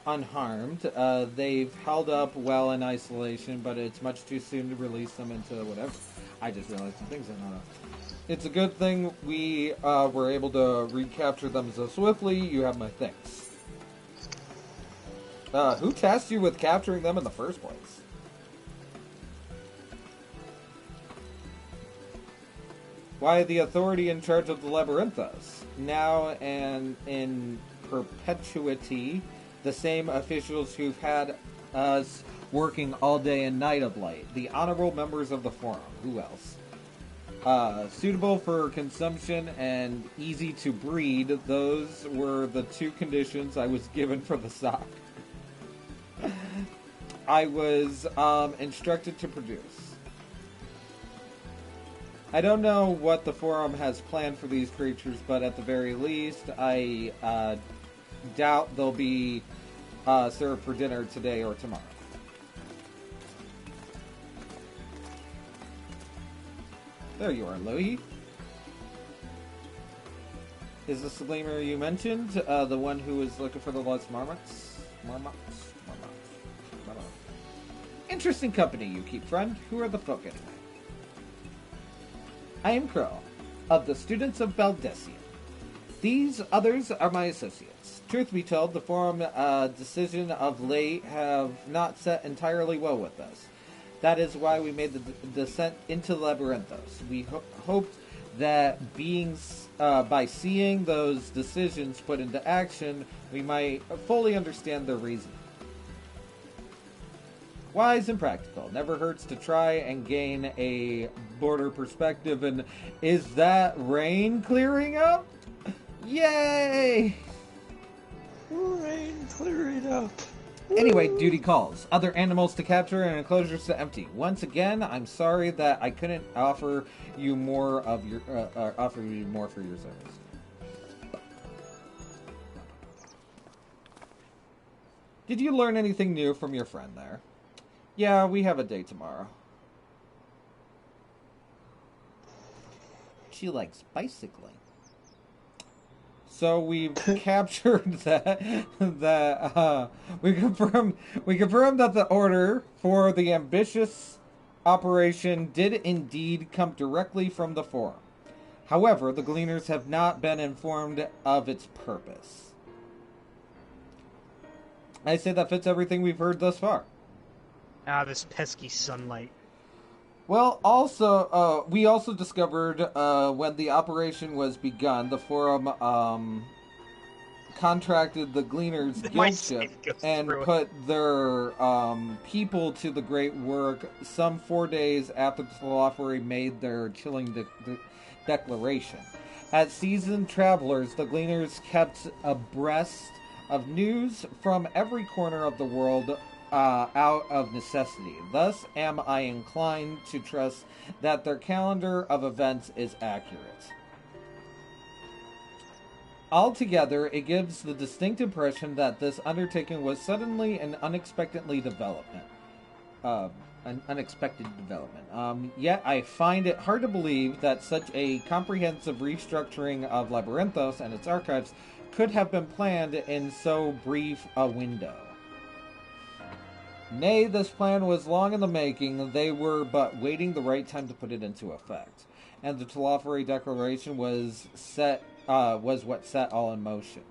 unharmed. They've held up well in isolation, but it's much too soon to release them into whatever. I just realized some things are not up. It's a good thing we were able to recapture them so swiftly. You have my thanks. Who tasked you with capturing them in the first place? Why the authority in charge of the Labyrinthos? Now and in perpetuity, the same officials who've had us working all day and night of late. The honorable members of the Forum. Who else? Suitable for consumption and easy to breed. Those were the 2 conditions I was given for the sock. I was instructed to produce. I don't know what the Forum has planned for these creatures, but at the very least, I doubt they'll be served for dinner today or tomorrow. There you are, Louis. Is this the lemur you mentioned? The one who was looking for the lost marmots? Marmots. Interesting company you keep, friend. Who are the folk anyway? I am Crow, of the students of Baldesion. These others are my associates. Truth be told, the Forum decision of late have not set entirely well with us. That is why we made the descent into Labyrinthos. We hoped that by seeing those decisions put into action, we might fully understand their reasoning. Wise and practical. Never hurts to try and gain a broader perspective. And is that rain clearing up? Yay! Rain clearing up. Anyway, duty calls. Other animals to capture and enclosures to empty. Once again, I'm sorry that I couldn't offer you more of your offer you more for your service. Did you learn anything new from your friend there? Yeah, we have a date tomorrow. She likes bicycling. So we've captured that we confirmed that the order for the ambitious operation did indeed come directly from the Forum. However, the Gleaners have not been informed of its purpose. I say that fits everything we've heard thus far. Ah, this pesky sunlight. Well, also, we also discovered when the operation was begun, the Forum contracted the Gleaners My guild ship save goes and through it. put their people to the great work some 4 days after the Thalafari made their chilling declaration. As seasoned travelers, the Gleaners kept abreast of news from every corner of the world out of necessity. Thus am I inclined to trust that their calendar of events is accurate. Altogether, it gives the distinct impression that this undertaking was suddenly and unexpectedly development. An unexpected development. Yet I find it hard to believe that such a comprehensive restructuring of Labyrinthos and its archives could have been planned in so brief a window. Nay, this plan was long in the making. They were but waiting the right time to put it into effect. And the Thalafari Declaration was what set all in motion.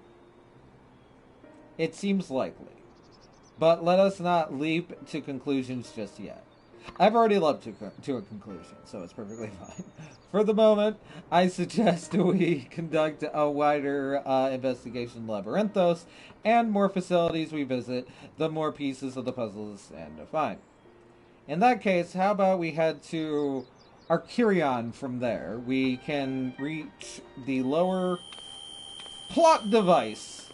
It seems likely. But let us not leap to conclusions just yet. I've already leapt to a conclusion, so it's perfectly fine. For the moment, I suggest we conduct a wider investigation of Labyrinthos, and more facilities we visit, the more pieces of the puzzle stand to find. In that case, how about we head to Arcurion from there? We can reach the lower plot device.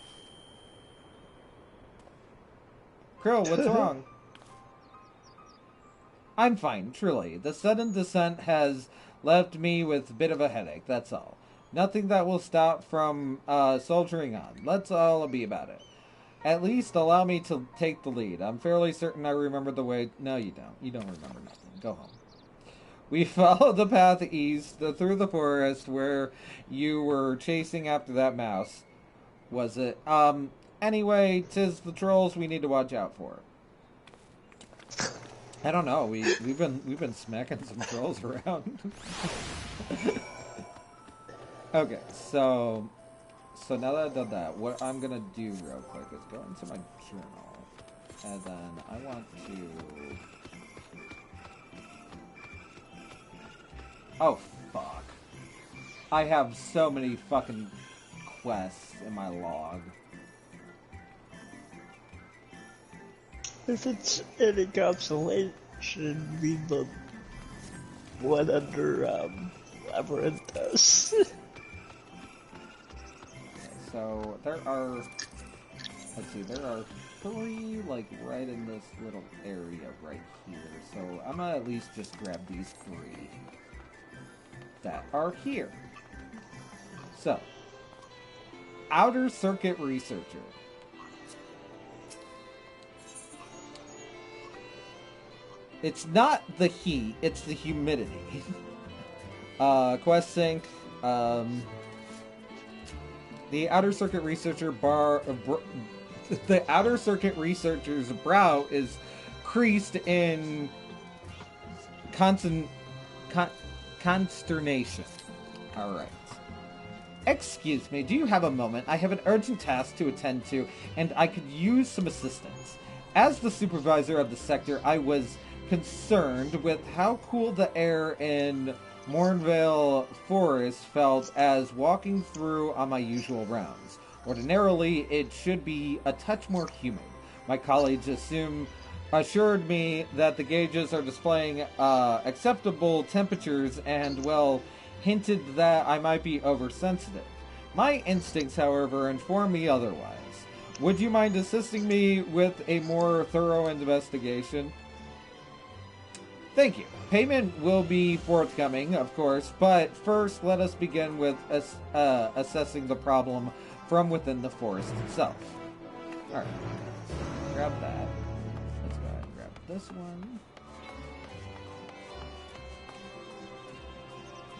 Krill, what's wrong? I'm fine, truly. The sudden descent has left me with a bit of a headache, that's all. Nothing that will stop from soldiering on. Let's all be about it. At least allow me to take the lead. I'm fairly certain I remember the way... No, you don't. You don't remember nothing. Go home. We followed the path east through the forest where you were chasing after that mouse. Was it? Anyway, 'tis the trolls we need to watch out for. I don't know. We've been smacking some trolls around. Okay, so now that I've done that, what I'm gonna do real quick is go into my journal, and then I want to. Oh fuck! I have so many fucking quests in my log. If it's an encapsulation, it'd be the one under Labyrinthos. So there are, let's see, there are 3 like right in this little area right here. So I'm gonna at least just grab these 3 that are here. So, Outer Circuit Researcher. It's not the heat, it's the humidity. Quest sync. The Outer Circuit Researcher the Outer Circuit Researcher's brow is creased in consternation. Alright. Excuse me, do you have a moment? I have an urgent task to attend to, and I could use some assistance. As the supervisor of the sector, I was concerned with how cool the air in Mornvale Forest felt as walking through on my usual rounds. Ordinarily, it should be a touch more humid. My colleagues assured me that the gauges are displaying acceptable temperatures and, well, hinted that I might be oversensitive. My instincts, however, inform me otherwise. Would you mind assisting me with a more thorough investigation? Thank you. Payment will be forthcoming, of course, but first let us begin with assessing the problem from within the forest itself. Alright. Grab that. Let's go ahead and grab this one.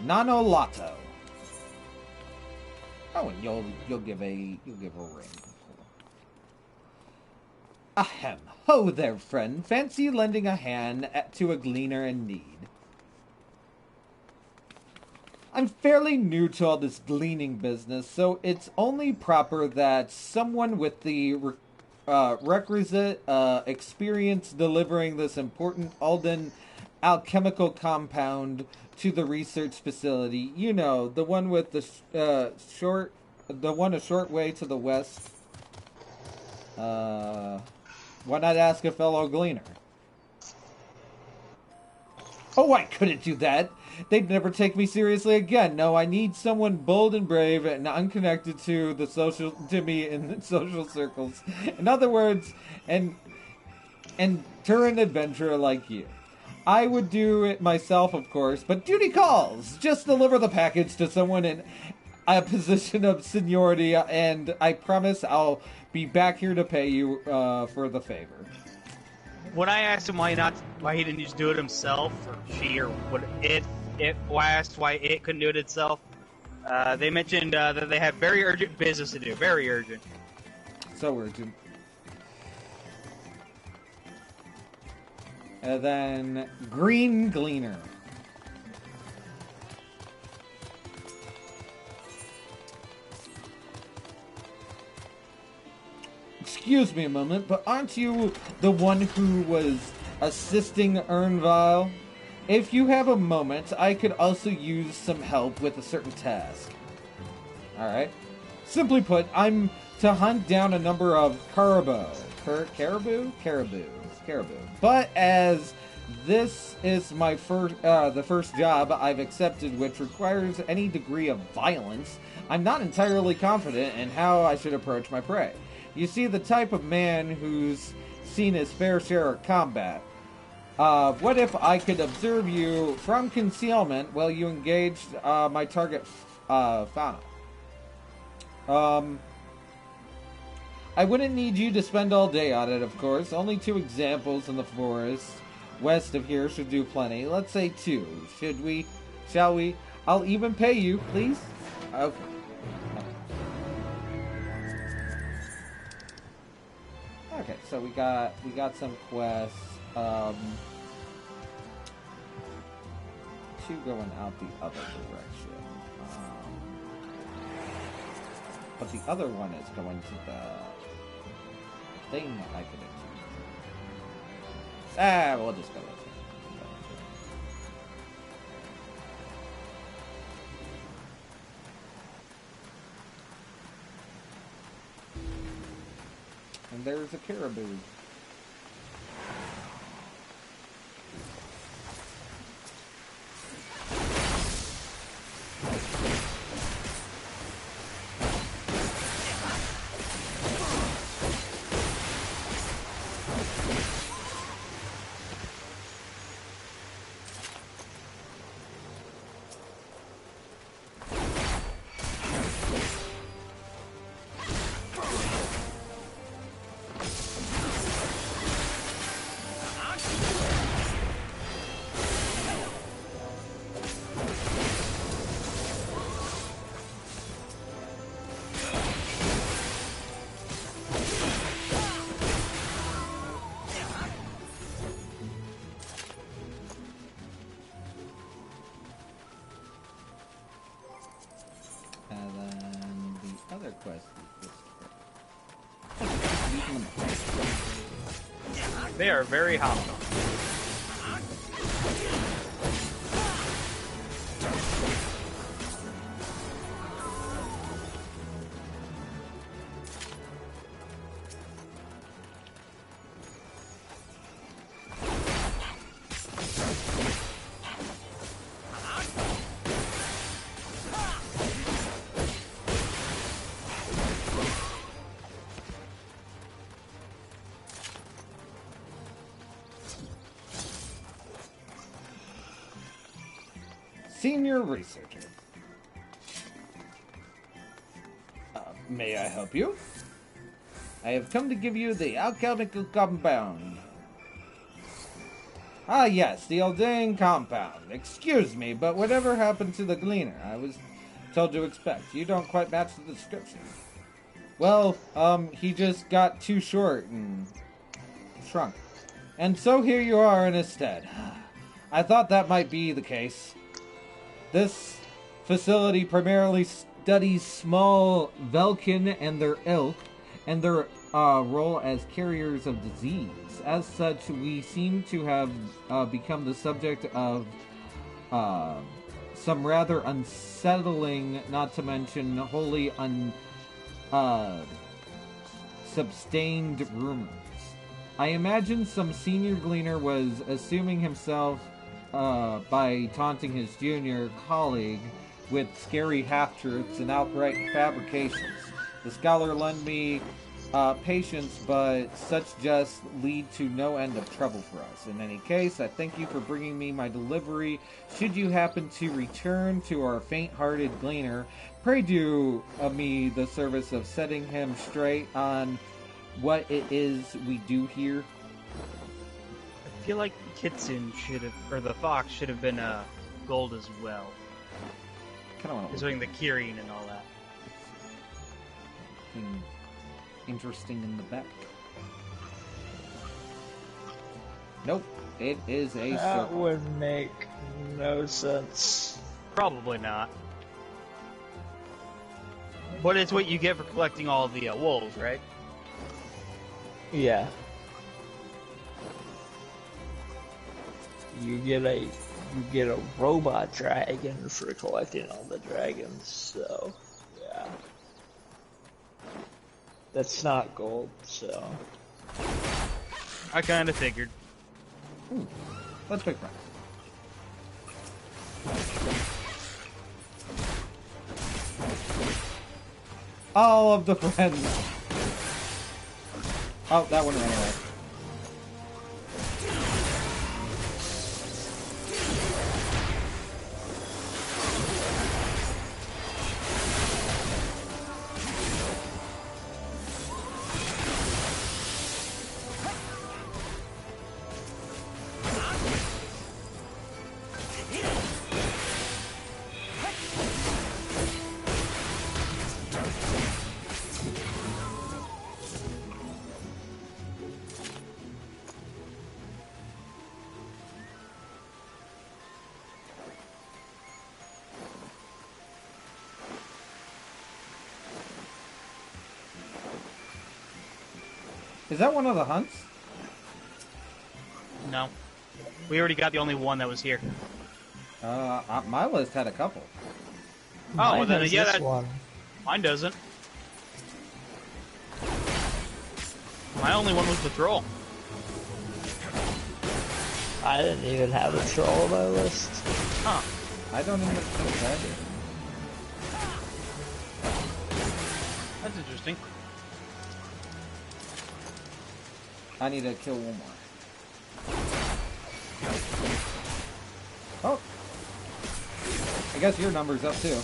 Nanolato. Oh, and you'll give a ring. Ahem. Ho there, friend. Fancy lending a hand to a gleaner in need. I'm fairly new to all this gleaning business, so it's only proper that someone with the requisite experience delivering this important Alden alchemical compound to the research facility. You know, the one with the short the one a short way to the west. Why not ask a fellow gleaner? Oh, I couldn't do that. They'd never take me seriously again. No, I need someone bold and brave and unconnected to me in the social circles. In other words, an turn adventurer like you. I would do it myself, of course, but duty calls. Just deliver the package to someone in a position of seniority, and I promise I'll be back here to pay you for the favor. When I asked him why he didn't just do it himself, or she, or what I asked why it couldn't do it itself, they mentioned that they have very urgent business to do. Very urgent. So urgent. And then Green Gleaner. Excuse me a moment, but aren't you the one who was assisting Ernvile? If you have a moment, I could also use some help with a certain task. Alright. Simply put, I'm to hunt down a number of caribou. Caribou. But as this is my the first job I've accepted which requires any degree of violence, I'm not entirely confident in how I should approach my prey. You see, the type of man who's seen his fair share of combat. What if I could observe you from concealment while you engaged my target fauna? I wouldn't need you to spend all day on it, of course. Only 2 examples in the forest west of here should do plenty. Let's say 2. Shall we? I'll even pay you, please. Okay. Okay, so we got some quests. 2 going out the other direction. But the other one is going to the thing I could achieve. We'll just go with it. And there's a caribou. They are very hot. Senior researcher. May I help you? I have come to give you the alchemical compound. Ah, yes, the Aldean compound. Excuse me, but whatever happened to the gleaner I was told to expect? You don't quite match the description. Well, he just got too short and shrunk. And so here you are in his stead. I thought that might be the case. This facility primarily studies small Velkin and their ilk, and their role as carriers of disease. As such, we seem to have become the subject of some rather unsettling, not to mention wholly substained rumors. I imagine some senior gleaner was assuming himself by taunting his junior colleague with scary half-truths and outright fabrications. The scholar lent me patience, but such just lead to no end of trouble for us. In any case, I thank you for bringing me my delivery. Should you happen to return to our faint-hearted gleaner, pray do me the service of setting him straight on what it is we do here. I feel like the kitsune should have, or the fox should have been gold as well. Kind of want to considering the Kirin and all that. Interesting in the back. Nope, it is a That circle. would make no sense. Probably not. But it's what you get for collecting all the wolves, right? Yeah. You get a robot dragon for collecting all the dragons, so yeah. That's not gold, so. I kinda figured. Ooh, let's pick friends. All of the friends. Oh, that one ran away. Is that one of the hunts? No. We already got the only one that was here. My list had a couple. Oh, well then, has yeah, this that, one. mine doesn't. My only one was the troll. I didn't even have a troll on my list. Huh. I don't even think that is. That's interesting. I need to kill one more. Oh. I guess your number's up too.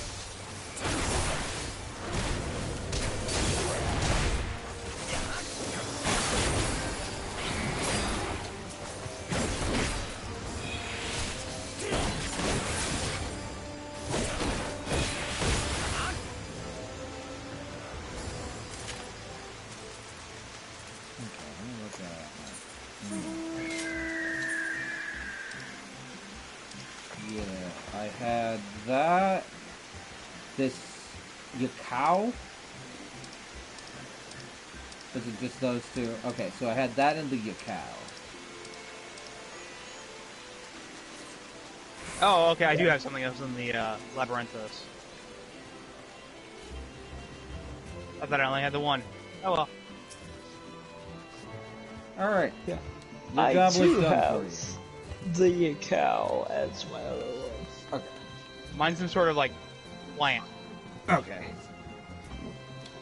Was it just those two? Okay, so I had that in the Yakao. Oh, okay, I do have something else in the Labyrinthos. I thought I only had the one. Oh well. Alright. Yeah. Your I job was too done have for you. the Yakao as my other one. Okay. Mine's some sort of like plant. Okay.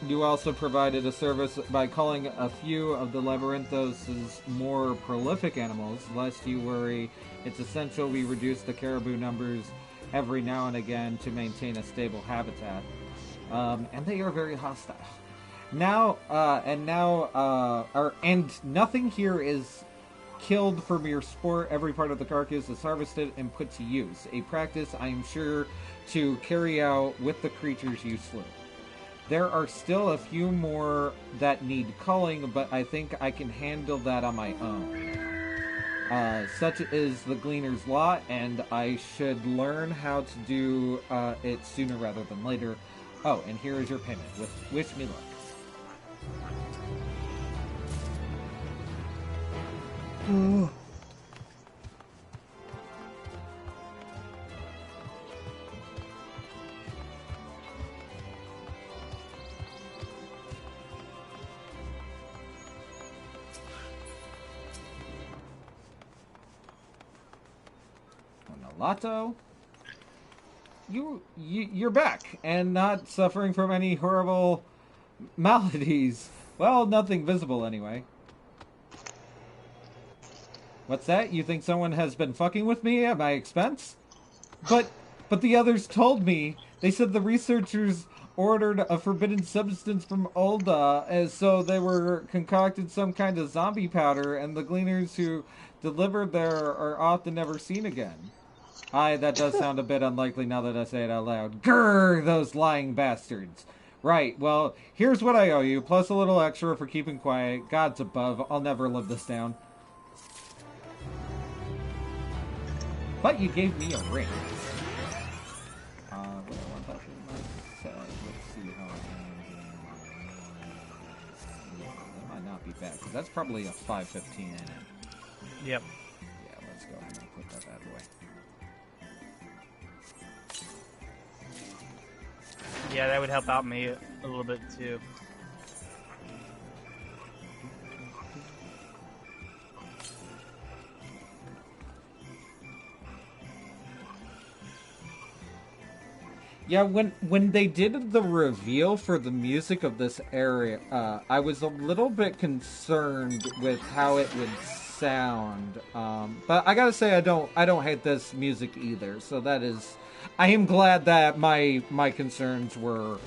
You also provided a service by calling a few of the Labyrinthos' more prolific animals. Lest you worry, it's essential we reduce the caribou numbers every now and again to maintain a stable habitat. And they are very hostile. And nothing here is killed for mere sport. Every part of the carcass is harvested and put to use. A practice I am sure to carry out with the creatures you slew. There are still a few more that need culling, but I think I can handle that on my own. Such is the Gleaner's lot, and I should learn how to do it sooner rather than later. Oh, and here is your payment. Wish me luck. Lato, you're back and not suffering from any horrible maladies. Well, nothing visible anyway. What's that? You think someone has been fucking with me at my expense? But the others told me. They said the researchers ordered a forbidden substance from Ulda, and so they were concocted some kind of zombie powder, and the gleaners who delivered there are often never seen again. Aye, that does sound a bit unlikely now that I say it out loud. Grrr, those lying bastards. Right, well, here's what I owe you, plus a little extra for keeping quiet. God's above, I'll never live this down. But you gave me a ring. What I want that for myself. Let's see how that might not be bad, because that's probably a 515 in it. Yep. Yeah, let's go ahead and put that bad away. Yeah, that would help out me a little bit too. Yeah, when they did the reveal for the music of this area, I was a little bit concerned with how it would sound. But I gotta say, I don't hate this music either. So that is, I am glad that my concerns were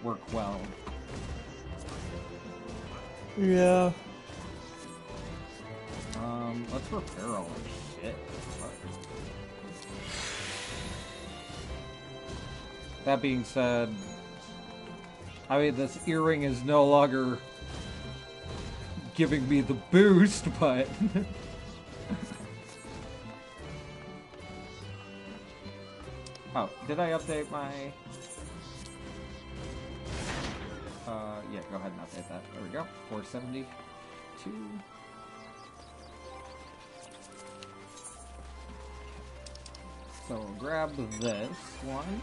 quelled. Yeah. Let's repair all our shit. That being said, I mean, this earring is no longer giving me the boost, but... Oh, did I update my... Yeah, go ahead and update that. There we go. 472. So we'll grab this one.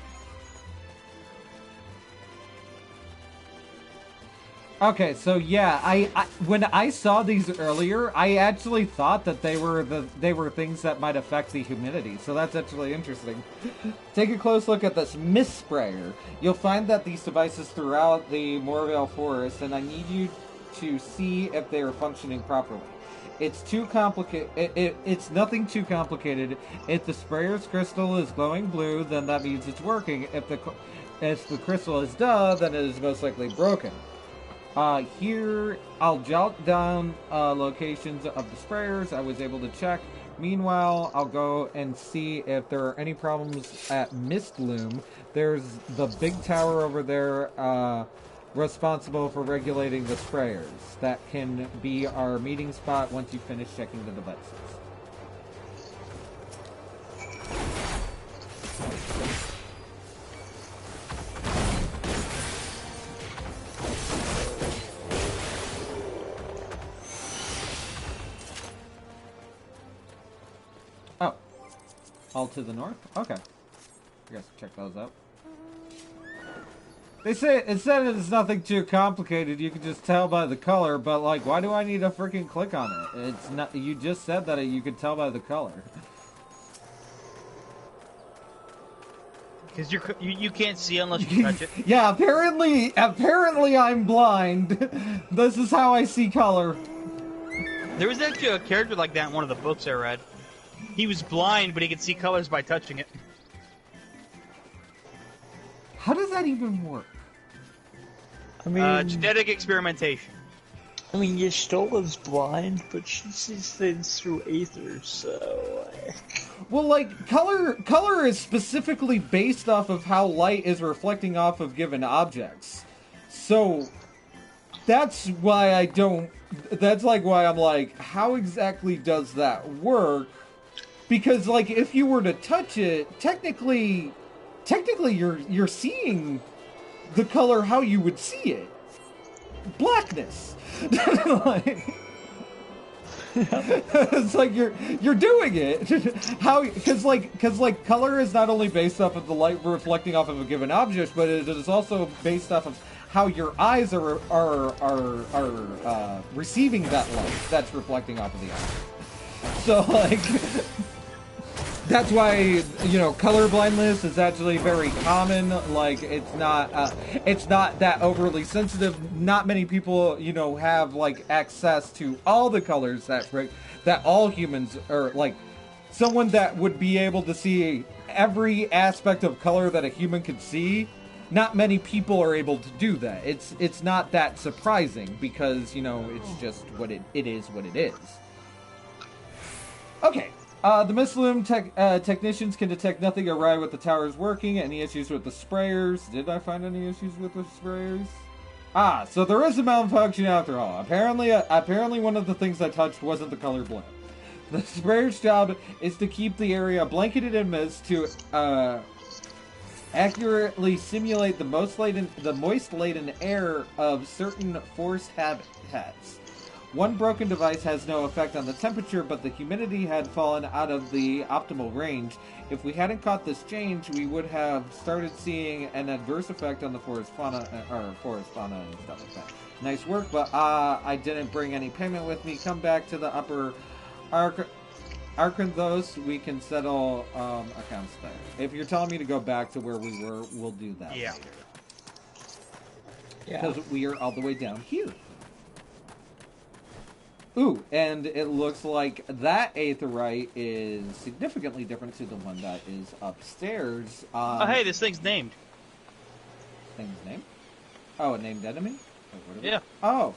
Okay, so yeah, I when I saw these earlier, I actually thought that they were things that might affect the humidity. So that's actually interesting. Take a close look at this mist sprayer. You'll find that these devices throughout the Morvale forest, and I need you to see if they are functioning properly. It's too complicated. It's nothing too complicated. If the sprayer's crystal is glowing blue, then that means it's working. If the crystal is dull, then it is most likely broken. Here, I'll jot down locations of the sprayers I was able to check. Meanwhile, I'll go and see if there are any problems at Mistloom. There's the big tower over there responsible for regulating the sprayers. That can be our meeting spot once you finish checking the devices. Oh. All to the north? Okay. I guess check those out. They say it said it's nothing too complicated. You can just tell by the color, but like, why do I need to freaking click on it? It's not. You just said that you could tell by the color. Because you can't see unless you touch it. Yeah, apparently I'm blind. This is how I see color. There was actually a character like that in one of the books I read. He was blind, but he could see colors by touching it. How does that even work? I mean, genetic experimentation. I mean, Yashtola is blind, but she sees things through aether, so... Well, like, color is specifically based off of how light is reflecting off of given objects. So, that's why I don't... That's, like, why I'm like, how exactly does that work? Because, like, if you were to touch it, technically you're seeing the color how you would see it. Blackness. Like, it's like you're doing it. How? Because color is not only based off of the light reflecting off of a given object, but it is also based off of how your eyes are receiving that light that's reflecting off of the object. So like, That's why, color blindness is actually very common. Like, it's not that overly sensitive. Not many people, have, like, access to all the colors that all humans are, like, someone that would be able to see every aspect of color that a human could see. Not many people are able to do that. It's not that surprising because, it's just it is what it is. Okay. The Misloom technicians can detect nothing awry with the towers working. Any issues with the sprayers? Did I find any issues with the sprayers? So there is a malfunction after all. Apparently one of the things I touched wasn't the color blend. The sprayer's job is to keep the area blanketed in mist to accurately simulate the moist laden air of certain forest habitats. One broken device has no effect on the temperature, but the humidity had fallen out of the optimal range. If we hadn't caught this change, we would have started seeing an adverse effect on the forest fauna and stuff like that. Nice work, but I didn't bring any payment with me. Come back to the upper Arkanthos. We can settle accounts there. If you're telling me to go back to where we were, we'll do that later. Yeah. Because we are all the way down here. Ooh, and it looks like that aetheryte is significantly different to the one that is upstairs. Oh, hey, this thing's named. Thing's named? Oh, a named enemy? Yeah. Oh.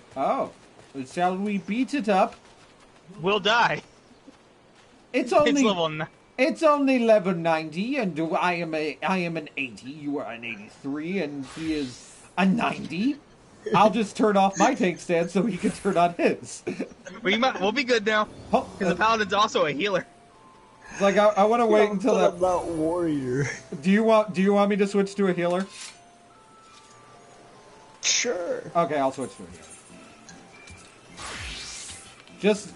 Shall we beat it up? We'll die. It's only level 9. It's only level 90, and I am an 80. You are an 83, and he is a 90. I'll just turn off my tank stand so he can turn on his. We'll be good now. Because the paladin's also a healer. It's like I want to wait until that. About warrior. Do you want me to switch to a healer? Sure. Okay, I'll switch to a healer.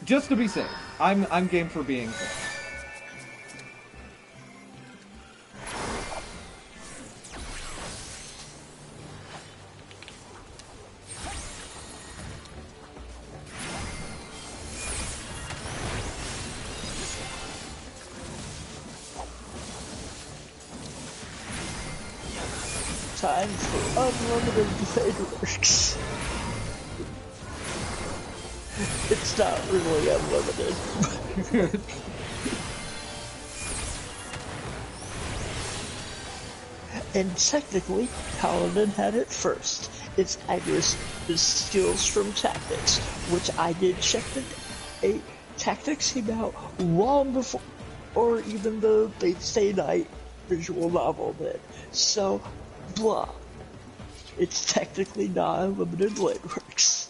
Just to be safe. I'm game for being safe. Time for unlimited blade works. It's not really unlimited. And technically, Paladin had it first. Its accuracy is skills from tactics, which I did check the tactics came out long before, or even the Fate Stay Night visual novel did. So, blah. It's technically not unlimited blade works.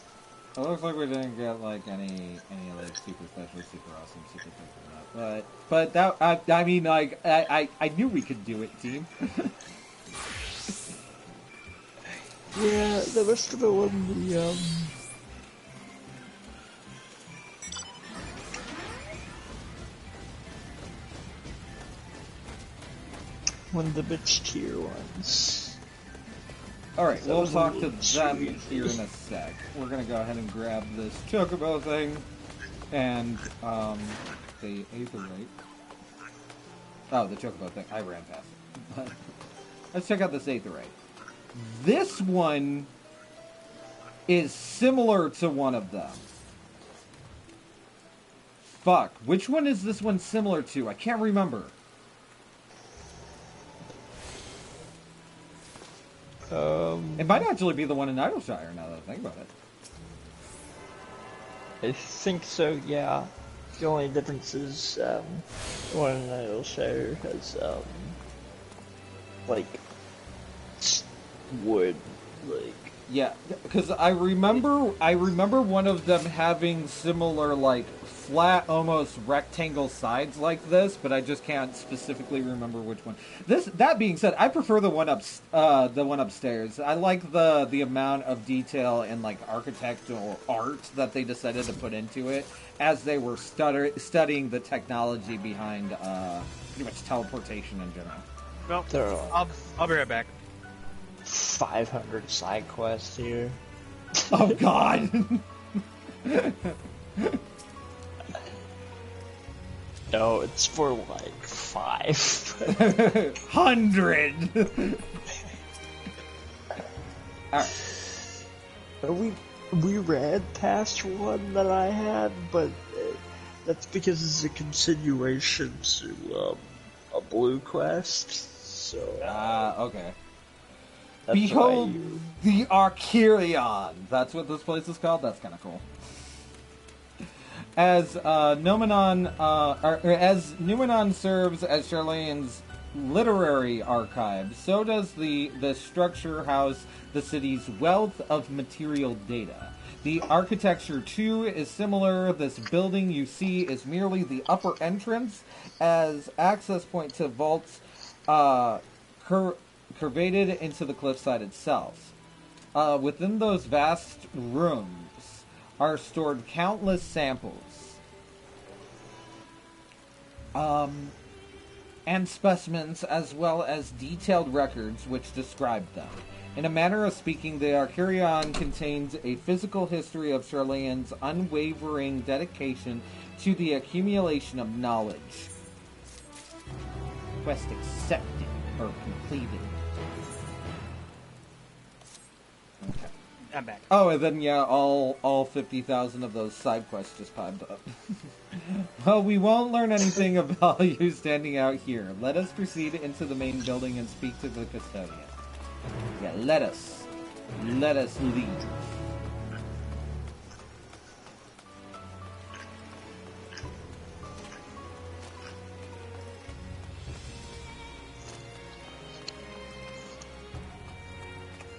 It looks like we didn't get like any like super special, super awesome, super special. But that I mean like I knew we could do it, team. Yeah, the rest of it wasn't the one of the bitch tier ones. Alright, we'll talk to them here in a sec. We're gonna go ahead and grab this chocobo thing and the aetheryte. Oh, the chocobo thing. I ran past it. Let's check out this aetheryte. This one is similar to one of them. Fuck, which one is this one similar to? I can't remember. It might actually be the one in Idleshire now that I think about it. I think so, yeah. The only difference is, the one in Idleshire has, like, wood, like... Yeah, because I remember one of them having similar, like, flat, almost rectangle sides like this, but I just can't specifically remember which one. That being said, I prefer the one upstairs. I like the amount of detail and like architectural art that they decided to put into it as they were studying the technology behind pretty much teleportation in general. Well, I'll be right back. 500 side quests here. Oh God. No, it's for like 5. 100. Alright. We read past one that I had, but that's because it's a continuation to a blue quest. So Okay. that's Behold why you... the Archerion. That's what this place is called. That's kind of cool. As as Numenon serves as Charlene's literary archive, so does the structure house the city's wealth of material data. The architecture, too, is similar. This building you see is merely the upper entrance as access point to vaults curvated into the cliffside itself. Within those vast rooms are stored countless samples and specimens, as well as detailed records which describe them. In a manner of speaking, the Archerion contains a physical history of Charlene's unwavering dedication to the accumulation of knowledge. Quest accepted or completed. Okay. I'm back. Oh, and then yeah, all 50,000 of those side quests just popped up. Well, we won't learn anything about you standing out here. Let us proceed into the main building and speak to the custodian. Yeah, let us leave.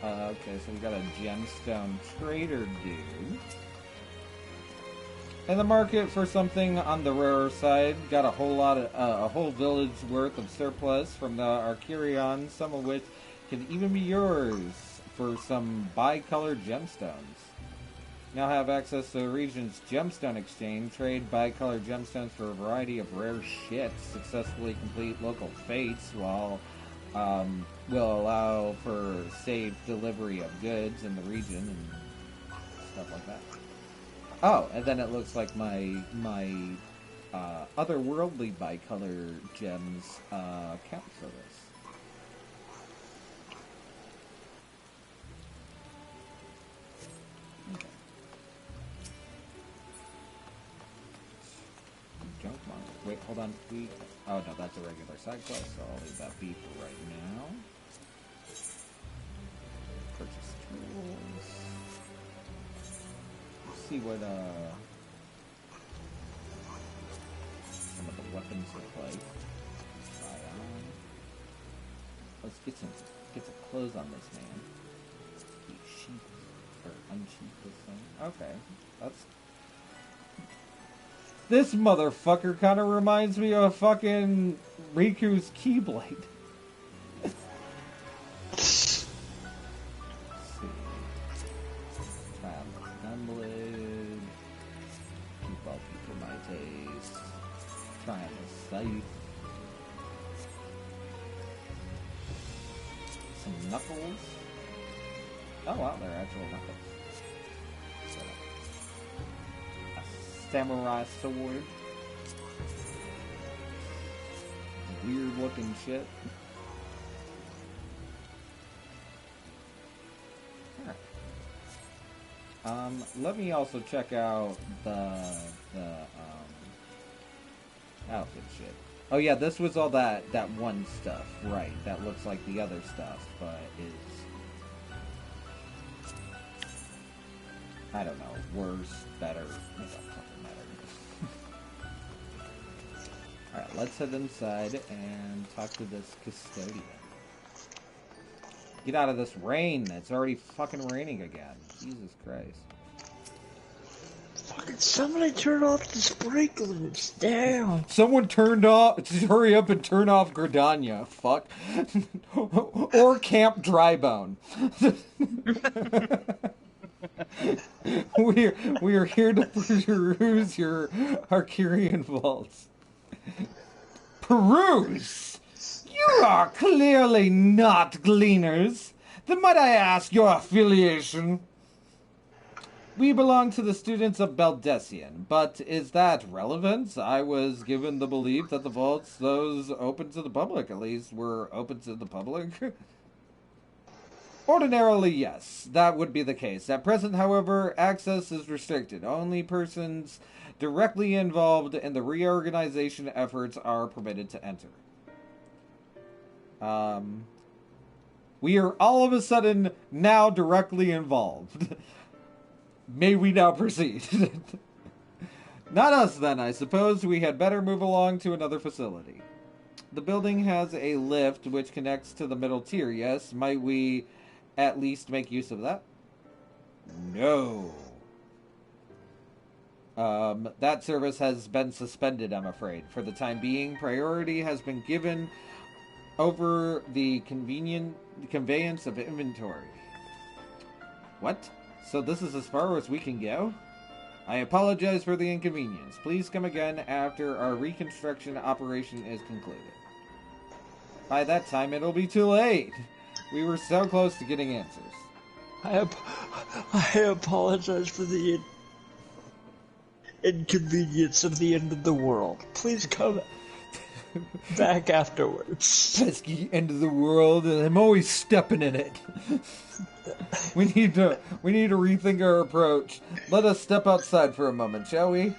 Okay, so we got a gemstone trader dude. In the market for something on the rarer side, got a whole village worth of surplus from the Archerion, some of which can even be yours for some bi-colored gemstones. Now have access to the region's gemstone exchange, trade bi-colored gemstones for a variety of rare shit, successfully complete local fates, while will allow for safe delivery of goods in the region and stuff like that. Oh, and then it looks like my otherworldly bi-color gems count for this. Okay. Junk monster. Wait, hold on. Oh no, that's a regular side quest, so I'll leave that be for right now. Purchase tools. See what some of the weapons look like. Try on. Let's get some clothes on this man. Sheath or unsheath this thing. Okay, that's. This motherfucker kind of reminds me of fucking Riku's Keyblade. Trying to save some knuckles. Oh wow, they're actual knuckles. So, a samurai sword. Weird looking shit. Alright. Let me also check out the outfit shit. Oh yeah, this was all that one stuff, right? That looks like the other stuff, but is I don't know, worse, better. It doesn't fucking matter. Alright, let's head inside and talk to this custodian. Get out of this rain. It's already fucking raining again. Jesus Christ. Fucking somebody turn off the sprinklers. Damn. Someone turned off. Just hurry up and turn off Gridania. Fuck. Or Camp Drybone. we are here to peruse your Archerion vaults. Peruse? You are clearly not gleaners. Then might I ask your affiliation? We belong to the students of Beldesian, but is that relevant? I was given the belief that the vaults, those open to the public at least, were open to the public. Ordinarily, yes, that would be the case. At present, however, access is restricted. Only persons directly involved in the reorganization efforts are permitted to enter. We are all of a sudden now directly involved. May we now proceed? Not us, then. I suppose we had better move along to another facility. The building has a lift which connects to the middle tier, yes? Might we at least make use of that? No. That service has been suspended, I'm afraid. For the time being, priority has been given over the conveyance of inventory. What? So this is as far as we can go? I apologize for the inconvenience. Please come again after our reconstruction operation is concluded. By that time, it'll be too late. We were so close to getting answers. I apologize for the inconvenience of the end of the world. Please come back afterwards. Pesky end of the world, and I'm always stepping in it. We need to rethink our approach. Let us step outside for a moment, shall we?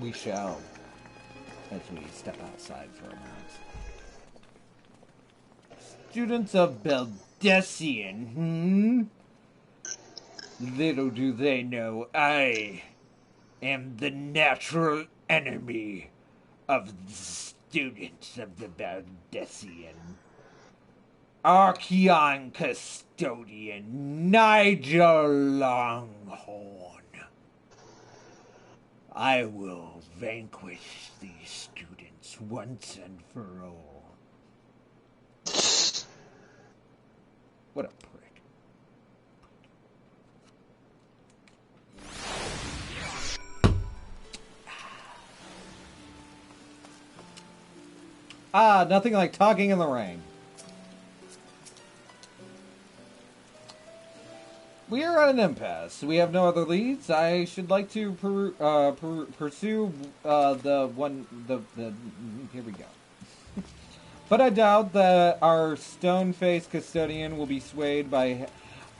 We shall. As we step outside for a moment. Students of Beldesian, Little do they know, I am the natural enemy of the students of the Beldesian. Archeon Custodian Nigel Longhorn. I will vanquish these students once and for all. What a prick. Nothing like talking in the rain. We are at an impasse. We have no other leads. I should like to pursue here we go. But I doubt that our stone-faced custodian will be swayed by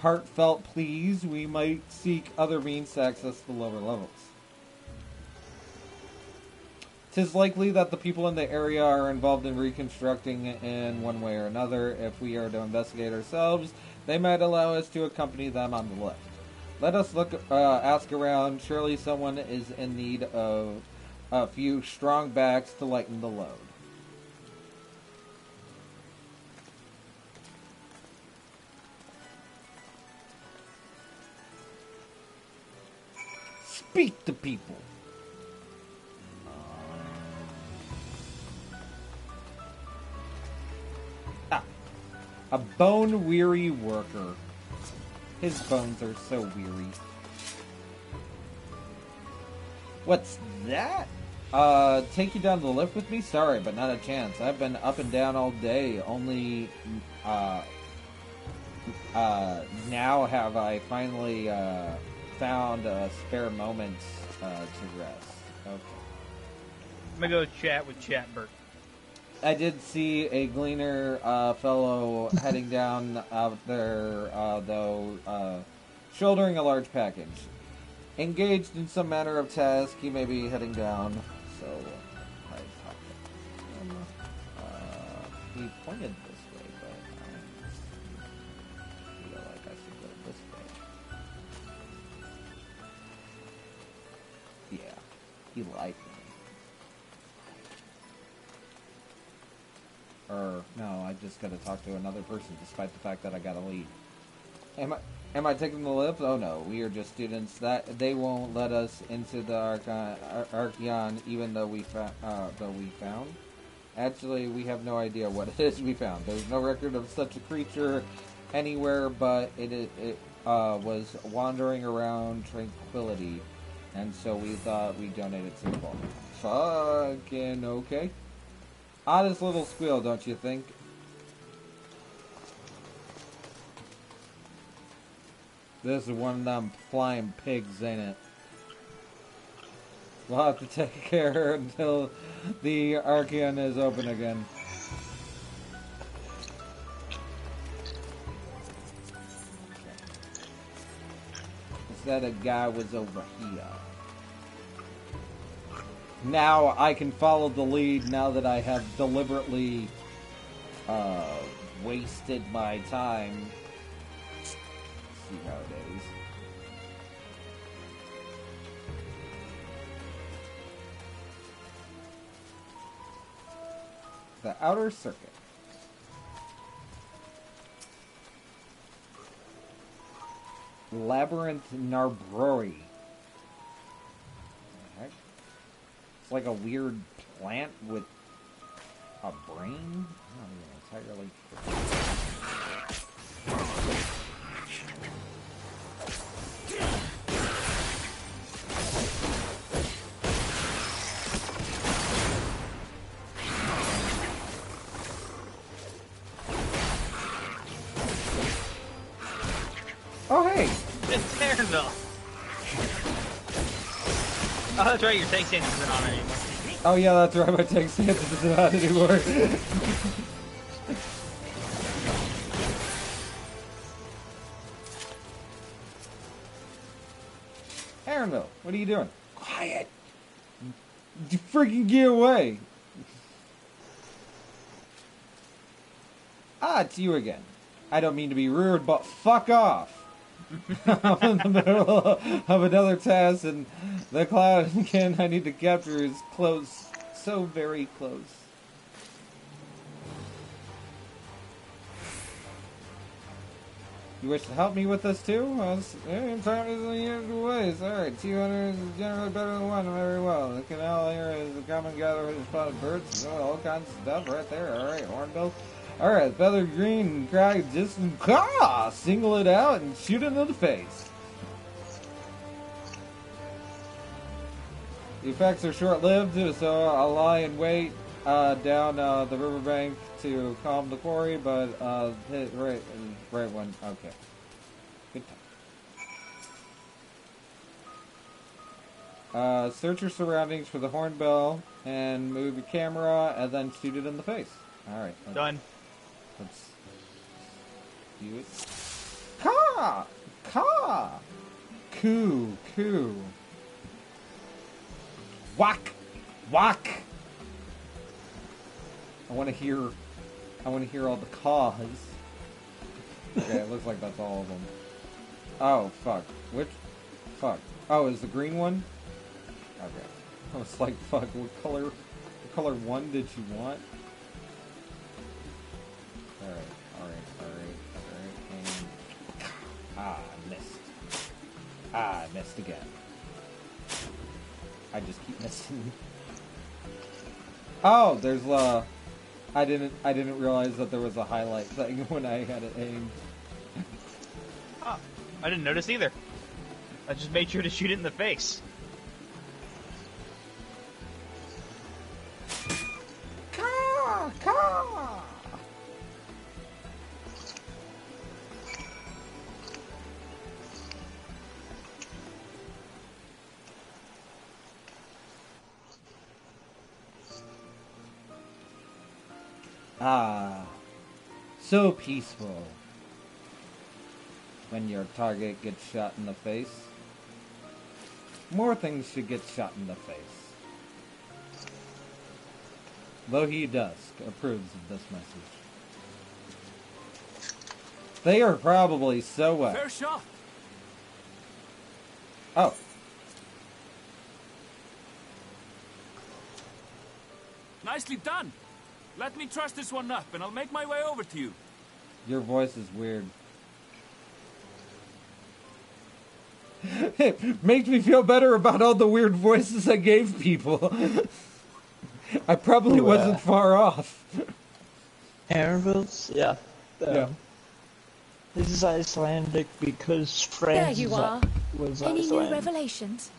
heartfelt pleas. We might seek other means to access the lower levels. 'Tis likely that the people in the area are involved in reconstructing in one way or another. If we are to investigate ourselves, they might allow us to accompany them on the lift. Let us ask around. Surely someone is in need of a few strong backs to lighten the load. Speak to people. A bone-weary worker. His bones are so weary. What's that? Take you down the lift with me? Sorry, but not a chance. I've been up and down all day. Only, now have I finally, found a spare moment, to rest. Okay. I'm gonna go chat with Chatbert. I did see a gleaner fellow heading down out there, though, shouldering a large package. Engaged in some manner of task, he may be heading down, so I talked to him. He pointed this way, but I feel like I should go this way. Yeah, he liked me. Or, no, I just gotta talk to another person despite the fact that I got a lead. Am I taking the lift? Oh no, we are just students. That they won't let us into the Archeon even though we found. Actually, we have no idea what it is we found. There's no record of such a creature anywhere, but it was wandering around Tranquility, and so we thought we'd donate it to the vault. Fucking okay. Oddest little squeal, don't you think? This is one of them flying pigs, ain't it? We'll have to take care until the Archeon is open again. Instead, a guy was over here. Now I can follow the lead now that I have deliberately wasted my time. Let's see how it is. The outer circuit. Labyrinth Narbrori. Heck? It's like a weird plant with a brain? I don't even entirely. Oh, hey! It's Aaronville. Oh, that's right, your tank stance isn't on anymore. Oh, yeah, that's right, my tank stance isn't on anymore. Aaronville, what are you doing? Quiet! You freaking get away! Ah, it's you again. I don't mean to be rude, but fuck off! I'm in the middle of another task, and the cloud again I need to capture is close. So very close. You wish to help me with this too? Time is in the end of ways. Alright, 200 is generally better than one, very well. The canal here is a common gathering of spotted birds, all kinds of stuff right there. Alright, hornbill. Alright, feather green, crack, just single it out and shoot it in the face. The effects are short-lived, so I'll lie in wait down the riverbank to calm the quarry, but hit right one. Okay. Good time. Search your surroundings for the hornbill and move your camera and then shoot it in the face. Alright. Done. Let's do it. Caw! Caw! Coo! Coo! Whack! Whack! I want to hear all the caws. Okay, it looks like that's all of them. Oh, fuck. Which? Fuck. Oh, is the green one? Okay. I was like, fuck, what color one did you want? Alright, and... I missed. I missed again. I just keep missing. Oh, there's I didn't realize that there was a highlight thing when I had it aimed. Oh, I didn't notice either. I just made sure to shoot it in the face. Caw! Caw! Ah, so peaceful when your target gets shot in the face. More things should get shot in the face. Lohi Dusk approves of this message. They are probably so wet. Fair shot. Oh. Nicely done. Let me truss this one up, and I'll make my way over to you. Your voice is weird. It makes me feel better about all the weird voices I gave people. I probably wasn't far off. Aaronville's? Yeah. Yeah. This is Icelandic because France There you are. was Any new Icelandic. revelations?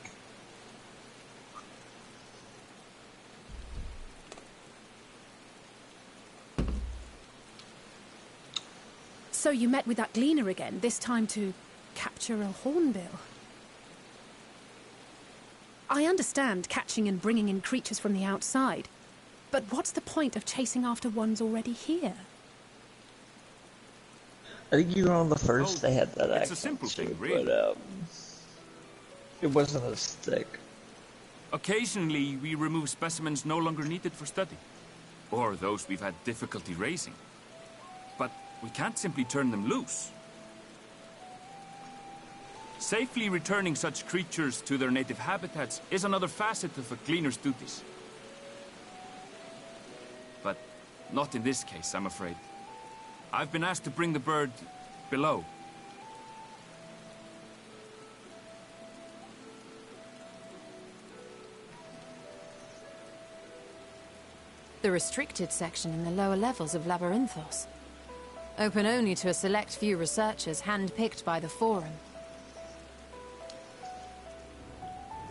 So you met with that gleaner again, this time to capture a hornbill. I understand catching and bringing in creatures from the outside, but what's the point of chasing after ones already here? I think you were on the first they had that It's accent a simple thing, too, really. but it wasn't as thick. Occasionally, we remove specimens no longer needed for study, or those we've had difficulty raising. But we can't simply turn them loose. Safely returning such creatures to their native habitats is another facet of a cleaner's duties. But not in this case, I'm afraid. I've been asked to bring the bird below. The restricted section in the lower levels of Labyrinthos. Open only to a select few researchers hand-picked by the Forum.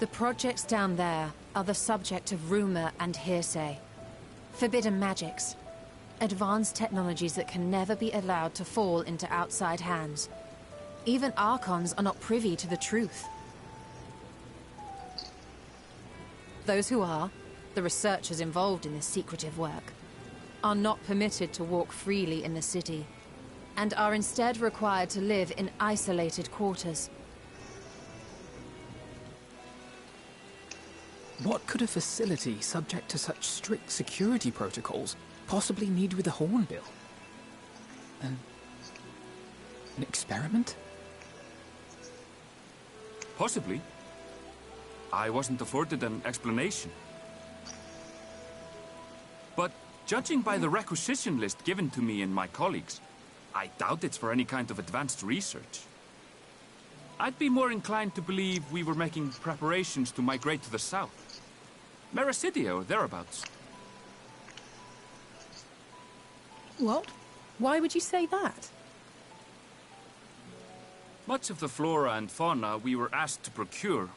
The projects down there are the subject of rumor and hearsay. Forbidden magics. Advanced technologies that can never be allowed to fall into outside hands. Even Archons are not privy to the truth. Those who are, the researchers involved in this secretive work, are not permitted to walk freely in the city, and are instead required to live in isolated quarters. What could a facility subject to such strict security protocols possibly need with a hornbill? An experiment? Possibly. I wasn't afforded an explanation. But judging by the requisition list given to me and my colleagues, I doubt it's for any kind of advanced research. I'd be more inclined to believe we were making preparations to migrate to the south. Mericidia or thereabouts. What? Why would you say that? Much of the flora and fauna we were asked to procure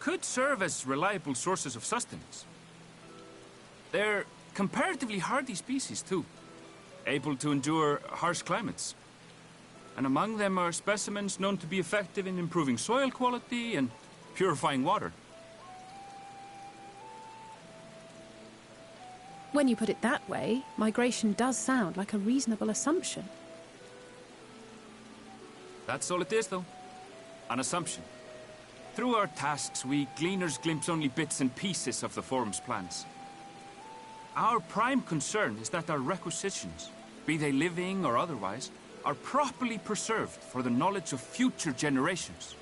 could serve as reliable sources of sustenance. They're comparatively hardy species, too, able to endure harsh climates. And among them are specimens known to be effective in improving soil quality and purifying water. When you put it that way, migration does sound like a reasonable assumption. That's all it is, though. An assumption. Through our tasks, we gleaners glimpse only bits and pieces of the Forum's plans. Our prime concern is that our requisitions, be they living or otherwise, are properly preserved for the knowledge of future generations.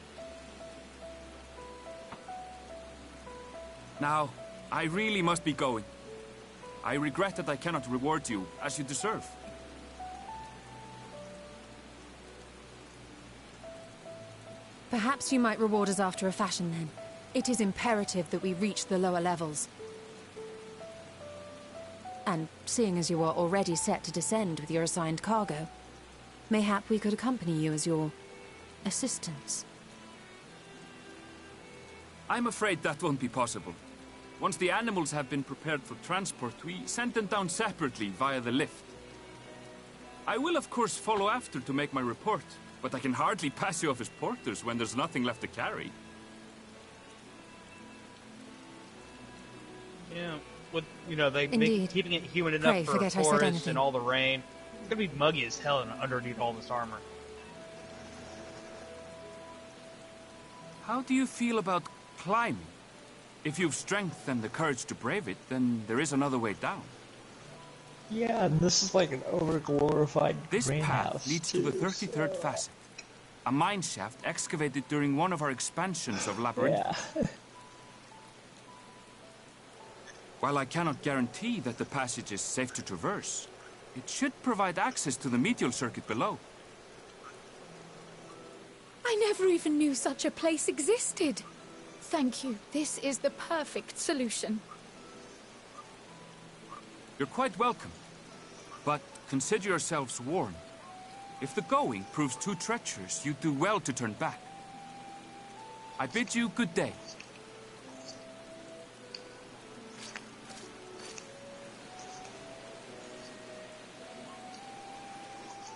Now, I really must be going. I regret that I cannot reward you as you deserve. Perhaps you might reward us after a fashion, then. It is imperative that we reach the lower levels. And seeing as you are already set to descend with your assigned cargo, mayhap we could accompany you as your assistants. I'm afraid that won't be possible. Once the animals have been prepared for transport, we send them down separately via the lift. I will, of course, follow after to make my report, but I can hardly pass you off as porters when there's nothing left to carry. Yeah, with, you know, they Indeed. make keeping it humid Pray, enough for forget I said tourists anything. and all the rain. It's gonna be muggy as hell underneath all this armor. How do you feel about climbing? If you've strength and the courage to brave it, then there is another way down. Yeah, and this is like an overglorified This greenhouse. path leads to the 33rd facet, a mine shaft excavated during one of our expansions of Labyrinth. Yeah. While I cannot guarantee that the passage is safe to traverse, it should provide access to the medial circuit below. I never even knew such a place existed. Thank you. This is the perfect solution. You're quite welcome, but consider yourselves warned. If the going proves too treacherous, you do well to turn back. I bid you good day.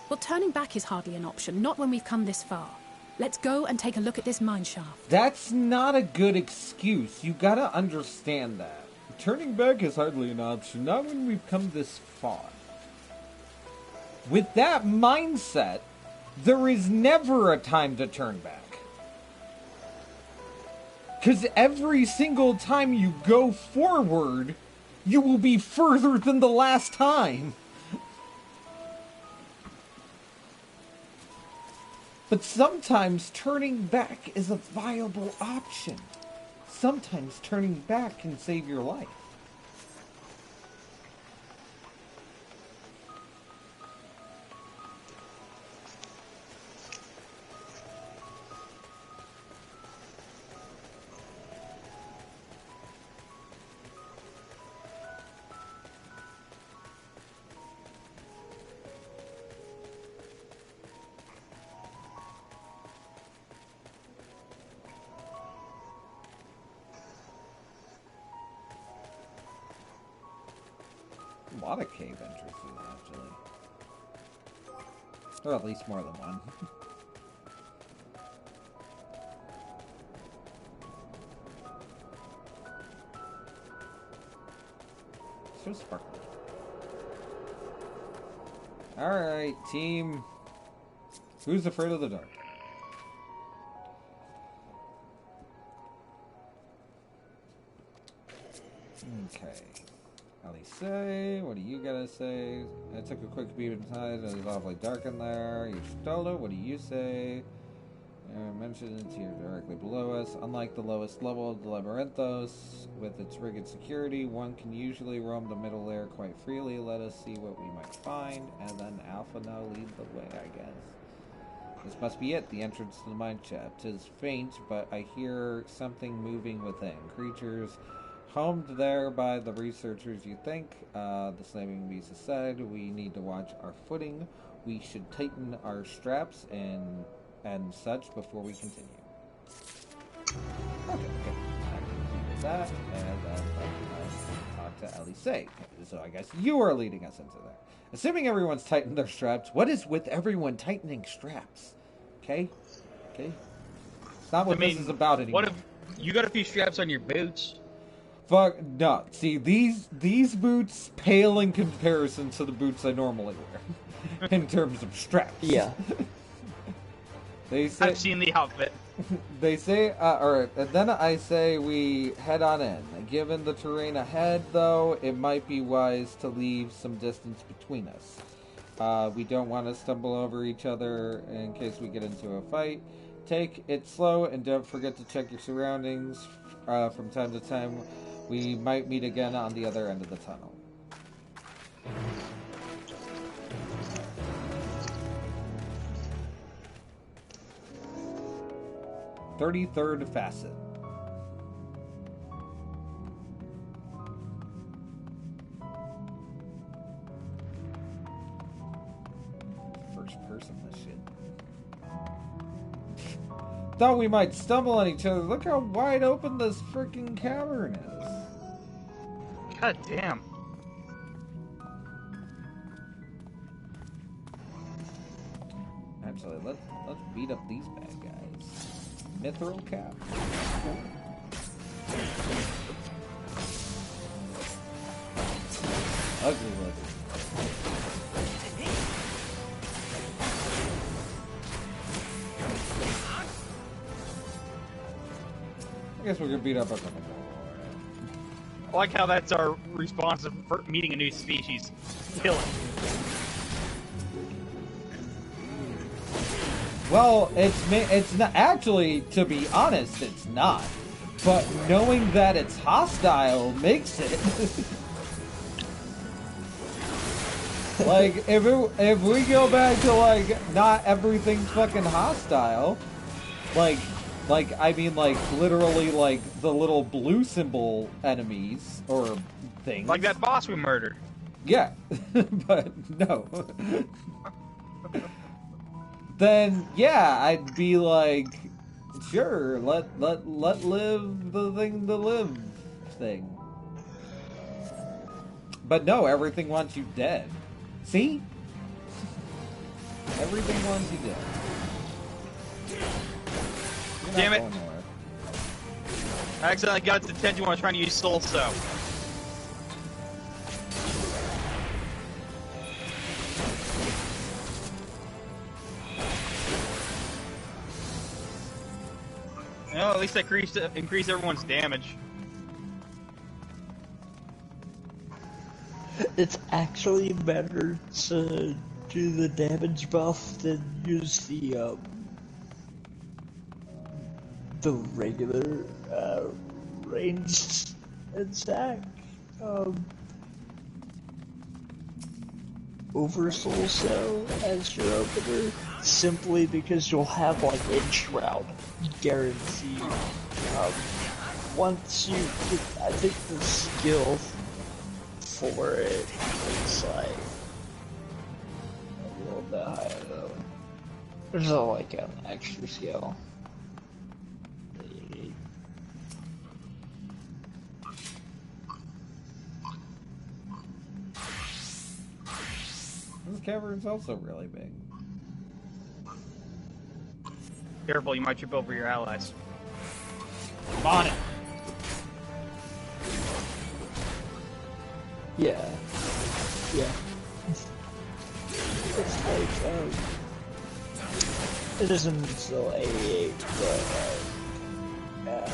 Well, turning back is hardly an option, not when we've come this far. Let's go and take a look at this mine shaft. That's not a good excuse. You gotta understand that. Turning back is hardly an option, not when we've come this far. With that mindset, there is never a time to turn back. Because every single time you go forward, you will be further than the last time. But sometimes turning back is a viable option. Sometimes turning back can save your life. A lot of cave entrances, actually. Or at least more than one. So sparkly. Alright, team. Who's afraid of the dark? Okay. Say, what do you gotta say? I took a quick peek inside. It was awfully dark in there. You stole it. What do you say? Mentioned it's here directly below us. Unlike the lowest level of the Labyrinthos, with its rigid security, one can usually roam the middle layer quite freely. Let us see what we might find, and then Alpha now lead the way, I guess. This must be it, the entrance to the mine shaft. 'Tis faint, but I hear something moving within. Creatures homed there by the researchers, you think? The slamming beast aside, we need to watch our footing. We should tighten our straps and such before we continue. Okay. I can do that, and then talk to Elise. Okay, so I guess you are leading us into there. Assuming everyone's tightened their straps, what is with everyone tightening straps? Okay? It's not what this is about anymore. What if you got a few straps on your boots? Fuck no. See, these boots pale in comparison to the boots I normally wear in terms of straps. Yeah. I've seen the outfit. They say, alright, and then I say we head on in. Given the terrain ahead, though, it might be wise to leave some distance between us. We don't want to stumble over each other in case we get into a fight. Take it slow, and don't forget to check your surroundings from time to time. We might meet again on the other end of the tunnel. 33rd facet. First person, this shit. Thought we might stumble on each other. Look how wide open this freaking cavern is. God damn. Actually, let's beat up these bad guys. Mithril cap. Ugly looking. I guess we're gonna beat up everything. I like how that's our response for meeting a new species. Kill it. Well, it's not actually, to be honest, it's not. But knowing that it's hostile makes it. Like, if we go back to, like, not everything's fucking hostile, like, I mean, like, literally, like, the little blue symbol enemies, or things. Like that boss we murdered. Yeah, but no. Then, yeah, I'd be like, sure, let live the thing to live thing. But no, everything wants you dead. See? Everything wants you dead. Damn it! I accidentally got its attention when I was trying to use Soul Sow. Well, at least I increased everyone's damage. It's actually better to do the damage buff than use the regular ranged attack over Soul Cell as your opener, simply because you'll have like Shroud guaranteed. Once you get, I think the skill for it is like a little bit higher though. There's like an extra skill. This cavern's also really big. Careful, you might trip over your allies. I'm on it! Yeah. Yeah. It's like, it isn't still 88, but, yeah.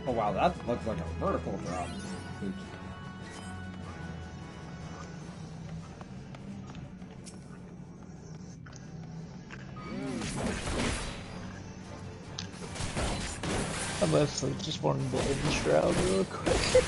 Oh wow, that looks like a vertical drop. Oops. I mostly just wanted to end Shroud real quick.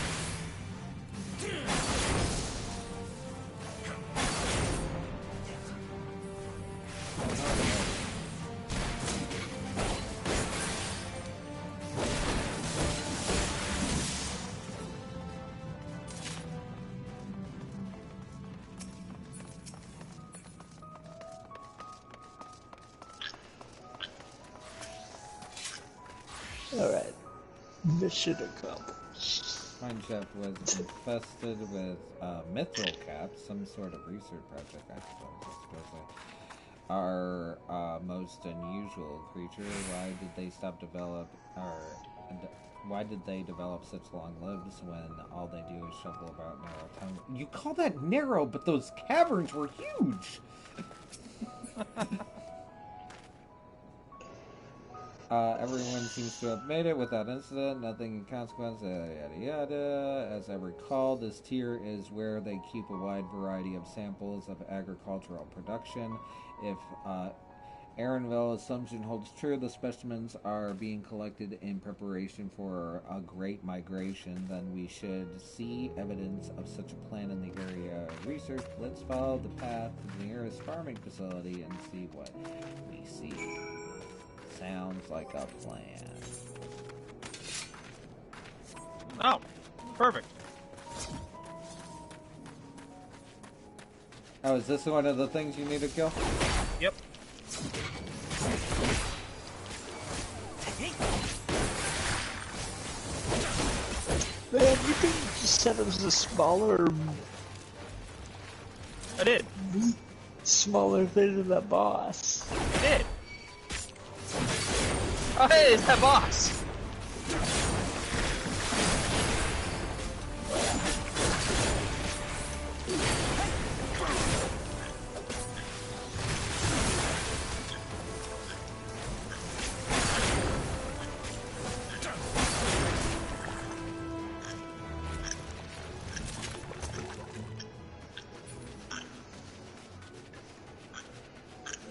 Alright. Mission accomplished. Mineshaft was infested with mithril caps, some sort of research project, I suppose they are most unusual creature. Why did they stop why did they develop such long lives when all they do is shuffle about narrow tongue? You call that narrow, but those caverns were huge! Everyone seems to have made it without incident, nothing in consequence, yada yada. As I recall, this tier is where they keep a wide variety of samples of agricultural production. If Aaronville's assumption holds true, the specimens are being collected in preparation for a great migration, then we should see evidence of such a plan in the area of research. Let's follow the path to the nearest farming facility and see what we see. Sounds like a plan. Oh, perfect. Oh, is this one of the things you need to kill? Yep. Man, you could just set it as a smaller... I did. Smaller thing than that boss. I did. Oh, hey, it's that boss!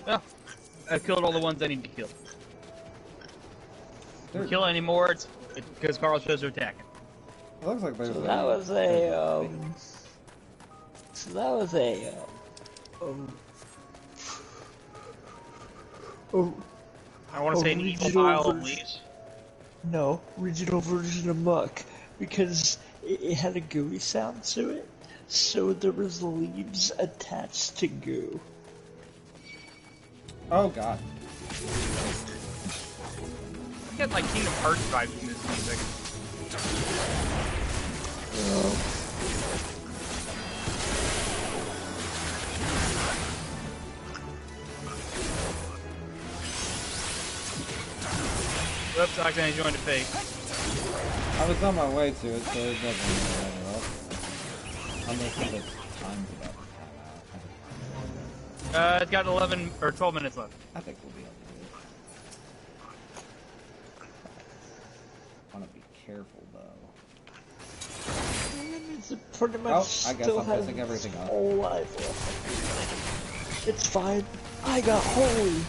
Oh, I killed all the ones I need to kill. If we kill any more, it's because Carl shows to attack. It looks like there's So that was a, So that was a, I want to say an evil Original pile of version. leaves. No, original version of muck, because it had a gooey sound to it, so there was leaves attached to goo. Oh god. I get like Kingdom Hearts vibes from this music. Whoops, I accidentally joined a fake. I was on my way to it, so it doesn't matter. Unless it's time's about to time out. It's got 11 or 12 minutes left. I think we'll be able to. I want to be careful though. It's pretty much I guess still I'm has messing everything its up. whole life left. It's fine. I got holy.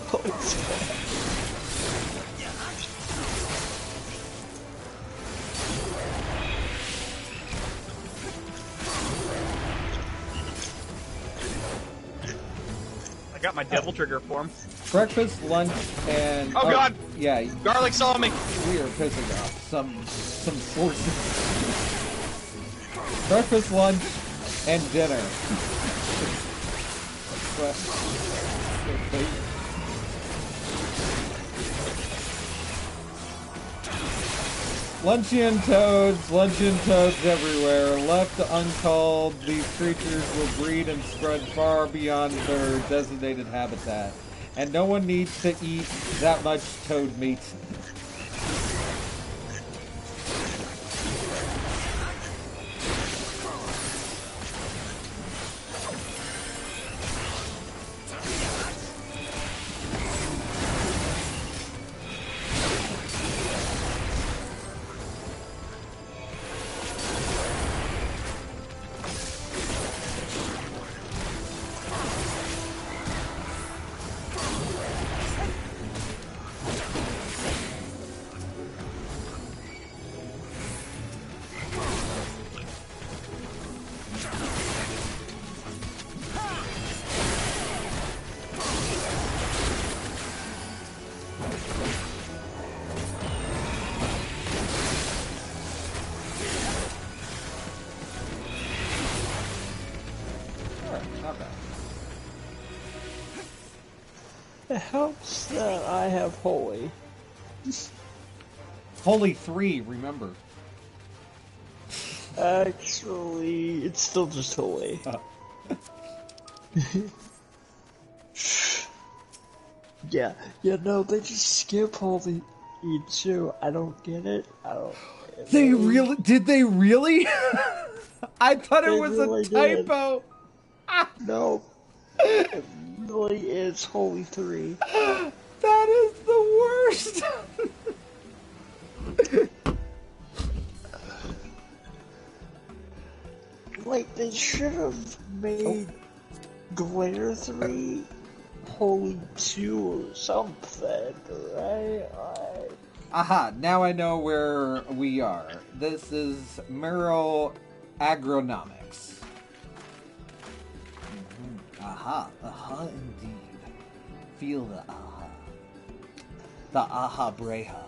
Oh, it's fine. I got my devil trigger form. Breakfast, lunch, and Oh god! Yeah, Garlic saw me! we are pissing off some sources. Breakfast, lunch, and dinner. Luncheon toads everywhere. Left uncalled, these creatures will breed and spread far beyond their designated habitat. And no one needs to eat that much toad meat. It helps that I have holy. Holy 3, remember. Actually, it's still just holy. Yeah, no, they just skip holy E2. I don't get it. They really? Did they really? I thought it was really a typo. No. It really is holy 3. That is the worst. Like, they should have made Glare 3 holy 2 or something, right? Aha, now I know where we are. This is Merrill Agronomics. Aha, indeed. Feel the aha. The aha breha.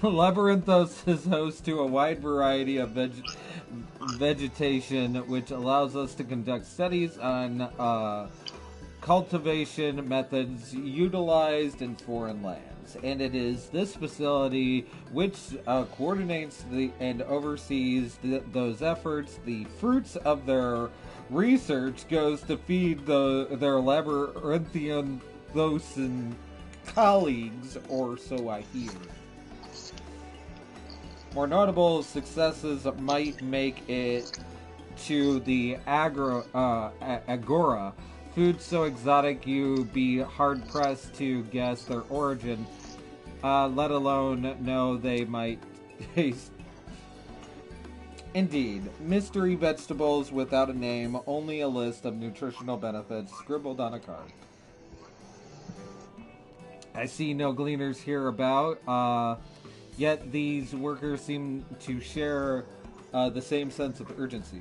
Labyrinthos is host to a wide variety of vegetation, which allows us to conduct studies on cultivation methods utilized in foreign lands. And it is this facility which coordinates and oversees those efforts. The fruits of their research goes to feed their labyrinthian colleagues, or so I hear. More notable successes might make it to the Agora. Food so exotic you'd be hard-pressed to guess their origin, let alone know they might taste. Indeed, mystery vegetables without a name, only a list of nutritional benefits scribbled on a card. I see no gleaners here about, yet these workers seem to share the same sense of urgency.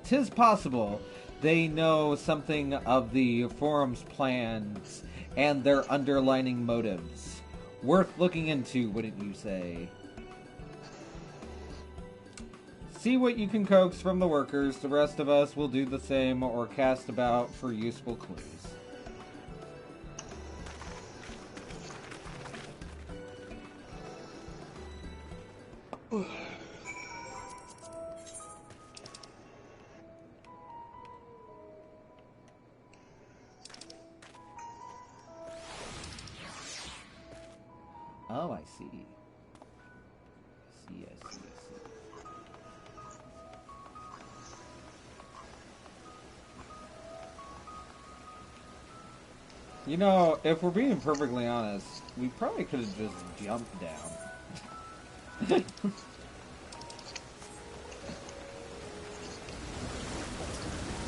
'tis possible they know something of the Forum's plans and their underlining motives. Worth looking into, wouldn't you say? See what you can coax from the workers. The rest of us will do the same or cast about for useful clues. Oh, I see. I see. You know, if we're being perfectly honest, we probably could have just jumped down.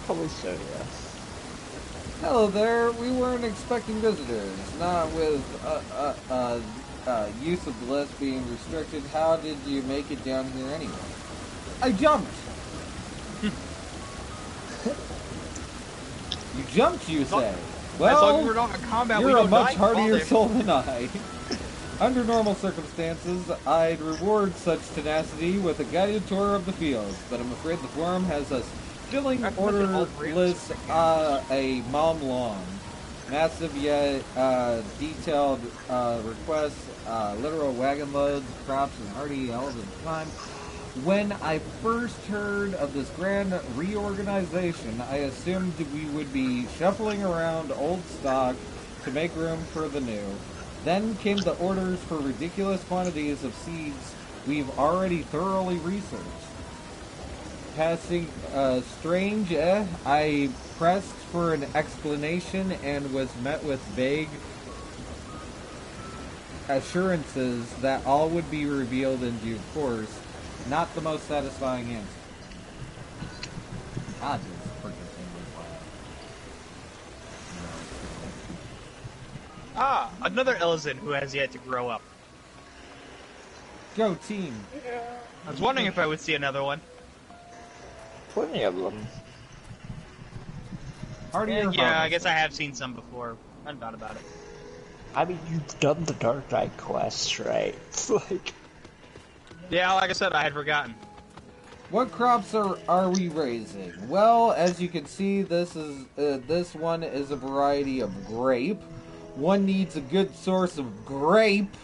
Probably so, yes. Hello there, we weren't expecting visitors. Not with, use of the list being restricted. How did you make it down here anyway? I jumped! You jumped, you say? Well, I thought you were not in combat. you're a much hardier soul than I. Under normal circumstances, I'd reward such tenacity with a guided tour of the fields, but I'm afraid the forum has us filling order lists a mom long. Massive yet detailed requests, literal wagon loads, crops, and hardy elven climb. When I first heard of this grand reorganization, I assumed we would be shuffling around old stock to make room for the new. Then came the orders for ridiculous quantities of seeds we've already thoroughly researched. Passing strange, I pressed for an explanation and was met with vague assurances that all would be revealed in due course. Not the most satisfying answer. God, this freaking thing was Ah, another Ellison who has yet to grow up. Go team! I was wondering if I would see another one. Plenty of them. Yeah, I guess I have seen some before. I thought about it. I mean, you've done the Dark Knight quests, right? It's like... Yeah, like I said, I had forgotten. What crops are we raising? Well, as you can see, this one is a variety of grape. One needs a good source of grape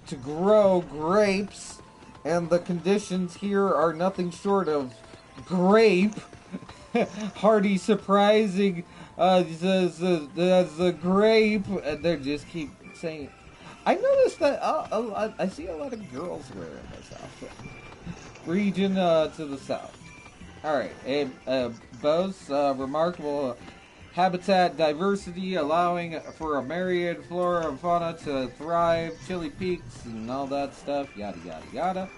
to grow grapes, and the conditions here are nothing short of grape. Hardy, surprising, the grape, and they just keep saying. I noticed that I see a lot of girls wearing this outfit. Region to the south. Alright, boasts remarkable habitat diversity, allowing for a myriad flora and fauna to thrive, chilly peaks and all that stuff, yada yada yada.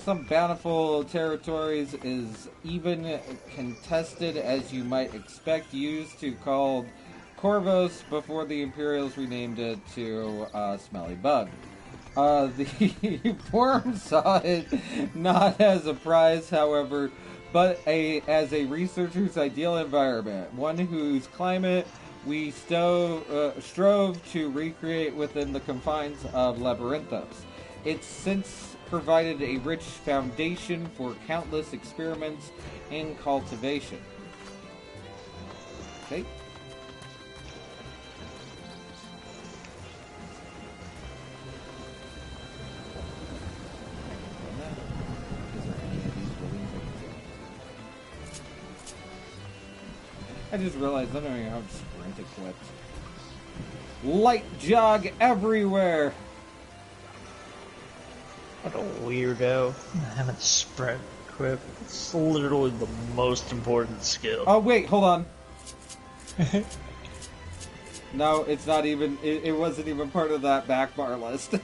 Some bountiful territories is even contested, as you might expect, used to called Corvus before the Imperials renamed it to Smelly Bug. The forum saw it not as a prize, however, but as a researcher's ideal environment, one whose climate we strove to recreate within the confines of Labyrinthos. It's since provided a rich foundation for countless experiments in cultivation. Okay. I just realized I don't even have sprint equipped. Light jog everywhere! What a weirdo. I haven't sprint equipped. It's literally the most important skill. Oh, wait, hold on. No, it's not even. It wasn't even part of that back bar list.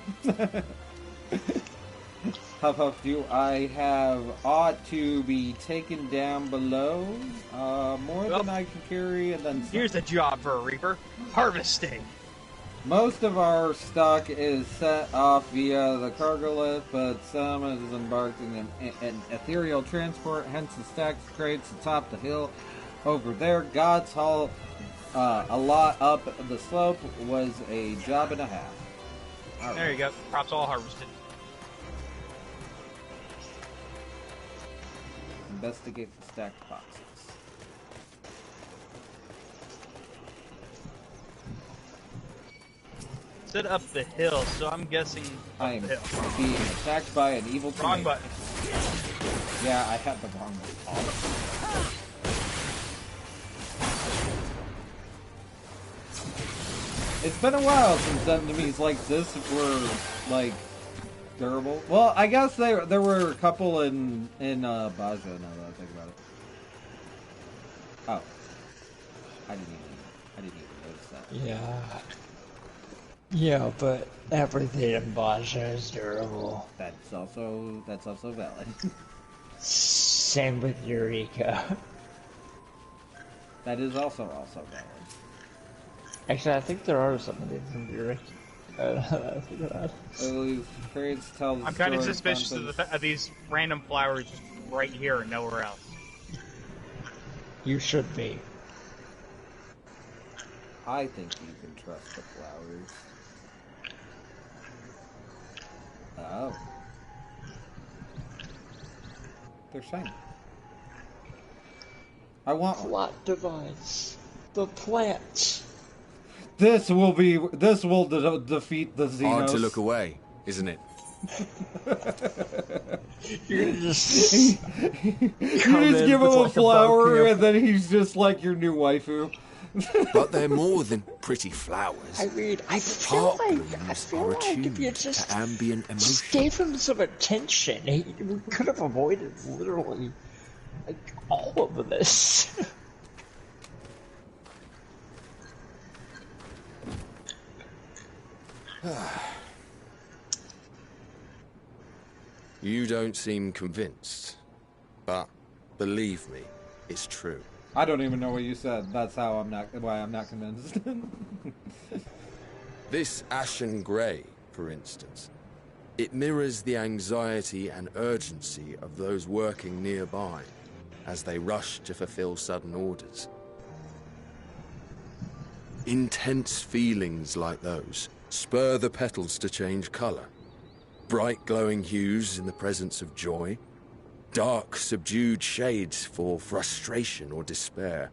Huff Huff, do I have ought to be taken down below? More than I can carry, and then here's a job for a Reaper: harvesting. Most of our stock is set off via the cargo lift, but some is embarked in an ethereal transport, hence the stacked crates atop the hill over there. God's Hall, a lot up the slope, was a job and a half. All There you go. Crops all harvested. Investigate the stacked boxes. Set up the hill, so I'm guessing I am up the hill. being attacked by an evil Wrong tomato. button. Yeah, I had the wrong button. It's been a while since enemies like this were, like, durable. Well, I guess there were a couple in Baja, now that I think about it. Oh. I didn't even notice that. Yeah. Yeah, but everything in Baja is durable. That's also valid. Same with Eureka. That is also valid. Actually, I think there are some of these in Eureka. I think that. These trades tell the I'm kind of story suspicious concepts. of these random flowers just right here and nowhere else. You should be. I think you can trust the flowers. Oh. They're shiny. I want one. Plot device. The plants. This will defeat the Xenos. Hard to look away, isn't it? You're gonna just... you just give him a flower and then he's just like your new waifu. But they're more than pretty flowers. I mean, I feel like if you just to ambient emotion. Just gave him some attention, we could have avoided literally like all of this. You don't seem convinced, but believe me, it's true. I don't even know what you said. That's why I'm not convinced. This ashen grey, for instance, it mirrors the anxiety and urgency of those working nearby as they rush to fulfill sudden orders. Intense feelings like those spur the petals to change colour. Bright glowing hues in the presence of joy, dark subdued shades for frustration or despair.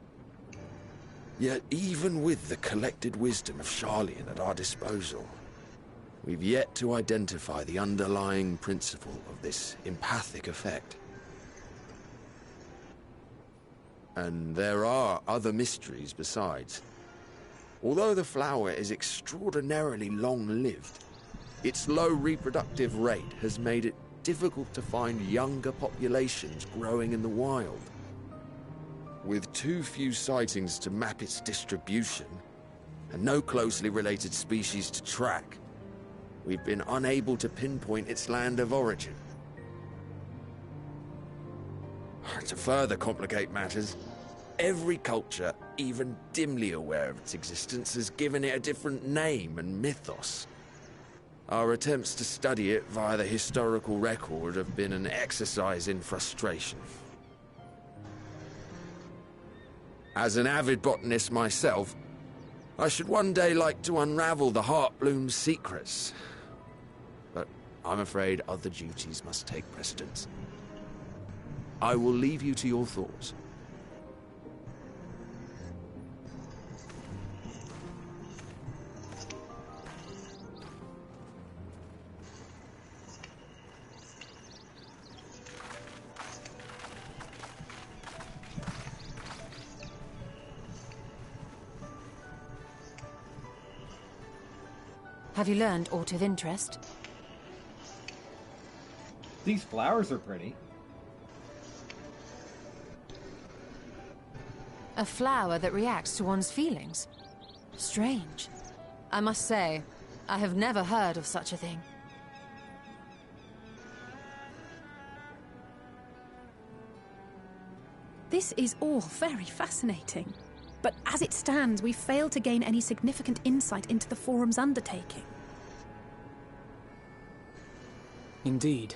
Yet even with the collected wisdom of Charlian at our disposal, we've yet to identify the underlying principle of this empathic effect. And there are other mysteries besides. Although the flower is extraordinarily long-lived, its low reproductive rate has made it difficult to find younger populations growing in the wild. With too few sightings to map its distribution, and no closely related species to track, we've been unable to pinpoint its land of origin. To further complicate matters, every culture, even dimly aware of its existence, has given it a different name and mythos. Our attempts to study it via the historical record have been an exercise in frustration. As an avid botanist myself, I should one day like to unravel the Heartbloom's secrets. But I'm afraid other duties must take precedence. I will leave you to your thoughts. Have you learned aught of interest? These flowers are pretty. A flower that reacts to one's feelings? Strange. I must say, I have never heard of such a thing. This is all very fascinating. But as it stands, we fail to gain any significant insight into the Forum's undertaking. Indeed.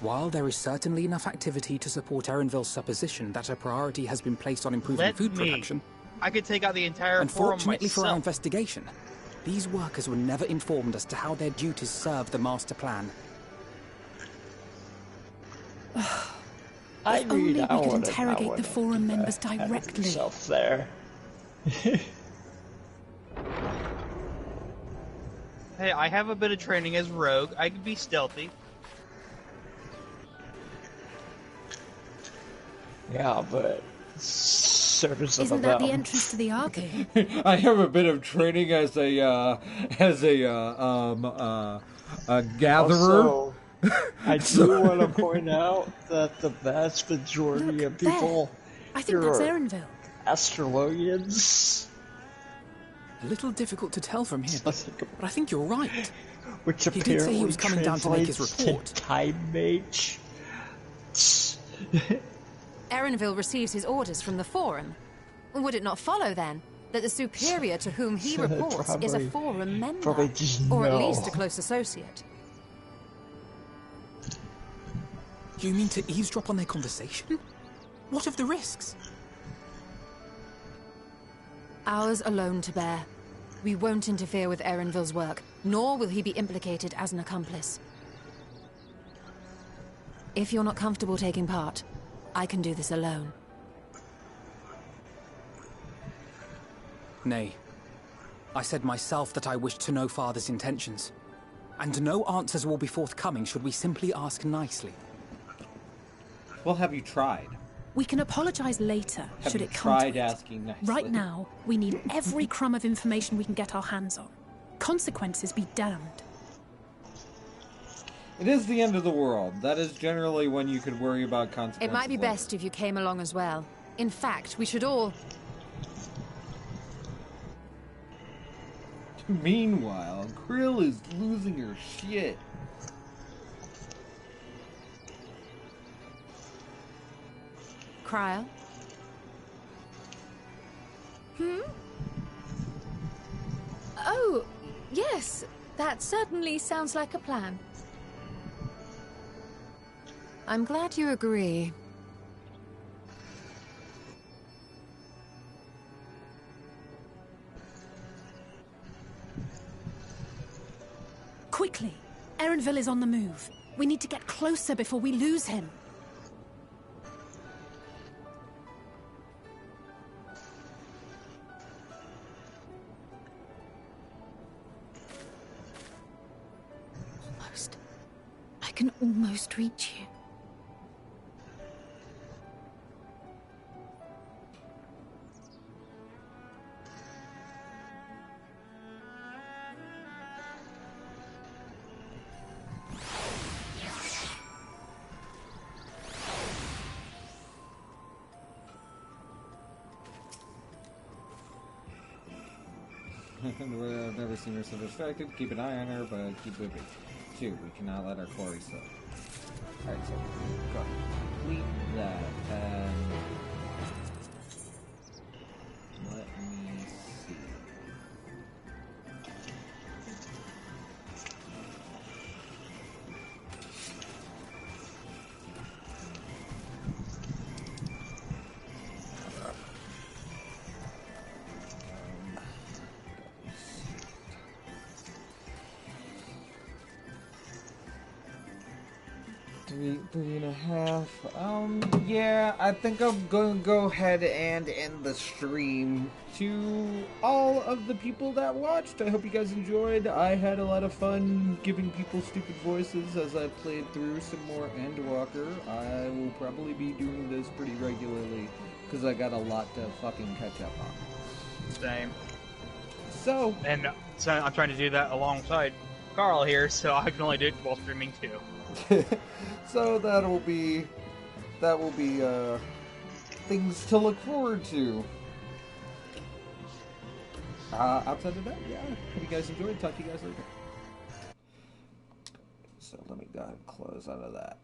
While there is certainly enough activity to support Erenville's supposition that a priority has been placed on improving food production, I could take out the entire Forum unfortunately for our myself. investigation, these workers were never informed as to how their duties serve the master plan. If only we could interrogate the Forum members directly. There. Hey, I have a bit of training as rogue. I could be stealthy. Yeah, but service of Isn't the that the realm. entrance to the arcade? I have a bit of training as a gatherer. Also, I do want to point out that the vast majority of people I think that's Erenville. Astrologians. A little difficult to tell from here, but I think you're right. Which he did say he was coming down to make his report. Time mage. Erenville receives his orders from the Forum. Would it not follow, then, that the superior to whom he reports is a Forum member? Or at least a close associate? You mean to eavesdrop on their conversation? What of the risks? Ours alone to bear. We won't interfere with Erenville's work, nor will he be implicated as an accomplice. If you're not comfortable taking part, I can do this alone. Nay. I said myself that I wished to know Father's intentions. And no answers will be forthcoming should we simply ask nicely. Well, have you tried? We can apologize later, Have should you it come to tried it. asking nicely? Right now, we need every crumb of information we can get our hands on. Consequences be damned. It is the end of the world. That is generally when you could worry about consequences. It might be later. best if you came along as well. In fact, we should all... Meanwhile, Krill is losing her shit. Cryle? Oh, yes. That certainly sounds like a plan. I'm glad you agree. Quickly! Erenville is on the move. We need to get closer before we lose him. Almost. I can almost reach you. I've never seen her so distracted. Keep an eye on her, but keep moving. 2. We cannot let our quarry slip. Alright, so go. Complete that, and let me see. Three and a half. Yeah, I think I'm going to go ahead and end the stream. To all of the people that watched, I hope you guys enjoyed. I had a lot of fun giving people stupid voices as I played through some more Endwalker. I will probably be doing this pretty regularly because I got a lot to fucking catch up on. Same. So I'm trying to do that alongside Carl here, so I can only do it while streaming too. So that will be things to look forward to. Outside of that, yeah. Hope you guys enjoyed. Talk to you guys later. So let me go ahead and close out of that.